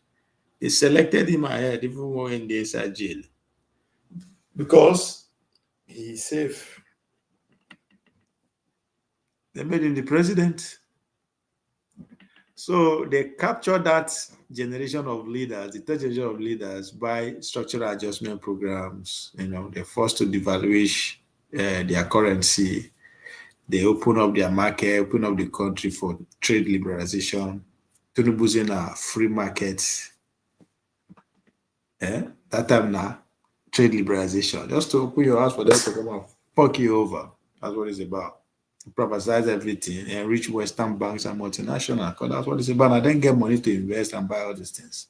Speaker 2: They selected him ahead even when they inside jail because he's safe. They made him the president. So they captured that generation of leaders, the third generation of leaders, by structural adjustment programs. They're forced to devalue their currency. They open up their market, open up the country for trade liberalization. Tinubu's in a free market. That time now, trade liberalization. Just to open your house for them to come and fuck you over. That's what it's about. Privatize everything, enrich Western banks and multinational. Because that's what it's about. I don't get money to invest and buy all these things.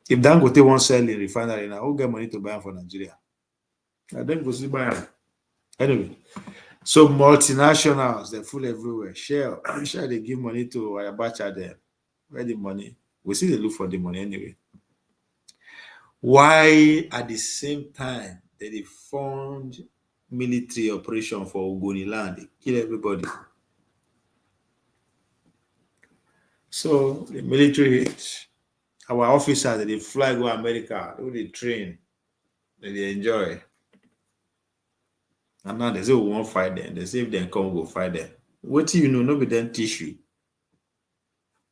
Speaker 2: If Dangote won't sell in refinery now, who get money to buy them for Nigeria? I don't go see buy them. Anyway, so multinationals, they're full everywhere. Shell, they give money to Abacha there. Where the money? We see they look for the money anyway. Why at the same time they fund military operation for Ogoniland, they kill everybody. So the military, our officers, they fly go America, they train, they enjoy. And now they say we won't fight them. They say if they come, we'll fight them. What do you know? Nobody then teach you.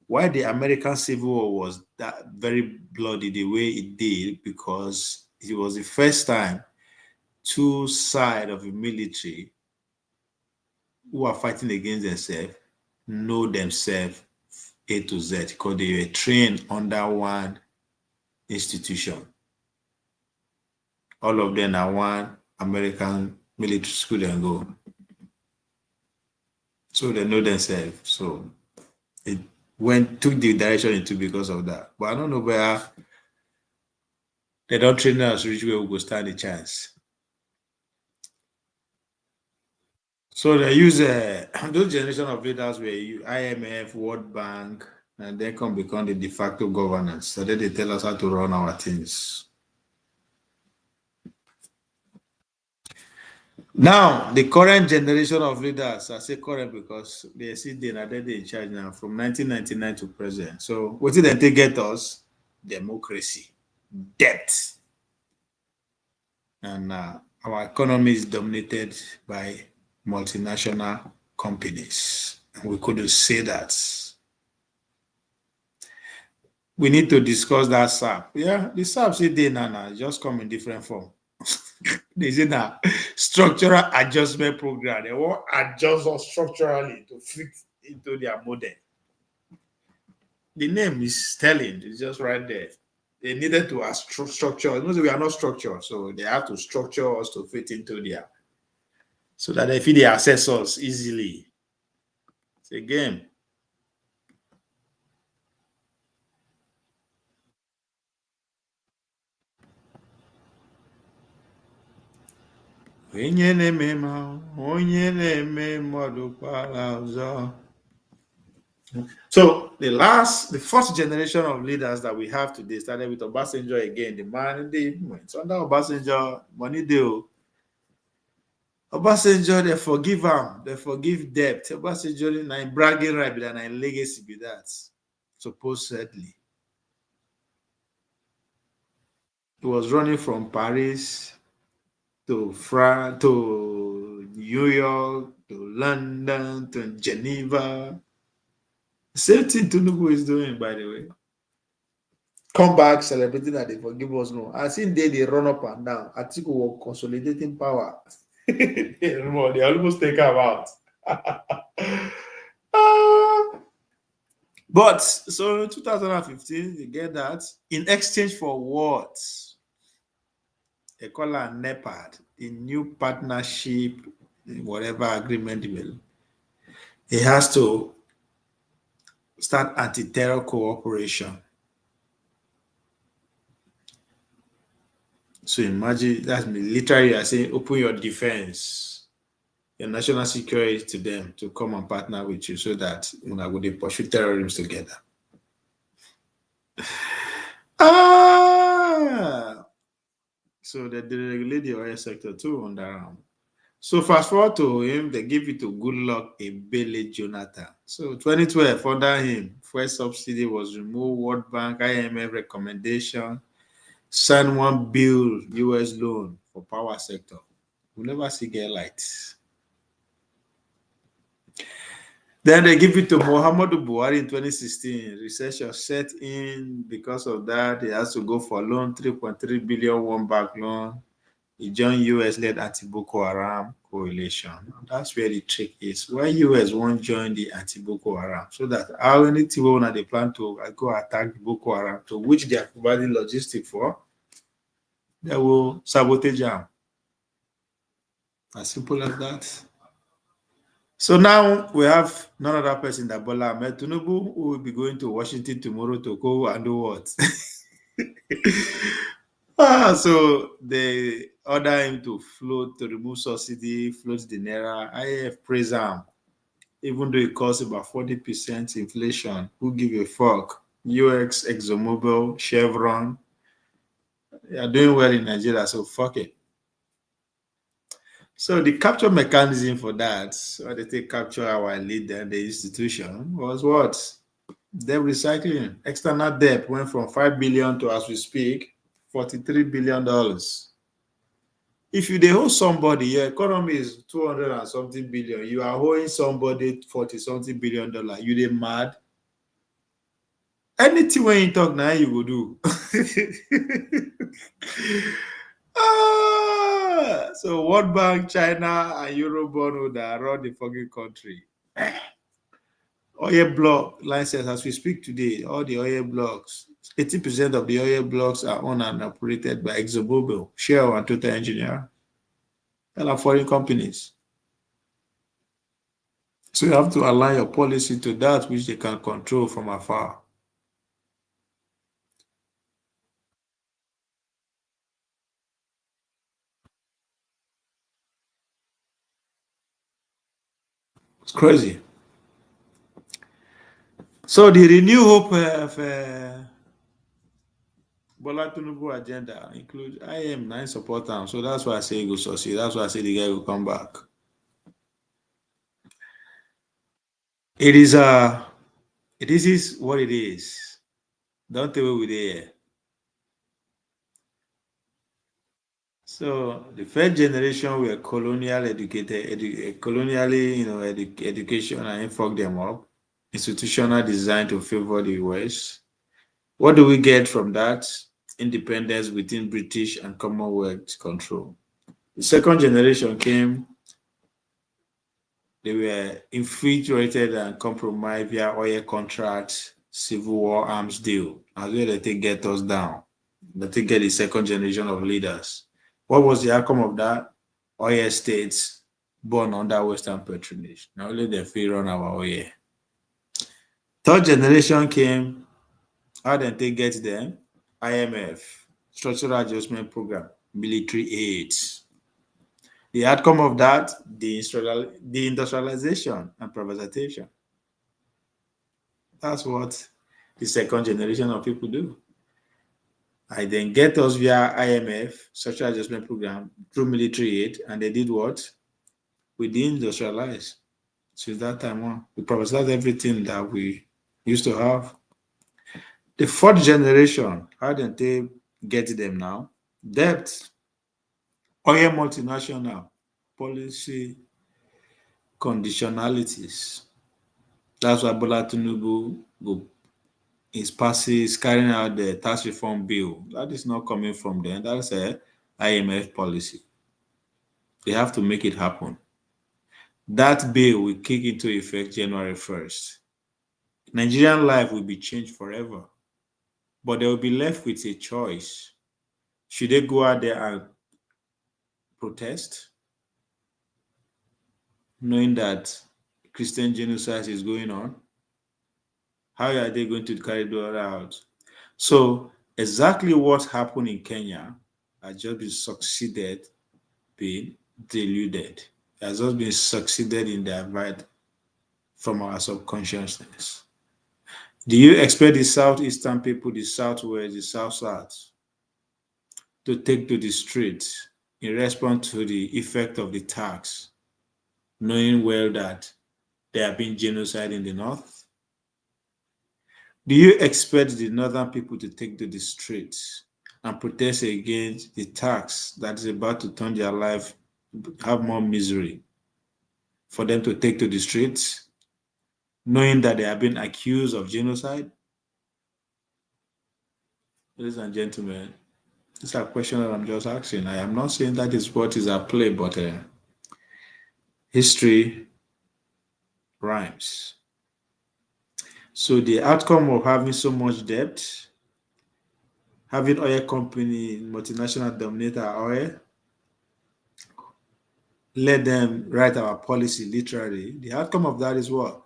Speaker 2: Why the American Civil War was that very bloody the way it did, because it was the first time two sides of the military who are fighting against themselves know themselves A to Z, because they were trained under one institution. All of them are one American military school and go. So they know themselves. So it took the direction it took because of that. But I don't know where they don't train us which way we go stand a chance. So they use those generation of leaders were IMF, World Bank, and then become the de facto governance. So then they tell us how to run our things. Now, the current generation of leaders, I say current because they see they are in charge now from 1999 to present. So what did they get us? Democracy, debt. And our economy is dominated by multinational companies. And we couldn't say that. We need to discuss that SAP. Yeah, the SAP say they now just come in different form. They say now structural adjustment program. They want adjust us structurally to fit into their model. The name is telling, it's just right there. They needed to structure. We are not structured, so they have to structure us to fit into their, so that they fit the access us easily. It's a game. So the first generation of leaders that we have today started with Obasanjo again. The man, it's under Obasanjo, money deal. Obasanjo, they forgive him, they forgive debt. Obasanjo, na bragging right, but na legacy be that, supposedly. He was running from Paris to France, to New York, to London, to Geneva. Same thing Tinubu is doing, by the way. Come back celebrating that they forgive us. No, I seen they run up and down. I think we were consolidating power. They almost take him out. But so in 2015, you get that in exchange for what? They call it NEPAD, the new partnership, whatever agreement it has to start anti-terror cooperation. So imagine that's literally I saying open your defense, your national security to them to come and partner with you so that they pursue terrorism together. So they deregulate the oil sector too on that. So fast forward to him, they give it to Goodluck Ebele Jonathan. So 2012, under him, fuel subsidy was removed, World Bank, IMF recommendation, sign $1 billion US loan for power sector. We'll never see get light. Then they give it to Muhammadu Buhari in 2016. Recession set in. Because of that, he has to go for loan, 3.3 billion one-back loan. He joined US-led anti-Boko Haram coalition. That's where the trick is. Why US won't join the anti-Boko Haram? So that how anything when they plan to go attack the Boko Haram, to which they are providing logistics for, they will sabotage them. As simple as that. So now we have none other person than Bola Ahmed Tinubu, who will be going to Washington tomorrow to go and do what? So they order him to remove subsidy, float the naira. IF praise him, even though it costs about 40% inflation. Who give a fuck? UX, ExxonMobil, Chevron, They are doing well in Nigeria, so fuck it. So the capture mechanism for that, so they take capture our leader, the institution, was what? Debt recycling. External debt went from 5 billion to, as we speak, $43 billion. If you they owe somebody, your economy is 200 and something billion. You are owing somebody 40 something billion. You they mad? Anything when you talk now, you will do. So World Bank, China, and Eurobond would run the fucking country. Oil block license, as we speak today, all the oil blocks, 80% of the oil blocks are owned and operated by ExxonMobil, Shell, and Total Engineer. They are foreign companies. So you have to align your policy to that which they can control from afar. It's crazy. So the renew hope of Bola Tinubu agenda includes I am nine supporter, so that's why I say he will succeed. That's why I say the guy will come back. It is this is what it is. Don't tell me with it. So the first generation were colonial educated, colonially, education and fuck them up. Institutional design to favor the West. What do we get from that? Independence within British and Commonwealth control. The second generation came, they were infiltrated and compromised via oil contracts, civil war arms deal. As well, they take get us down. They take get the second generation of leaders. What was the outcome of that? Oil states born under Western patronage. Now only they feel run our oil. Third generation came, how did they get them? IMF, Structural Adjustment Program, military aid. The outcome of that, the industrialization and privatization. That's what the second generation of people do. I then get us via IMF, Structural Adjustment Program, through military aid, and they did what? We deindustrialize. Since that time on, we privatized everything that we used to have. The fourth generation, how did they get them now? Debt, oil multinational, policy conditionalities. That's why Bola Tinubu is carrying out the tax reform bill. That is not coming from them. That's a IMF policy. They have to make it happen. That bill will kick into effect January 1st. Nigerian life will be changed forever. But they will be left with a choice. Should they go out there and protest, knowing that Christian genocide is going on? How are they going to carry that out? So exactly what happened in Kenya has just been succeeded, been deluded. It has just been succeeded in the avoid from our subconsciousness. Do you expect the southeastern people, the southwest, the south to take to the streets in response to the effect of the tax, knowing well that there have been genocide in the north? Do you expect the northern people to take to the streets and protest against the tax that is about to turn their life, have more misery, for them to take to the streets, knowing that they have been accused of genocide? Ladies and gentlemen, these are questions that I'm just asking. I am not saying that is what is at play, but history rhymes. So the outcome of having so much debt, having oil company, multinational dominate our oil, let them write our policy literally. The outcome of that is what?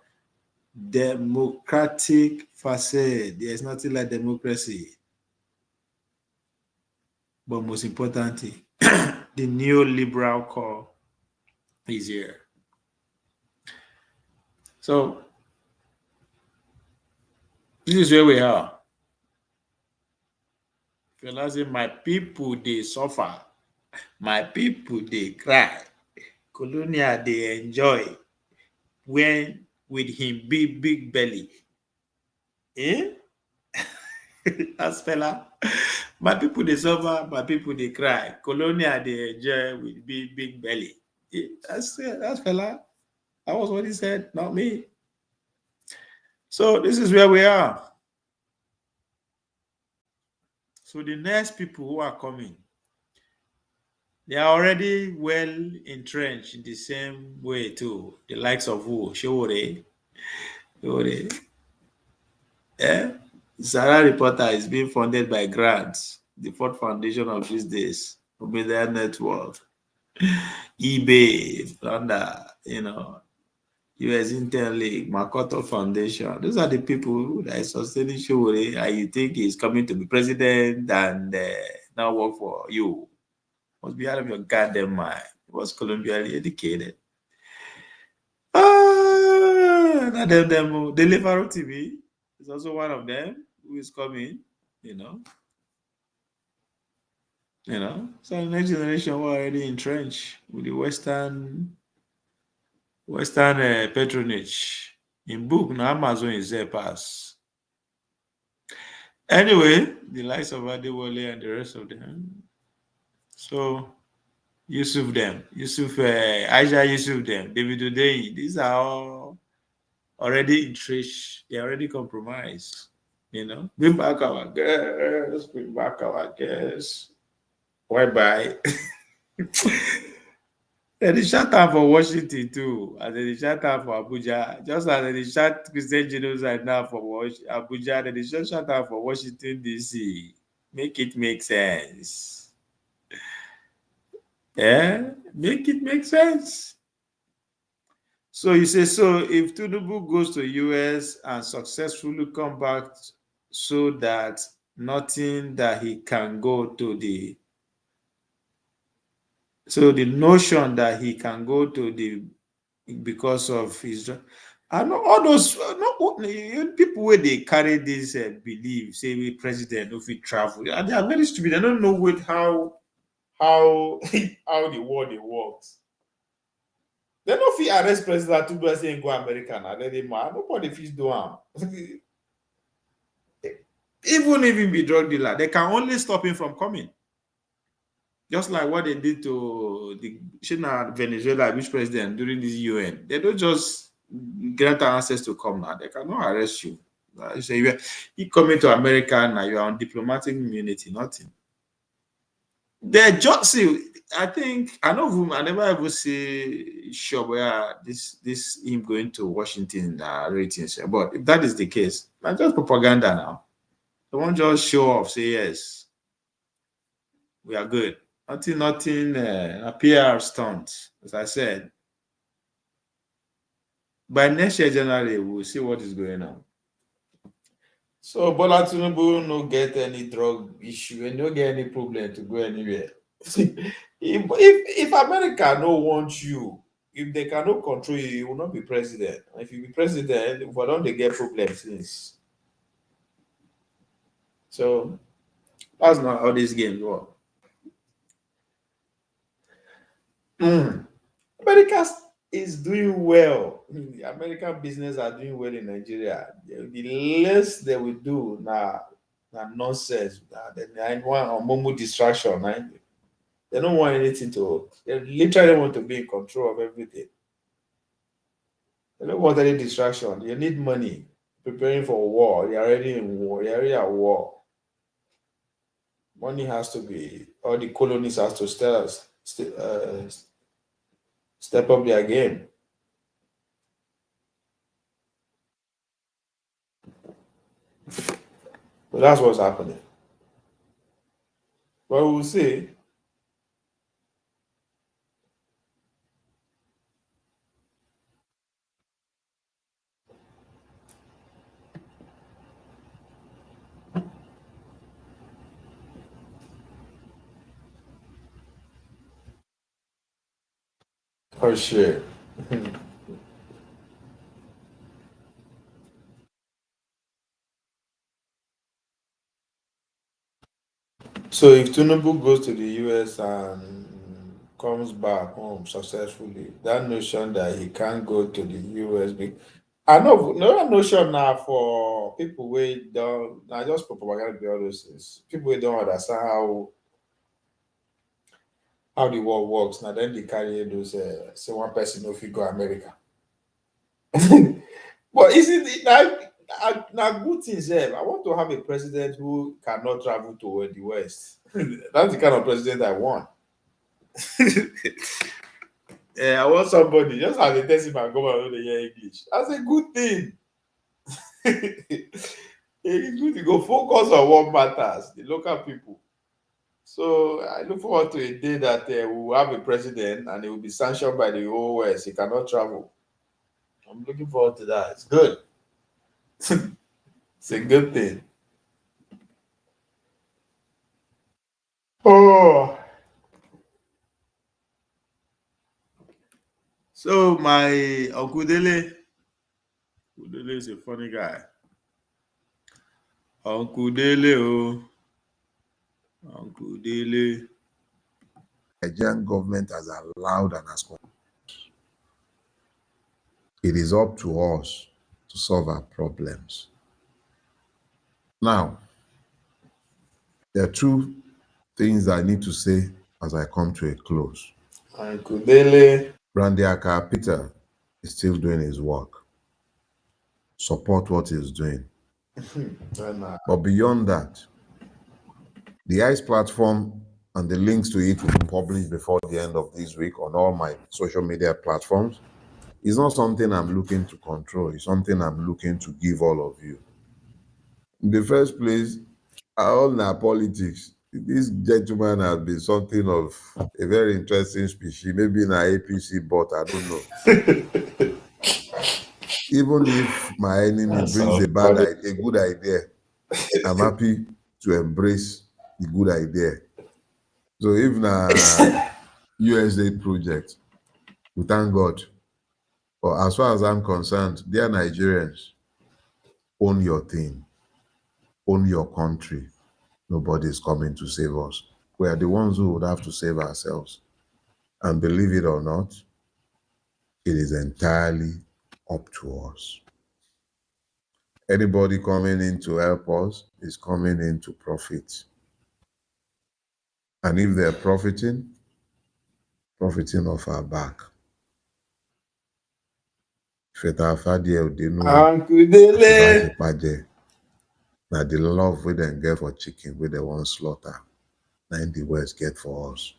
Speaker 2: Democratic facade. There is nothing like democracy. But most importantly, the neoliberal core is here. So this is where we are. Fela say, my people they suffer, my people they cry. Colonial they enjoy when with him big belly. Eh? That's Fela. My people they suffer, my people they cry. Colonial they enjoy with big belly. That's Fela. That was what he said, not me. So this is where we are. So the next people who are coming, they are already well entrenched in the same way too. The likes of who? Shore. Shore. Eh? Sarah Reporter is being funded by grants. The fourth foundation of these days, Media Network, eBay, Thunder, US Intel League, Makoto Foundation. Those are the people that is sustaining Shore, and you think he's coming to be president and now work for you. Must be out of your goddamn mind. He was colonially educated. Not them. Deliveroo TV is also one of them who is coming, you know. So the next generation were already entrenched with the Western patronage. In book, now Amazon is there pass. Anyway, the likes of Adewale and the rest of them. So Aisha Yusuf them, David Udeyi, these are all already entrenched. They already compromised. Bring back our girls, bring back our girls. Why bye? They shut down for Washington too, and they shut down for Abuja. Just as they shut Christian genocide now for Abuja, they shut down for Washington DC. Make it make sense. Yeah, make it make sense. So you say, so if Tinubu goes to US and successfully come back, so that nothing that he can go to the so the notion that he can go to the because of his I know all those people where they carry this belief, say we president if we travel, and they are very stupid. They don't know how how the world it works. They don't feel arrest president to say go America now. Let him nobody feels do am. Even if he be drug dealer, they can only stop him from coming. Just like what they did to the Venezuela which president during this UN. They don't just grant access to come now. They cannot arrest you. So you coming to America now, you are on diplomatic immunity, nothing. They just see, I think I know I never ever see sure where this him going to Washington ratings. But if that is the case, that's just propaganda now. They won't just show off, say yes, we are good. Nothing, a PR stunt. As I said, by next year, January, we'll see what is going on. So, Bola Tinubu no get any drug issue and no get any problem to go anywhere. if America no want you, if they cannot control you, you will not be president. If you be president, why don't they get problems since? So, that's not how these games work. America is doing well. The American business are doing well in Nigeria. The less they will do now, nonsense. They want a distraction. They don't want anything to. They literally want to be in control of everything. They don't want any distraction. You need money. Preparing for war. You're already in war. You're already at war. Money has to be. All the colonies has to step up their game. So that's what's happening. But we'll see. For sure. So if Tinubu goes to the US and comes back home successfully, that notion that he can't go to the US, I know no notion now for people who don't, not just for propaganda, be all those things. People who don't understand how the world works. Now then they carry those say one person no fit go America. But isn't it now good things I want to have a president who cannot travel to the West. That's the kind of president I want. I want somebody just as they test him and go and know they hear English. That's a good thing. It's good to go focus on what matters, the local people. So I look forward to a day that we will have a president and it will be sanctioned by the whole West. He cannot travel. I'm looking forward to that. It's good. It's a good thing. Oh, so my Uncle Dele is a funny guy. Uncle Dele, oh, Uncle Dele.
Speaker 1: The Nigerian government has allowed and has. It is up to us to solve our problems. Now, there are two things I need to say as I come to a close.
Speaker 2: Uncle Dele.
Speaker 1: Randy Aka Peter is still doing his work. Support what he's doing. But beyond that, the ICE platform and the links to it will be published before the end of this week on all my social media platforms. It's not something I'm looking to control. It's something I'm looking to give all of you. In the first place, all our politics, this gentleman has been something of a very interesting species, maybe in our APC, but I don't know. Even if my enemy brings a good idea, I'm happy to embrace the good idea. So if na USA project, we thank God. But as far as I'm concerned, dear Nigerians, own your thing, own your country. Nobody is coming to save us. We are the ones who would have to save ourselves. And believe it or not, it is entirely up to us. Anybody coming in to help us is coming in to profit. And if they're profiting off our back.
Speaker 2: Uncle Dele.
Speaker 1: Now the love we then get for chicken, we the one slaughter. Now the West get for us.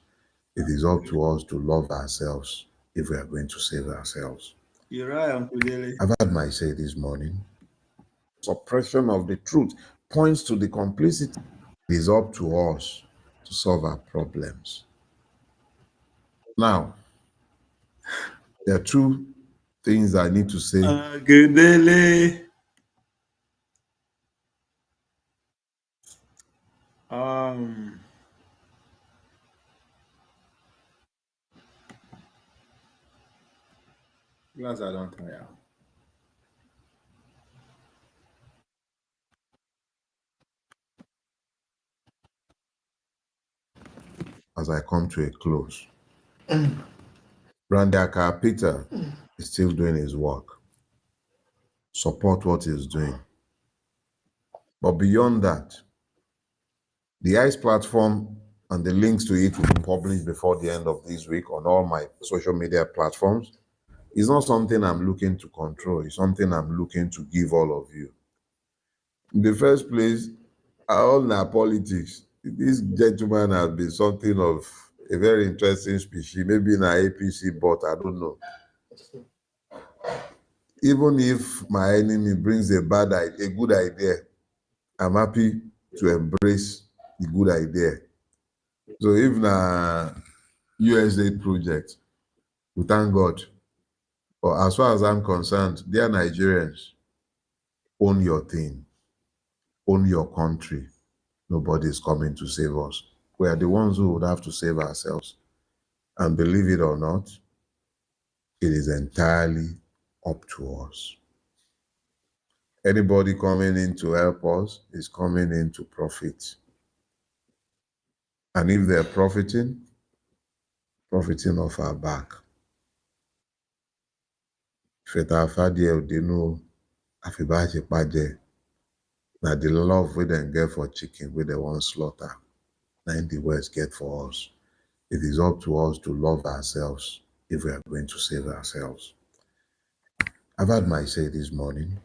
Speaker 1: It is up to us to love ourselves if we are going to save ourselves.
Speaker 2: You're right, Uncle Dele.
Speaker 1: I've had my say this morning. Suppression of the truth points to the complicity. It is up to us to solve our problems. Now, there are two things I need to say.
Speaker 2: Uncle Dele. Glass I don't tire.
Speaker 1: As I come to a close. Randy Aka Peter is still doing his work. Support what he's doing. But beyond that, the ICE platform and the links to it will be published before the end of this week on all my social media platforms. It's not something I'm looking to control. It's something I'm looking to give all of you. In the first place, all our politics, this gentleman has been something of a very interesting species, maybe in our APC, but I don't know. Even if my enemy brings a good idea, I'm happy to embrace the good idea. So if na USA project, we thank God. But as far as I'm concerned, dear Nigerians, own your thing, own your country. Nobody is coming to save us. We are the ones who would have to save ourselves. And believe it or not, it is entirely up to us. Anybody coming in to help us is coming in to profit. And if they're profiting off our back. Now the love we then get for chicken, we they want slaughter. 90 words get for us. It is up to us to love ourselves if we are going to save ourselves. I've had my say this morning.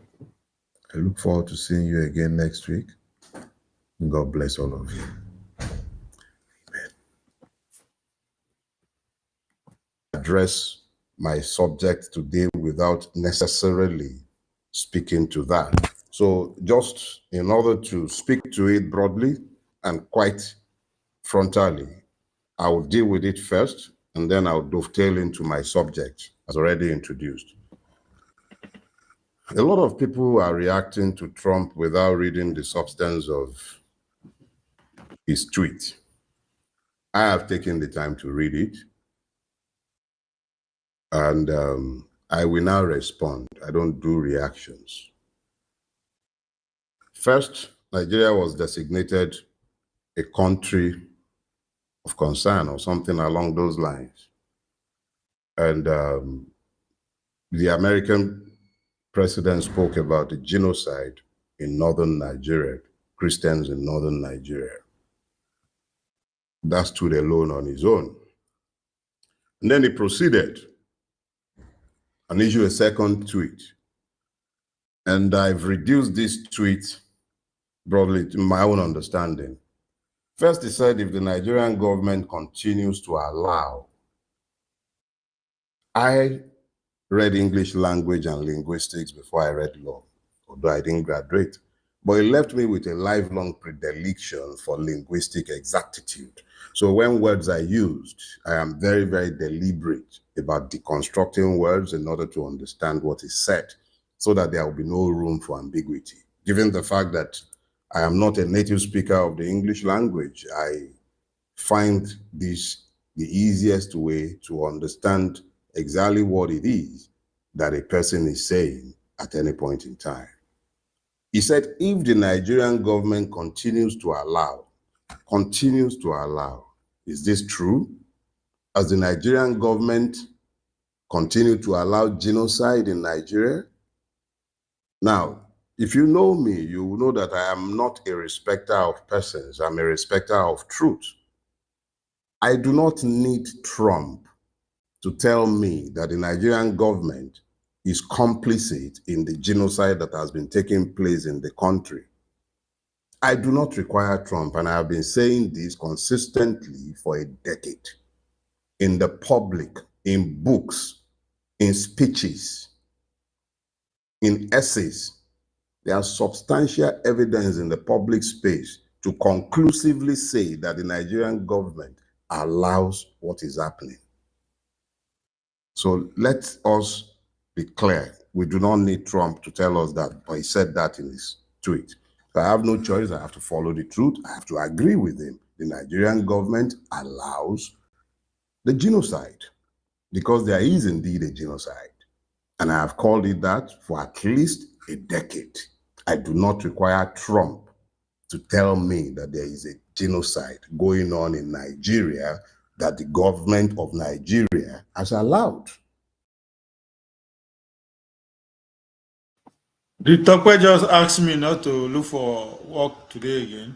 Speaker 1: I look forward to seeing you again next week. God bless all of you. Address my subject today without necessarily speaking to that. So just in order to speak to it broadly and quite frontally, I will deal with it first, and then I'll dovetail into my subject as already introduced. A lot of people are reacting to Trump without reading the substance of his tweet. I have taken the time to read it, and I will now respond. I don't do reactions. First, Nigeria was designated a country of concern or something along those lines. And the American president spoke about the genocide in northern Nigeria, Christians in northern Nigeria. That stood alone on his own. And then he proceeded and issued a second tweet. And I've reduced this tweet broadly to my own understanding. First, he said if the Nigerian government continues to allow, I read English language and linguistics before I read law, although I didn't graduate. But it left me with a lifelong predilection for linguistic exactitude. So when words are used, I am very, very deliberate about deconstructing words in order to understand what is said, so that there will be no room for ambiguity. Given the fact that I am not a native speaker of the English language, I find this the easiest way to understand exactly what it is that a person is saying at any point in time. He said, if the Nigerian government continues to allow, is this true? Has the Nigerian government continued to allow genocide in Nigeria? Now, if you know me, you will know that I am not a respecter of persons. I'm a respecter of truth. I do not need Trump to tell me that the Nigerian government is complicit in the genocide that has been taking place in the country. I do not require Trump, and I have been saying this consistently for a decade, in the public, in books, in speeches, in essays. There is substantial evidence in the public space to conclusively say that the Nigerian government allows what is happening. So let us be clear. We do not need Trump to tell us that, but he said that in his tweet. So I have no choice. I have to follow the truth. I have to agree with him. The Nigerian government allows the genocide because there is indeed a genocide. And I have called it that for at least a decade. I do not require Trump to tell me that there is a genocide going on in Nigeria that the government of Nigeria has allowed.
Speaker 2: The Tokwe just asked me not to look for work today again.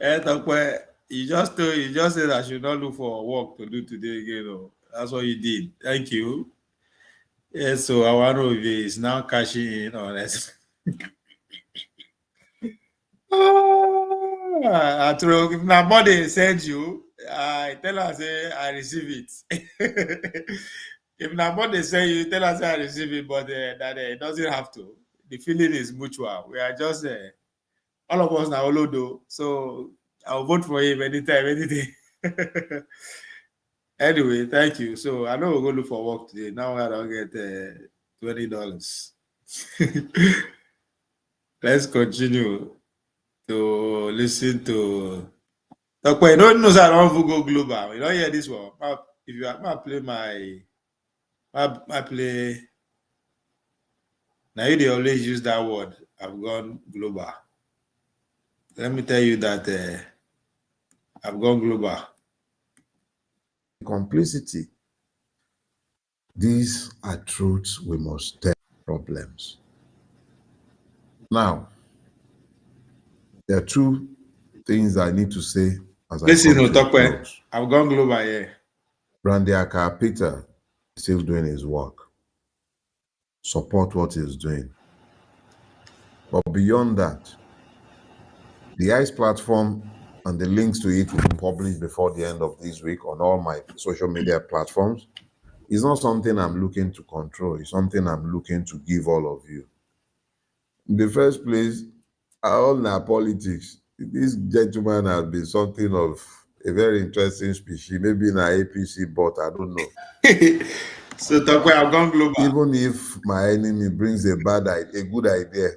Speaker 2: Tokwe, you just said I should not look for work to do today again. Oh. That's what you did. Thank you. Yes, so our Rovi is now cashing in on us. If my body send you, I tell her say I receive it. If my body send you, tell her say I receive it, but that it doesn't have to. The feeling is mutual. We are just all of us now Olodo, so I'll vote for him anytime, any day. Anyway, thank you. So I know we'll go look for work today. Now I don't get $20. Let's continue to listen to. Okay, you don't know that I don't go global. You don't hear this one. If you are play my play. Now you they always use that word. I've gone global. Let me tell you that I've gone global.
Speaker 1: Complicity. These are truths we must tell problems. Now, there are two things I need to say as I come to a close.
Speaker 2: I've gone global here.
Speaker 1: Randy Aka Peter is still doing his work. Support what he's doing. But beyond that, the ICE platform and the links to it will be published before the end of this week on all my social media platforms. It's not something I'm looking to control. It's something I'm looking to give all of you. In the first place, all our politics, this gentleman has been something of a very interesting species, maybe in our APC, but I don't know.
Speaker 2: So I've gone global.
Speaker 1: Even if my enemy brings a good idea,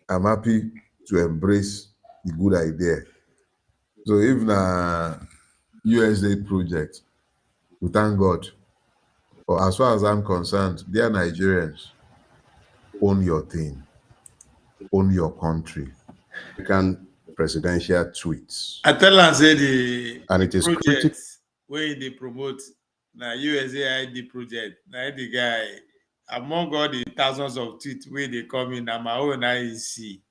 Speaker 1: I'm happy to embrace the good idea. So if na USA project, we thank God. But as far as I'm concerned, dear Nigerians, own your thing, own your country. American presidential tweets.
Speaker 2: I tell and say the
Speaker 1: and it is critical
Speaker 2: where they promote the USAID project. Now the guy among all the thousands of tweets where they come in, and my own IEC.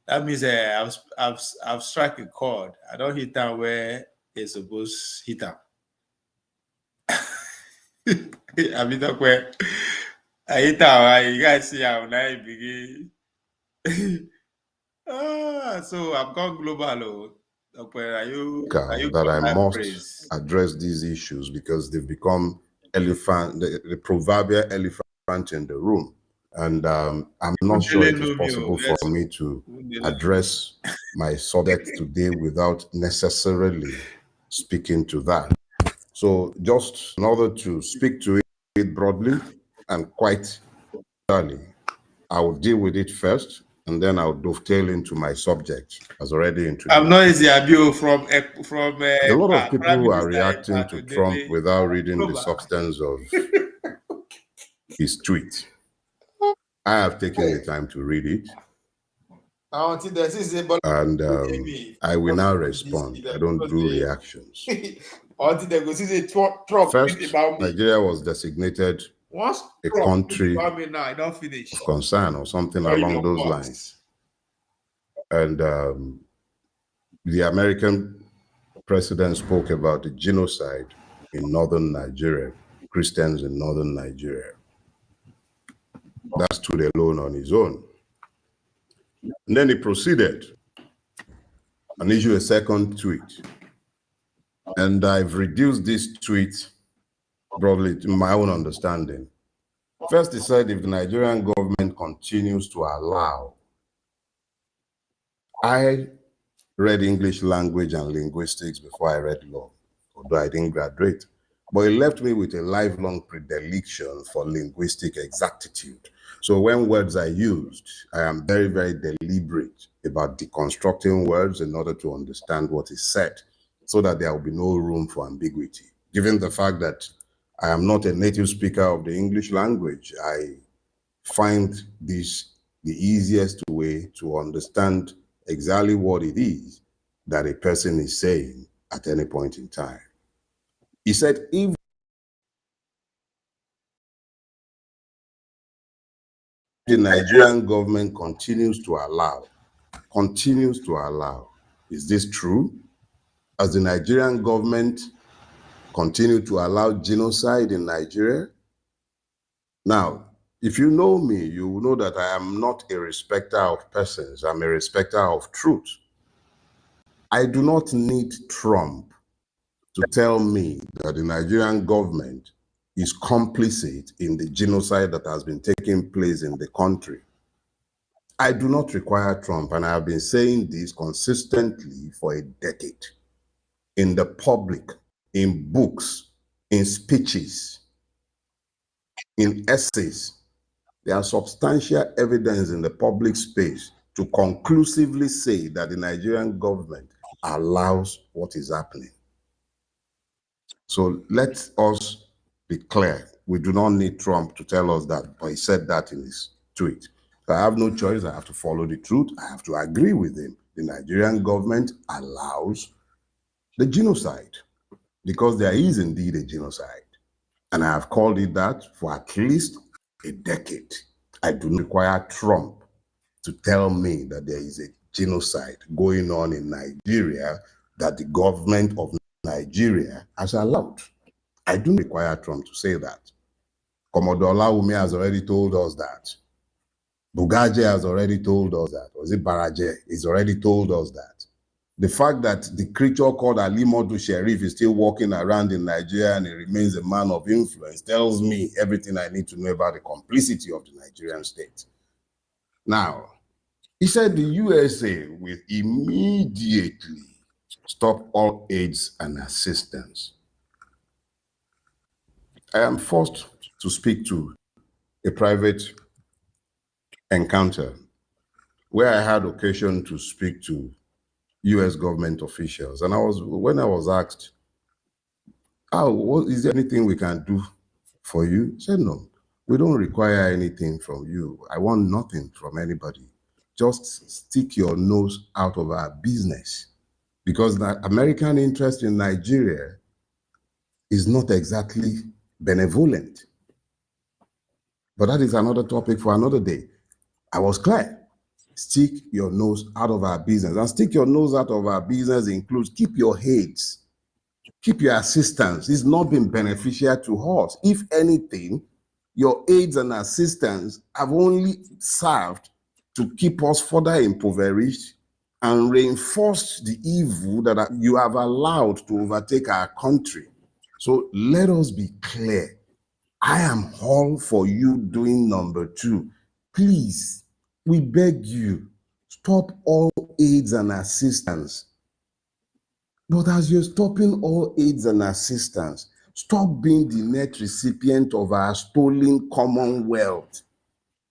Speaker 2: That means I've struck a chord. I don't hit them where they're supposed to hit them. I mean, where I hit them, you guys see how now it begin. So I've gone global.
Speaker 1: That I must address these issues because they've become the proverbial elephant in the room. And I'm not sure it is possible for me to address my subject today without necessarily speaking to that. So just in order to speak to it broadly and quite clearly, I will deal with it first, and then I'll dovetail into my subject as already introduced.
Speaker 2: I'm not easy abuse from
Speaker 1: a lot of people who are reacting to Trump without reading the substance of his tweet. I have taken the time to read it, and I will now respond. I don't do reactions. First, Nigeria was designated a country of concern or something along those lines. And the American president spoke about the genocide in northern Nigeria, Christians in northern Nigeria. That stood alone on his own. And then he proceeded and issued a second tweet. And I've reduced this tweet broadly to my own understanding. First, he said if the Nigerian government continues to allow, I read English language and linguistics before I read law, although I didn't graduate. But it left me with a lifelong predilection for linguistic exactitude. So when words are used, I am very, very deliberate about deconstructing words in order to understand what is said, so that there will be no room for ambiguity. Given the fact that I am not a native speaker of the English language, I find this the easiest way to understand exactly what it is that a person is saying at any point in time. He said, if the Nigerian government continues to allow, is this true? Has the Nigerian government continued to allow genocide in Nigeria? Now, if you know me, you will know that I am not a respecter of persons. I'm a respecter of truth. I do not need Trump to tell me that the Nigerian government is complicit in the genocide that has been taking place in the country. I do not require Trump, and I have been saying this consistently for a decade, in the public, in books, in speeches, in essays. There are substantial evidence in the public space to conclusively say that the Nigerian government allows what is happening. So let us be clear. We do not need Trump to tell us that, but he said that in his tweet. So I have no choice. I have to follow the truth. I have to agree with him. The Nigerian government allows the genocide, because there is indeed a genocide. And I have called it that for at least a decade. I do not require Trump to tell me that there is a genocide going on in Nigeria that the government of Nigeria has allowed. I don't require Trump to say that. Commodore Laumi has already told us that. Bugaje has already told us that. Or is it Baraje? He's already told us that. The fact that the creature called Ali Modu Sheriff is still walking around in Nigeria and he remains a man of influence tells me everything I need to know about the complicity of the Nigerian state. Now, he said the USA will immediately stop all aids and assistance. I am forced to speak to a private encounter where I had occasion to speak to US government officials. And when I was asked, is there anything we can do for you? I said, no, we don't require anything from you. I want nothing from anybody. Just stick your nose out of our business. Because the American interest in Nigeria is not exactly benevolent. But that is another topic for another day. I was clear. Stick your nose out of our business. And stick your nose out of our business includes keep your aids, keep your assistance. It's not been beneficial to us. If anything, your aids and assistance have only served to keep us further impoverished and reinforce the evil that you have allowed to overtake our country. So let us be clear. I am all for you doing number two. Please, we beg you, stop all aids and assistance. But as you're stopping all aids and assistance, stop being the net recipient of our stolen commonwealth.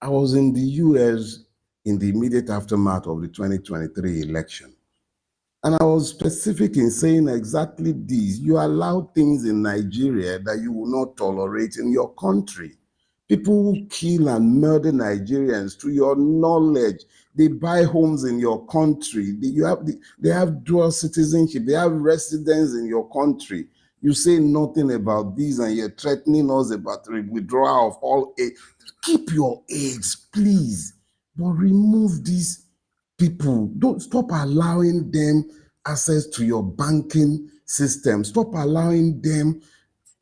Speaker 1: I was in the US in the immediate aftermath of the 2023 election. And I was specific in saying exactly this. You allow things in Nigeria that you will not tolerate in your country. People who kill and murder Nigerians, to your knowledge, they buy homes in your country. They have dual citizenship. They have residence in your country. You say nothing about this and you're threatening us about the withdrawal of all aid. Keep your aids, please. But remove these people. Don't stop allowing them access to your banking system. Stop allowing them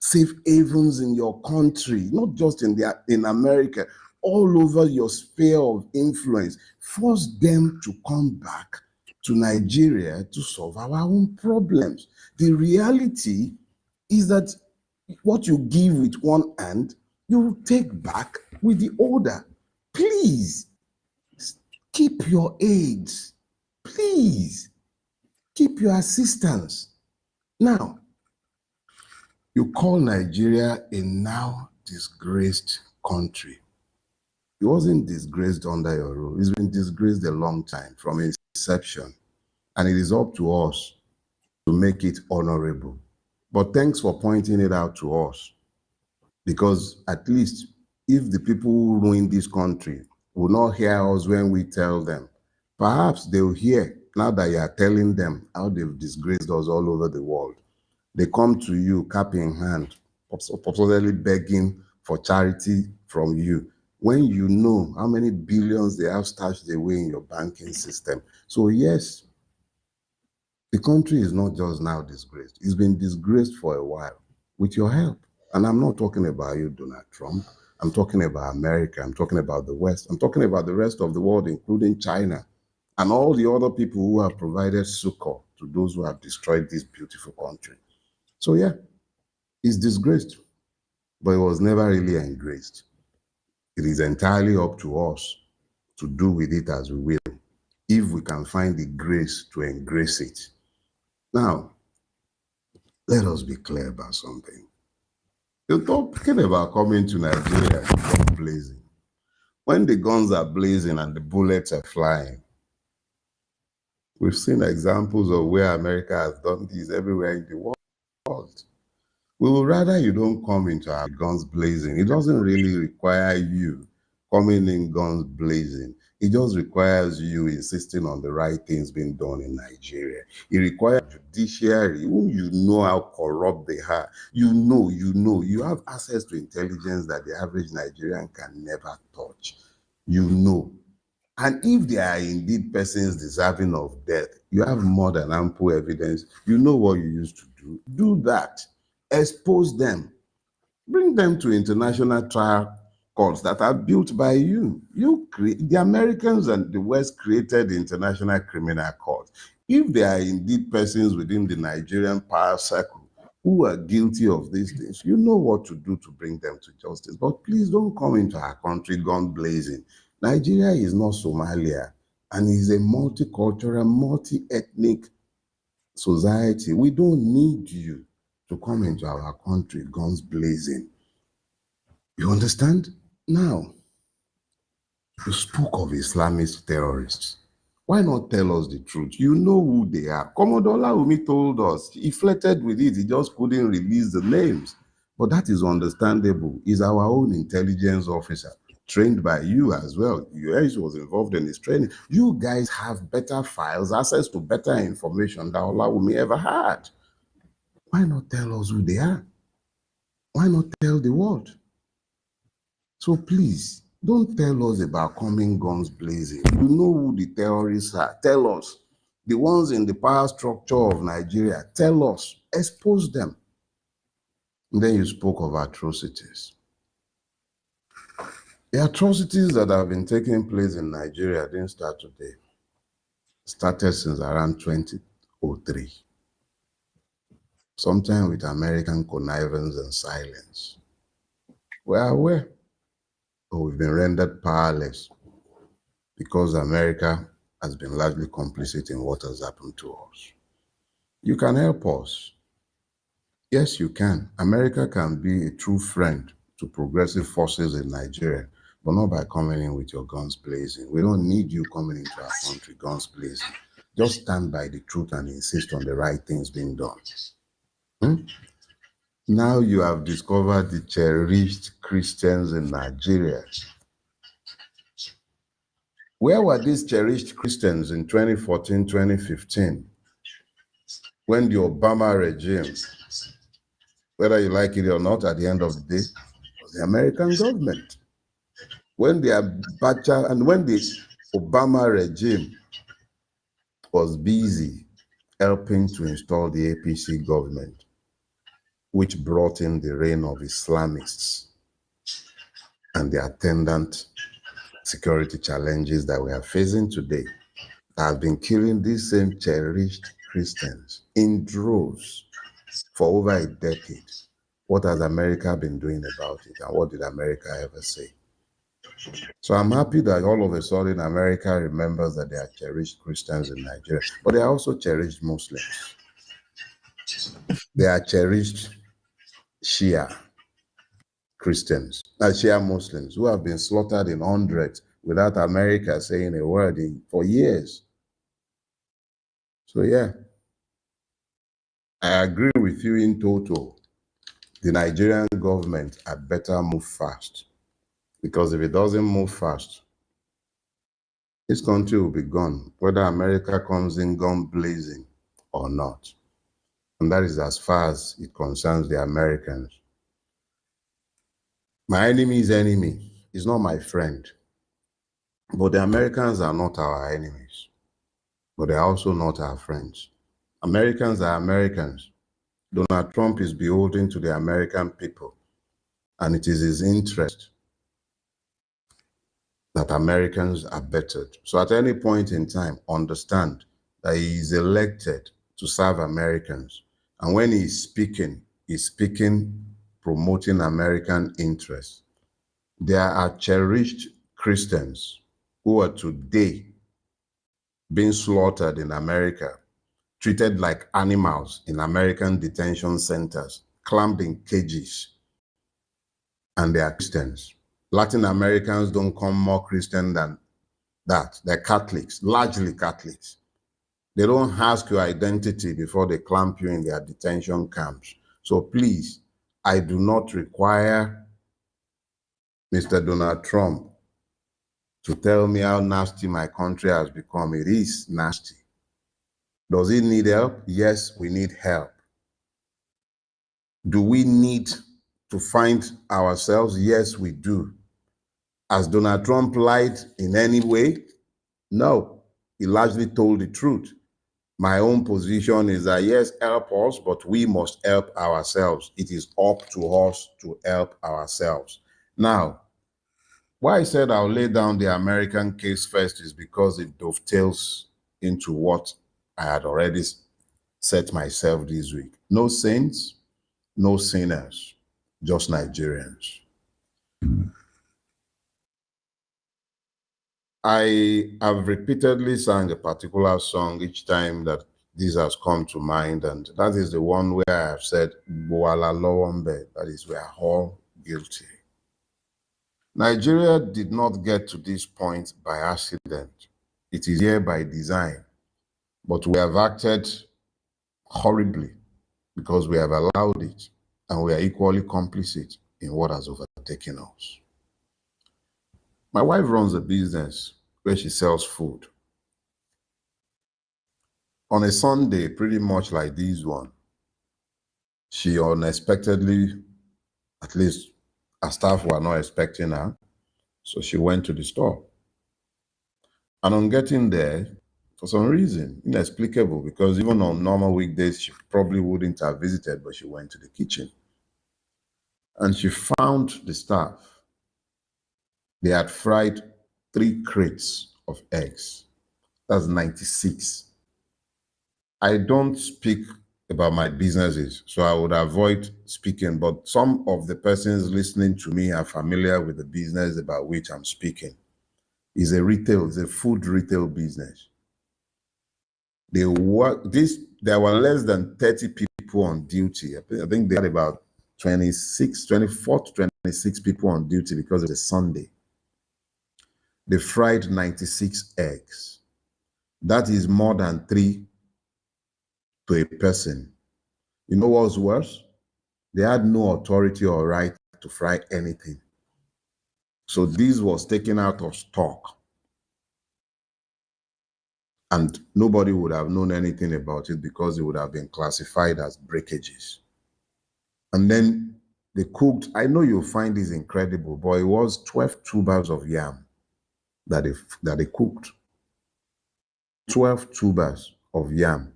Speaker 1: safe havens in your country, not just in America, all over your sphere of influence. Force them to come back to Nigeria to solve our own problems. The reality is that what you give with one hand, you will take back with the other. Please, keep your aids. Please, keep your assistance. Now, you call Nigeria a now disgraced country. It wasn't disgraced under your rule. It's been disgraced a long time from inception. And it is up to us to make it honorable. But thanks for pointing it out to us. Because at least if the people who ruin this country will not hear us when we tell them, perhaps they will hear now that you are telling them how they've disgraced us all over the world. They come to you, cap in hand, supposedly begging for charity from you, when you know how many billions they have stashed away in your banking system. So yes, the country is not just now disgraced. It's been disgraced for a while with your help. And I'm not talking about you, Donald Trump. I'm talking about America. I'm talking about the West. I'm talking about the rest of the world, including China and all the other people who have provided succor to those who have destroyed this beautiful country. So yeah, it's disgraced, but it was never really engraced. It is entirely up to us to do with it as we will, if we can find the grace to engrace it. Now, let us be clear about something. You're talking about coming to Nigeria and guns blazing. When the guns are blazing and the bullets are flying, we've seen examples of where America has done this everywhere in the world. We would rather you don't come into our guns blazing. It doesn't really require you coming in guns blazing. It just requires you insisting on the right things being done in Nigeria. It requires judiciary, who you know how corrupt they are. You have access to intelligence that the average Nigerian can never touch. You know. And if they are indeed persons deserving of death, you have more than ample evidence. You know what you used to do. Do that. Expose them. Bring them to international trial courts that are built by you. The Americans and the West created the International Criminal Court. If they are indeed persons within the Nigerian power circle who are guilty of these things, you know what to do to bring them to justice. But please don't come into our country gun blazing. Nigeria is not Somalia, and is a multicultural, multi-ethnic society. We don't need you to come into our country guns blazing. You understand? Now, you spoke of Islamist terrorists. Why not tell us the truth? You know who they are. Commodore Laumi told us. He flirted with it. He just couldn't release the names. But that is understandable. He's our own intelligence officer, trained by you as well. US was involved in his training. You guys have better files, access to better information than Laumi ever had. Why not tell us who they are? Why not tell the world? So please, don't tell us about coming guns blazing. You know who the terrorists are. Tell us. The ones in the power structure of Nigeria, tell us. Expose them. And then you spoke of atrocities. The atrocities that have been taking place in Nigeria didn't start today. Started since around 2003. Sometime with American connivance and silence. We are aware, but we've been rendered powerless because America has been largely complicit in what has happened to us. You can help us. Yes, you can. America can be a true friend to progressive forces in Nigeria, but not by coming in with your guns blazing. We don't need you coming into our country guns blazing. Just stand by the truth and insist on the right things being done. Now you have discovered the cherished Christians in Nigeria. Where were these cherished Christians in 2014, 2015? When the Obama regime, whether you like it or not, at the end of the day, was the American government. When the Abacha and when the Obama regime was busy helping to install the APC government, which brought in the reign of Islamists and the attendant security challenges that we are facing today, have been killing these same cherished Christians in droves for over a decade. What has America been doing about it, and what did America ever say? So I'm happy that all of a sudden America remembers that there are cherished Christians in Nigeria, but there are also cherished Muslims. There are cherished Shia Christians, Shia Muslims, who have been slaughtered in hundreds without America saying a word for years. So yeah, I agree with you in total. The Nigerian government had better move fast, because if it doesn't move fast, this country will be gone, whether America comes in gun blazing or not. And that is as far as it concerns the Americans. My enemy's enemy is not my friend. But the Americans are not our enemies. But they're also not our friends. Americans are Americans. Donald Trump is beholden to the American people. And it is his interest that Americans are bettered. So at any point in time, understand that he is elected to serve Americans. And when he's speaking promoting American interests. There are cherished Christians who are today being slaughtered in America, treated like animals in American detention centers, clamped in cages, and they are Christians. Latin Americans don't come more Christian than that. They're Catholics, largely Catholics. They don't ask your identity before they clamp you in their detention camps. So please, I do not require Mr. Donald Trump to tell me how nasty my country has become. It is nasty. Does it need help? Yes, we need help. Do we need to find ourselves? Yes, we do. Has Donald Trump lied in any way? No. He largely told the truth. My own position is that yes, help us, but we must help ourselves. It is up to us to help ourselves. Now, why I said I'll lay down the American case first is because it dovetails into what I had already set myself this week. No saints, no sinners, just Nigerians. I have repeatedly sang a particular song each time that this has come to mind, and that is the one where I have said, Boala Lowombe, that is, we are all guilty. Nigeria did not get to this point by accident. It is here by design, but we have acted horribly because we have allowed it, and we are equally complicit in what has overtaken us. My wife runs a business where she sells food. On a Sunday, pretty much like this one, she unexpectedly, at least her staff were not expecting her, so she went to the store. And on getting there, for some reason, inexplicable, because even on normal weekdays, she probably wouldn't have visited, but she went to the kitchen. And she found the staff. They had fried 3 crates of eggs. That's 96. I don't speak about my businesses, so I would avoid speaking, but some of the persons listening to me are familiar with the business about which I'm speaking. It's a food retail business. There were less than 30 people on duty. I think they had about 24 to 26 people on duty because it was a Sunday. They fried 96 eggs. That is more than 3 to a person. You know what's worse? They had no authority or right to fry anything. So this was taken out of stock. And nobody would have known anything about it because it would have been classified as breakages. And then they cooked, I know you'll find this incredible, but it was 12 tubers of yam that they cooked. 12 tubers of yam.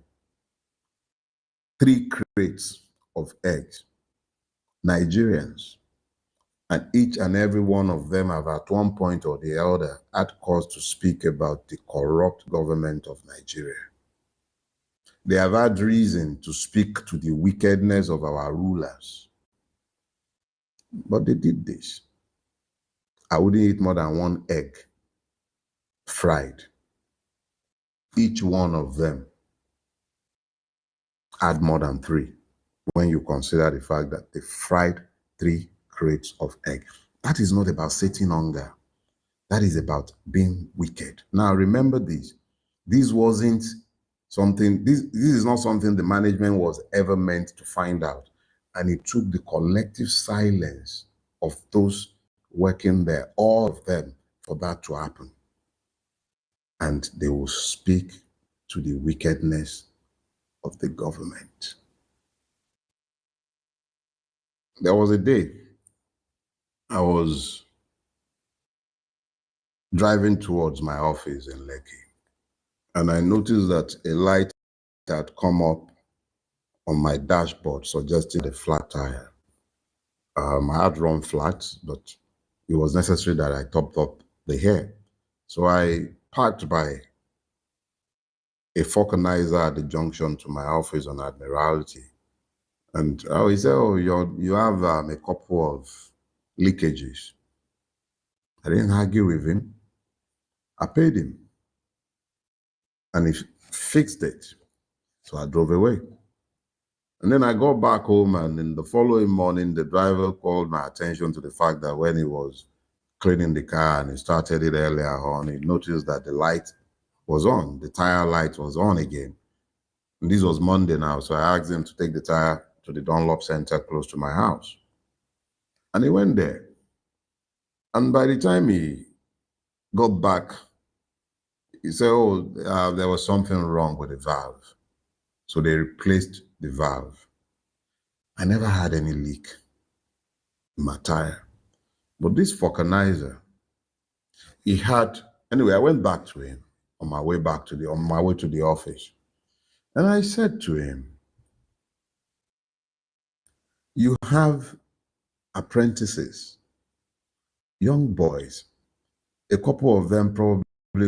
Speaker 1: 3 crates of eggs. Nigerians. And each and every one of them have at one point or the other had cause to speak about the corrupt government of Nigeria. They have had reason to speak to the wickedness of our rulers. But they did this. I wouldn't eat more than 1 egg fried. Each one of them had more than 3 when you consider the fact that they fried 3 crates of egg. That is not about sating hunger. That is about being wicked. Now remember this. This wasn't something, this is not something the management was ever meant to find out. And it took the collective silence of those working there, all of them, for that to happen. And they will speak to the wickedness of the government. There was a day I was driving towards my office in Lekki, and I noticed that a light had come up on my dashboard suggesting a flat tire. I had run flat, but it was necessary that I topped up the hair. So I parked by a vulcanizer at the junction to my office on Admiralty. And he said, oh, you have a couple of leakages. I didn't argue with him. I paid him. And he fixed it. So I drove away. And then I got back home, and in the following morning, the driver called my attention to the fact that when he was cleaning the car and he started it earlier on, he noticed that the light was on. The tire light was on again. And this was Monday now, so I asked him to take the tire to the Dunlop Center close to my house. And he went there. And by the time he got back. He said, oh, there was something wrong with the valve. So they replaced the valve. I never had any leak in my tire. But this vulcanizer, he had, anyway, I went back to him on my way to the office. And I said to him, you have apprentices, young boys, a couple of them probably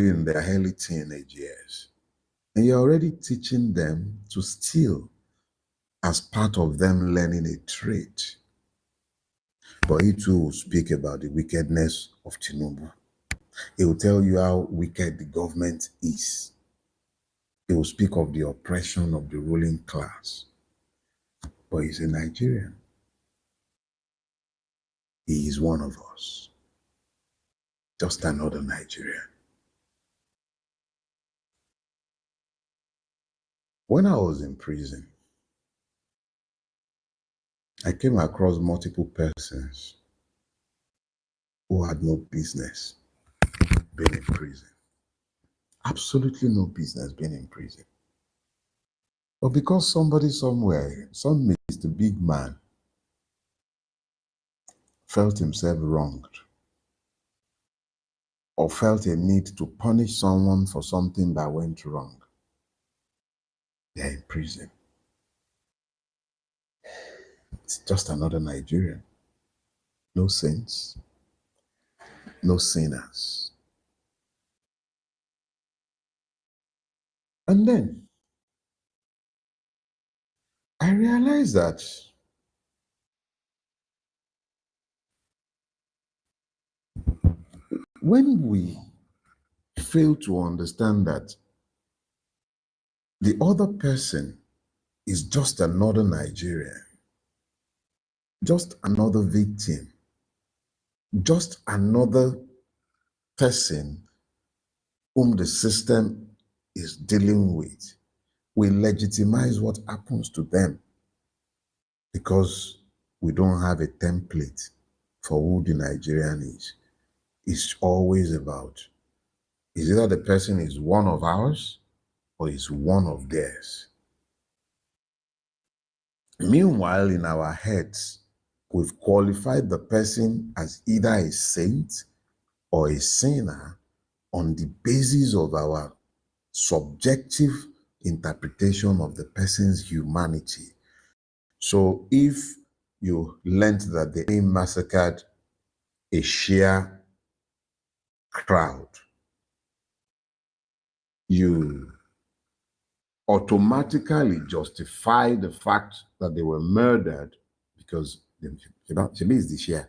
Speaker 1: in their early teenage years. And you're already teaching them to steal as part of them learning a trade. But he too will speak about the wickedness of Tinubu. He will tell you how wicked the government is. He will speak of the oppression of the ruling class. But he's a Nigerian. He is one of us. Just another Nigerian. When I was in prison, I came across multiple persons who had no business being in prison. Absolutely no business being in prison. But because somebody somewhere, some Mr. Big Man, felt himself wronged or felt a need to punish someone for something that went wrong, they're in prison. It's just another Nigerian. No saints, no sinners. And then I realized that when we fail to understand that the other person is just another Nigerian, just another victim, just another person whom the system is dealing with, we legitimize what happens to them because we don't have a template for who the Nigerian is. It's always about, is either the person is one of ours or is one of theirs. Meanwhile, in our heads, we've qualified the person as either a saint or a sinner on the basis of our subjective interpretation of the person's humanity. So if you learned that they massacred a Shia crowd, you automatically justify the fact that they were murdered because Shebi is the Shia,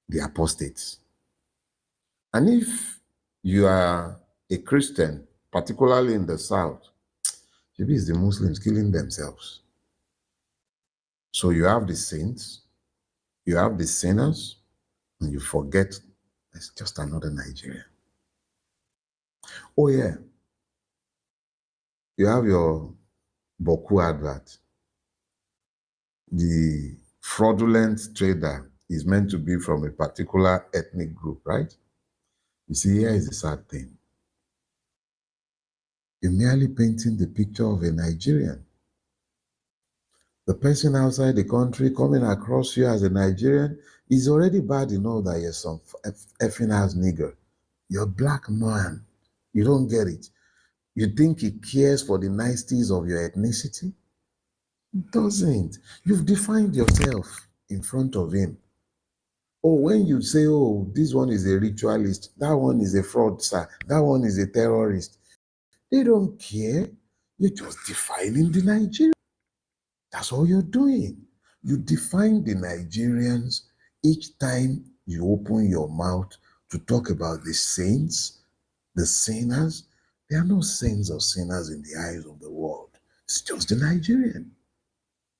Speaker 1: the apostates. And if you are a Christian, particularly in the South, Shebi is the Muslims killing themselves. So you have the saints, you have the sinners, and you forget it's just another Nigerian. Oh yeah, you have your Boku advert. The fraudulent trader is meant to be from a particular ethnic group, right? You see, here is the sad thing. You're merely painting the picture of a Nigerian. The person outside the country coming across you as a Nigerian is already bad enough that you're some effing ass nigger. You're a black man. You don't get it. You think he cares for the niceties of your ethnicity? He doesn't. You've defined yourself in front of him. Oh, when you say, oh, this one is a ritualist, that one is a fraudster, that one is a terrorist, they don't care. You're just defining the Nigerian. That's all you're doing. You define the Nigerians each time you open your mouth to talk about the saints, the sinners. There are no saints or sinners in the eyes of the world. It's just the Nigerian.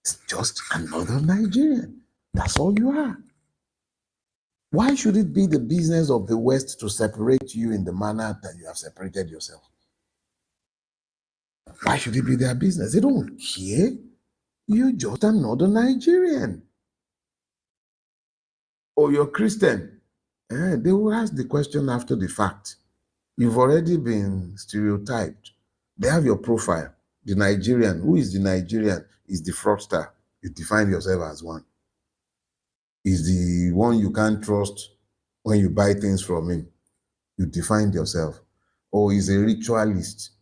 Speaker 1: It's just another Nigerian. That's all you are. Why should it be the business of the West to separate you in the manner that you have separated yourself? Why should it be their business? They don't care. You're just another Nigerian. Or you're Christian. They will ask the question after the fact. You've already been stereotyped. They have your profile. The Nigerian, who is the Nigerian? Is the fraudster. You define yourself as one. Is the one you can't trust when you buy things from him. You defined yourself. Or is a ritualist.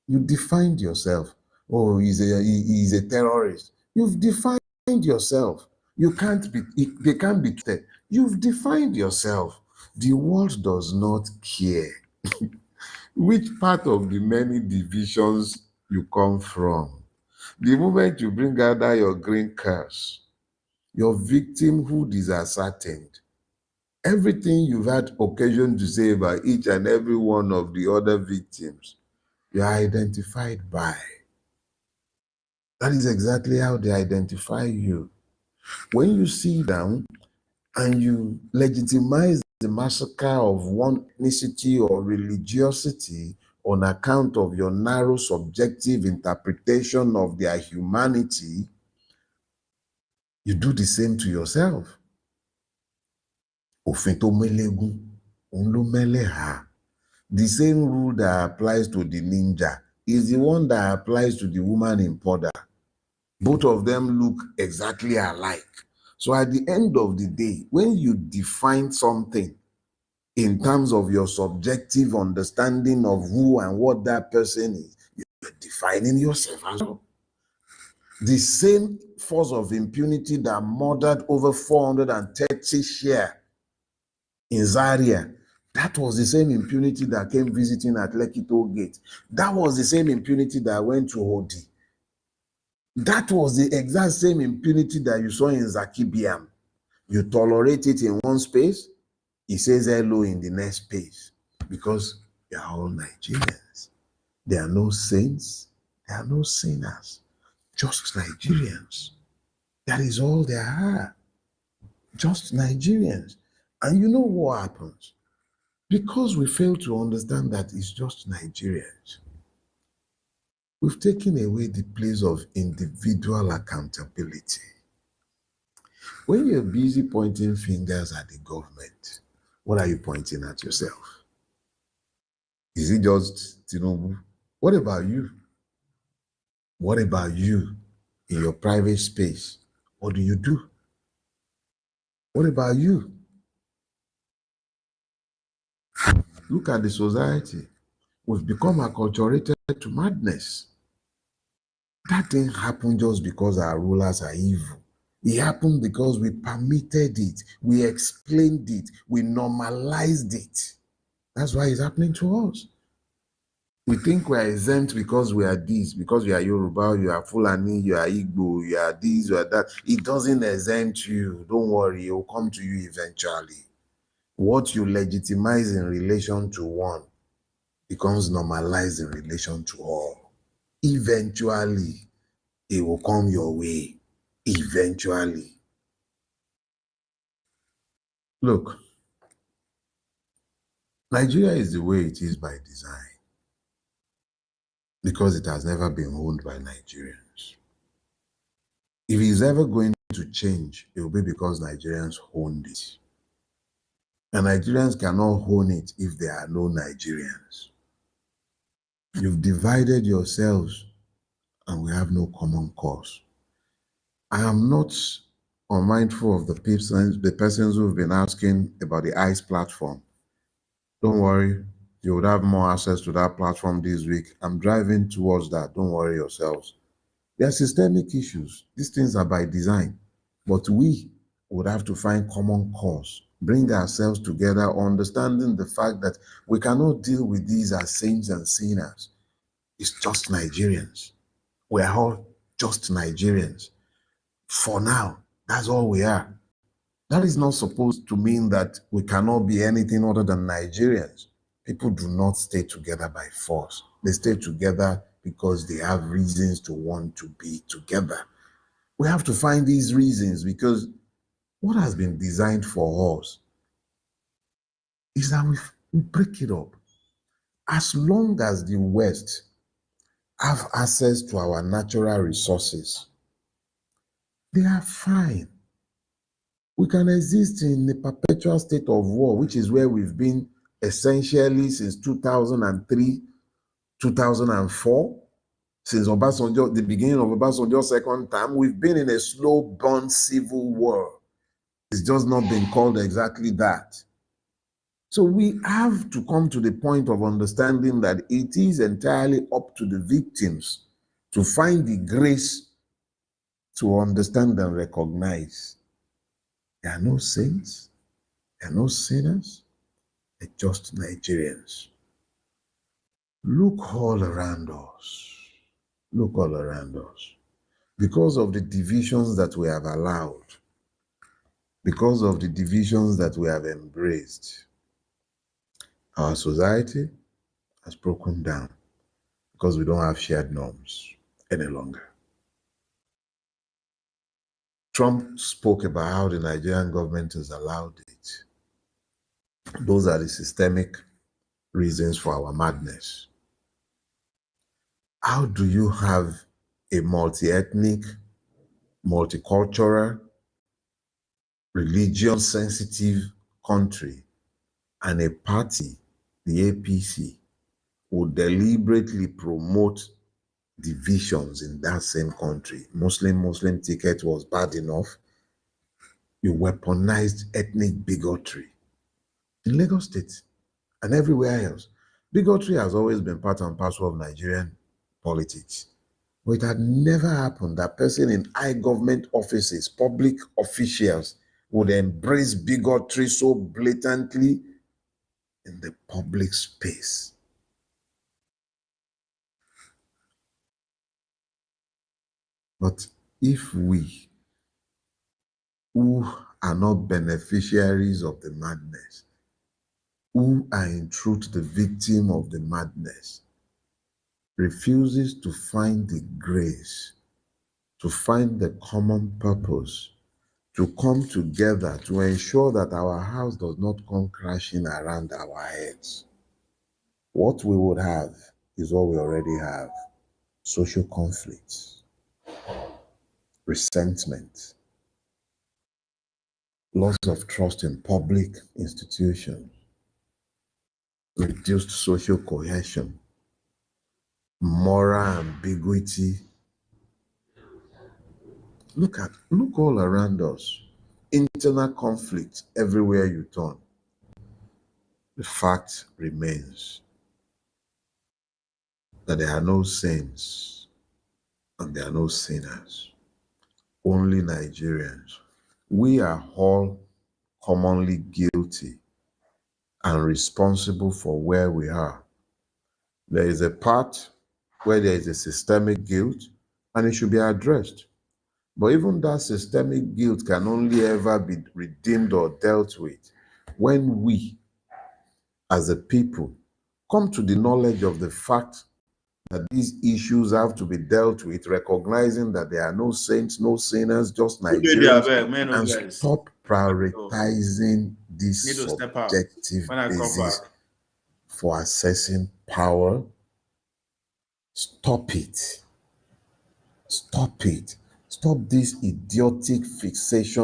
Speaker 1: You defined yourself. Oh, he's a terrorist. You've defined yourself. You can't be, they can't be trusted. You've defined yourself. The world does not care which part of the many divisions you come from. The moment you bring out that your green curse, your victimhood is ascertained. Everything you've had occasion to say about each and every one of the other victims, you are identified by. That is exactly how they identify you. When you sit down and you legitimize the massacre of one ethnicity or religiosity on account of your narrow subjective interpretation of their humanity, you do the same to yourself. Òfin tó mélégún, òun ló mẹ́lẹ́hà. The same rule that applies to the ninja is the one that applies to the woman in powder. Both of them look exactly alike. So at the end of the day, when you define something in terms of your subjective understanding of who and what that person is, you're defining yourself as well. The same force of impunity that murdered over 430 share in Zaria, that was the same impunity that came visiting at Lekki Toll Gate. That was the same impunity that went to Hodi. That was the exact same impunity that you saw in Zakibiam. You tolerate it in one space, it says hello in the next space, because they are all Nigerians. There are no saints, there are no sinners, just Nigerians. That is all there are, just Nigerians. And you know what happens? Because we fail to understand that it's just Nigerians, we've taken away the place of individual accountability. When you're busy pointing fingers at the government, what are you pointing at yourself? Is it just Tinubu? What about you? What about you in your private space? What do you do? What about you? Look at the society. We've become acculturated to madness. That didn't happen just because our rulers are evil. It happened because we permitted it, we explained it, we normalized it. That's why it's happening to us. We think we are exempt because we are this, because you are Yoruba, you are Fulani, you are Igbo, you are this, you are that. It doesn't exempt you. Don't worry, it will come to you eventually. What you legitimize in relation to one becomes normalized in relation to all. Eventually, it will come your way. Eventually. Look, Nigeria is the way it is by design because it has never been owned by Nigerians. If it's ever going to change, it will be because Nigerians owned it. And Nigerians cannot own it if there are no Nigerians. You've divided yourselves and we have no common cause. I am not unmindful of the persons who've been asking about the ICE platform. Don't worry, you would have more access to that platform this week. I'm driving towards that. Don't worry yourselves. There are systemic issues. These things are by design. But we would have to find common cause, bring ourselves together, understanding the fact that we cannot deal with these as saints and sinners. It's just Nigerians. We're all just Nigerians. For now, that's all we are. That is not supposed to mean that we cannot be anything other than Nigerians. People do not stay together by force. They stay together because they have reasons to want to be together. We have to find these reasons because what has been designed for us is that we break it up. As long as the West have access to our natural resources, they are fine. We can exist in a perpetual state of war, which is where we've been essentially since 2003, 2004, since Obasanjo, the beginning of Obasanjo's second term. We've been in a slow burn civil war. It's just not been called exactly that. So we have to come to the point of understanding that it is entirely up to the victims to find the grace to understand and recognize there are no saints, there are no sinners, they're just Nigerians. Look all around us. Look all around us. Because of the divisions that we have allowed, because of the divisions that we have embraced, our society has broken down because we don't have shared norms any longer. Trump spoke about how the Nigerian government has allowed it. Those are the systemic reasons for our madness. How do you have a multi-ethnic, multicultural, religion-sensitive country and a party, the APC, would deliberately promote divisions in that same country? Muslim ticket was bad enough. You weaponized ethnic bigotry in Lagos State and everywhere else. Bigotry has always been part and parcel of Nigerian politics. But it had never happened that person in high government offices, public officials, would embrace bigotry so blatantly in the public space. But if we, who are not beneficiaries of the madness, who are in truth the victim of the madness, refuses to find the grace, to find the common purpose, to come together to ensure that our house does not come crashing around our heads, what we would have is what we already have: social conflicts, resentment, loss of trust in public institutions, reduced social cohesion, moral ambiguity. Look all around us. Internal conflict everywhere you turn. The fact remains that there are no saints and there are no sinners, only Nigerians. We are all commonly guilty and responsible for where we are. There is a part where there is a systemic guilt and it should be addressed. But even that systemic guilt can only ever be redeemed or dealt with when we, as a people, come to the knowledge of the fact that these issues have to be dealt with, recognizing that there are no saints, no sinners, just Nigerians, and stop prioritizing this subjective basis for assessing power. Stop it. Stop it. Stop this idiotic fixation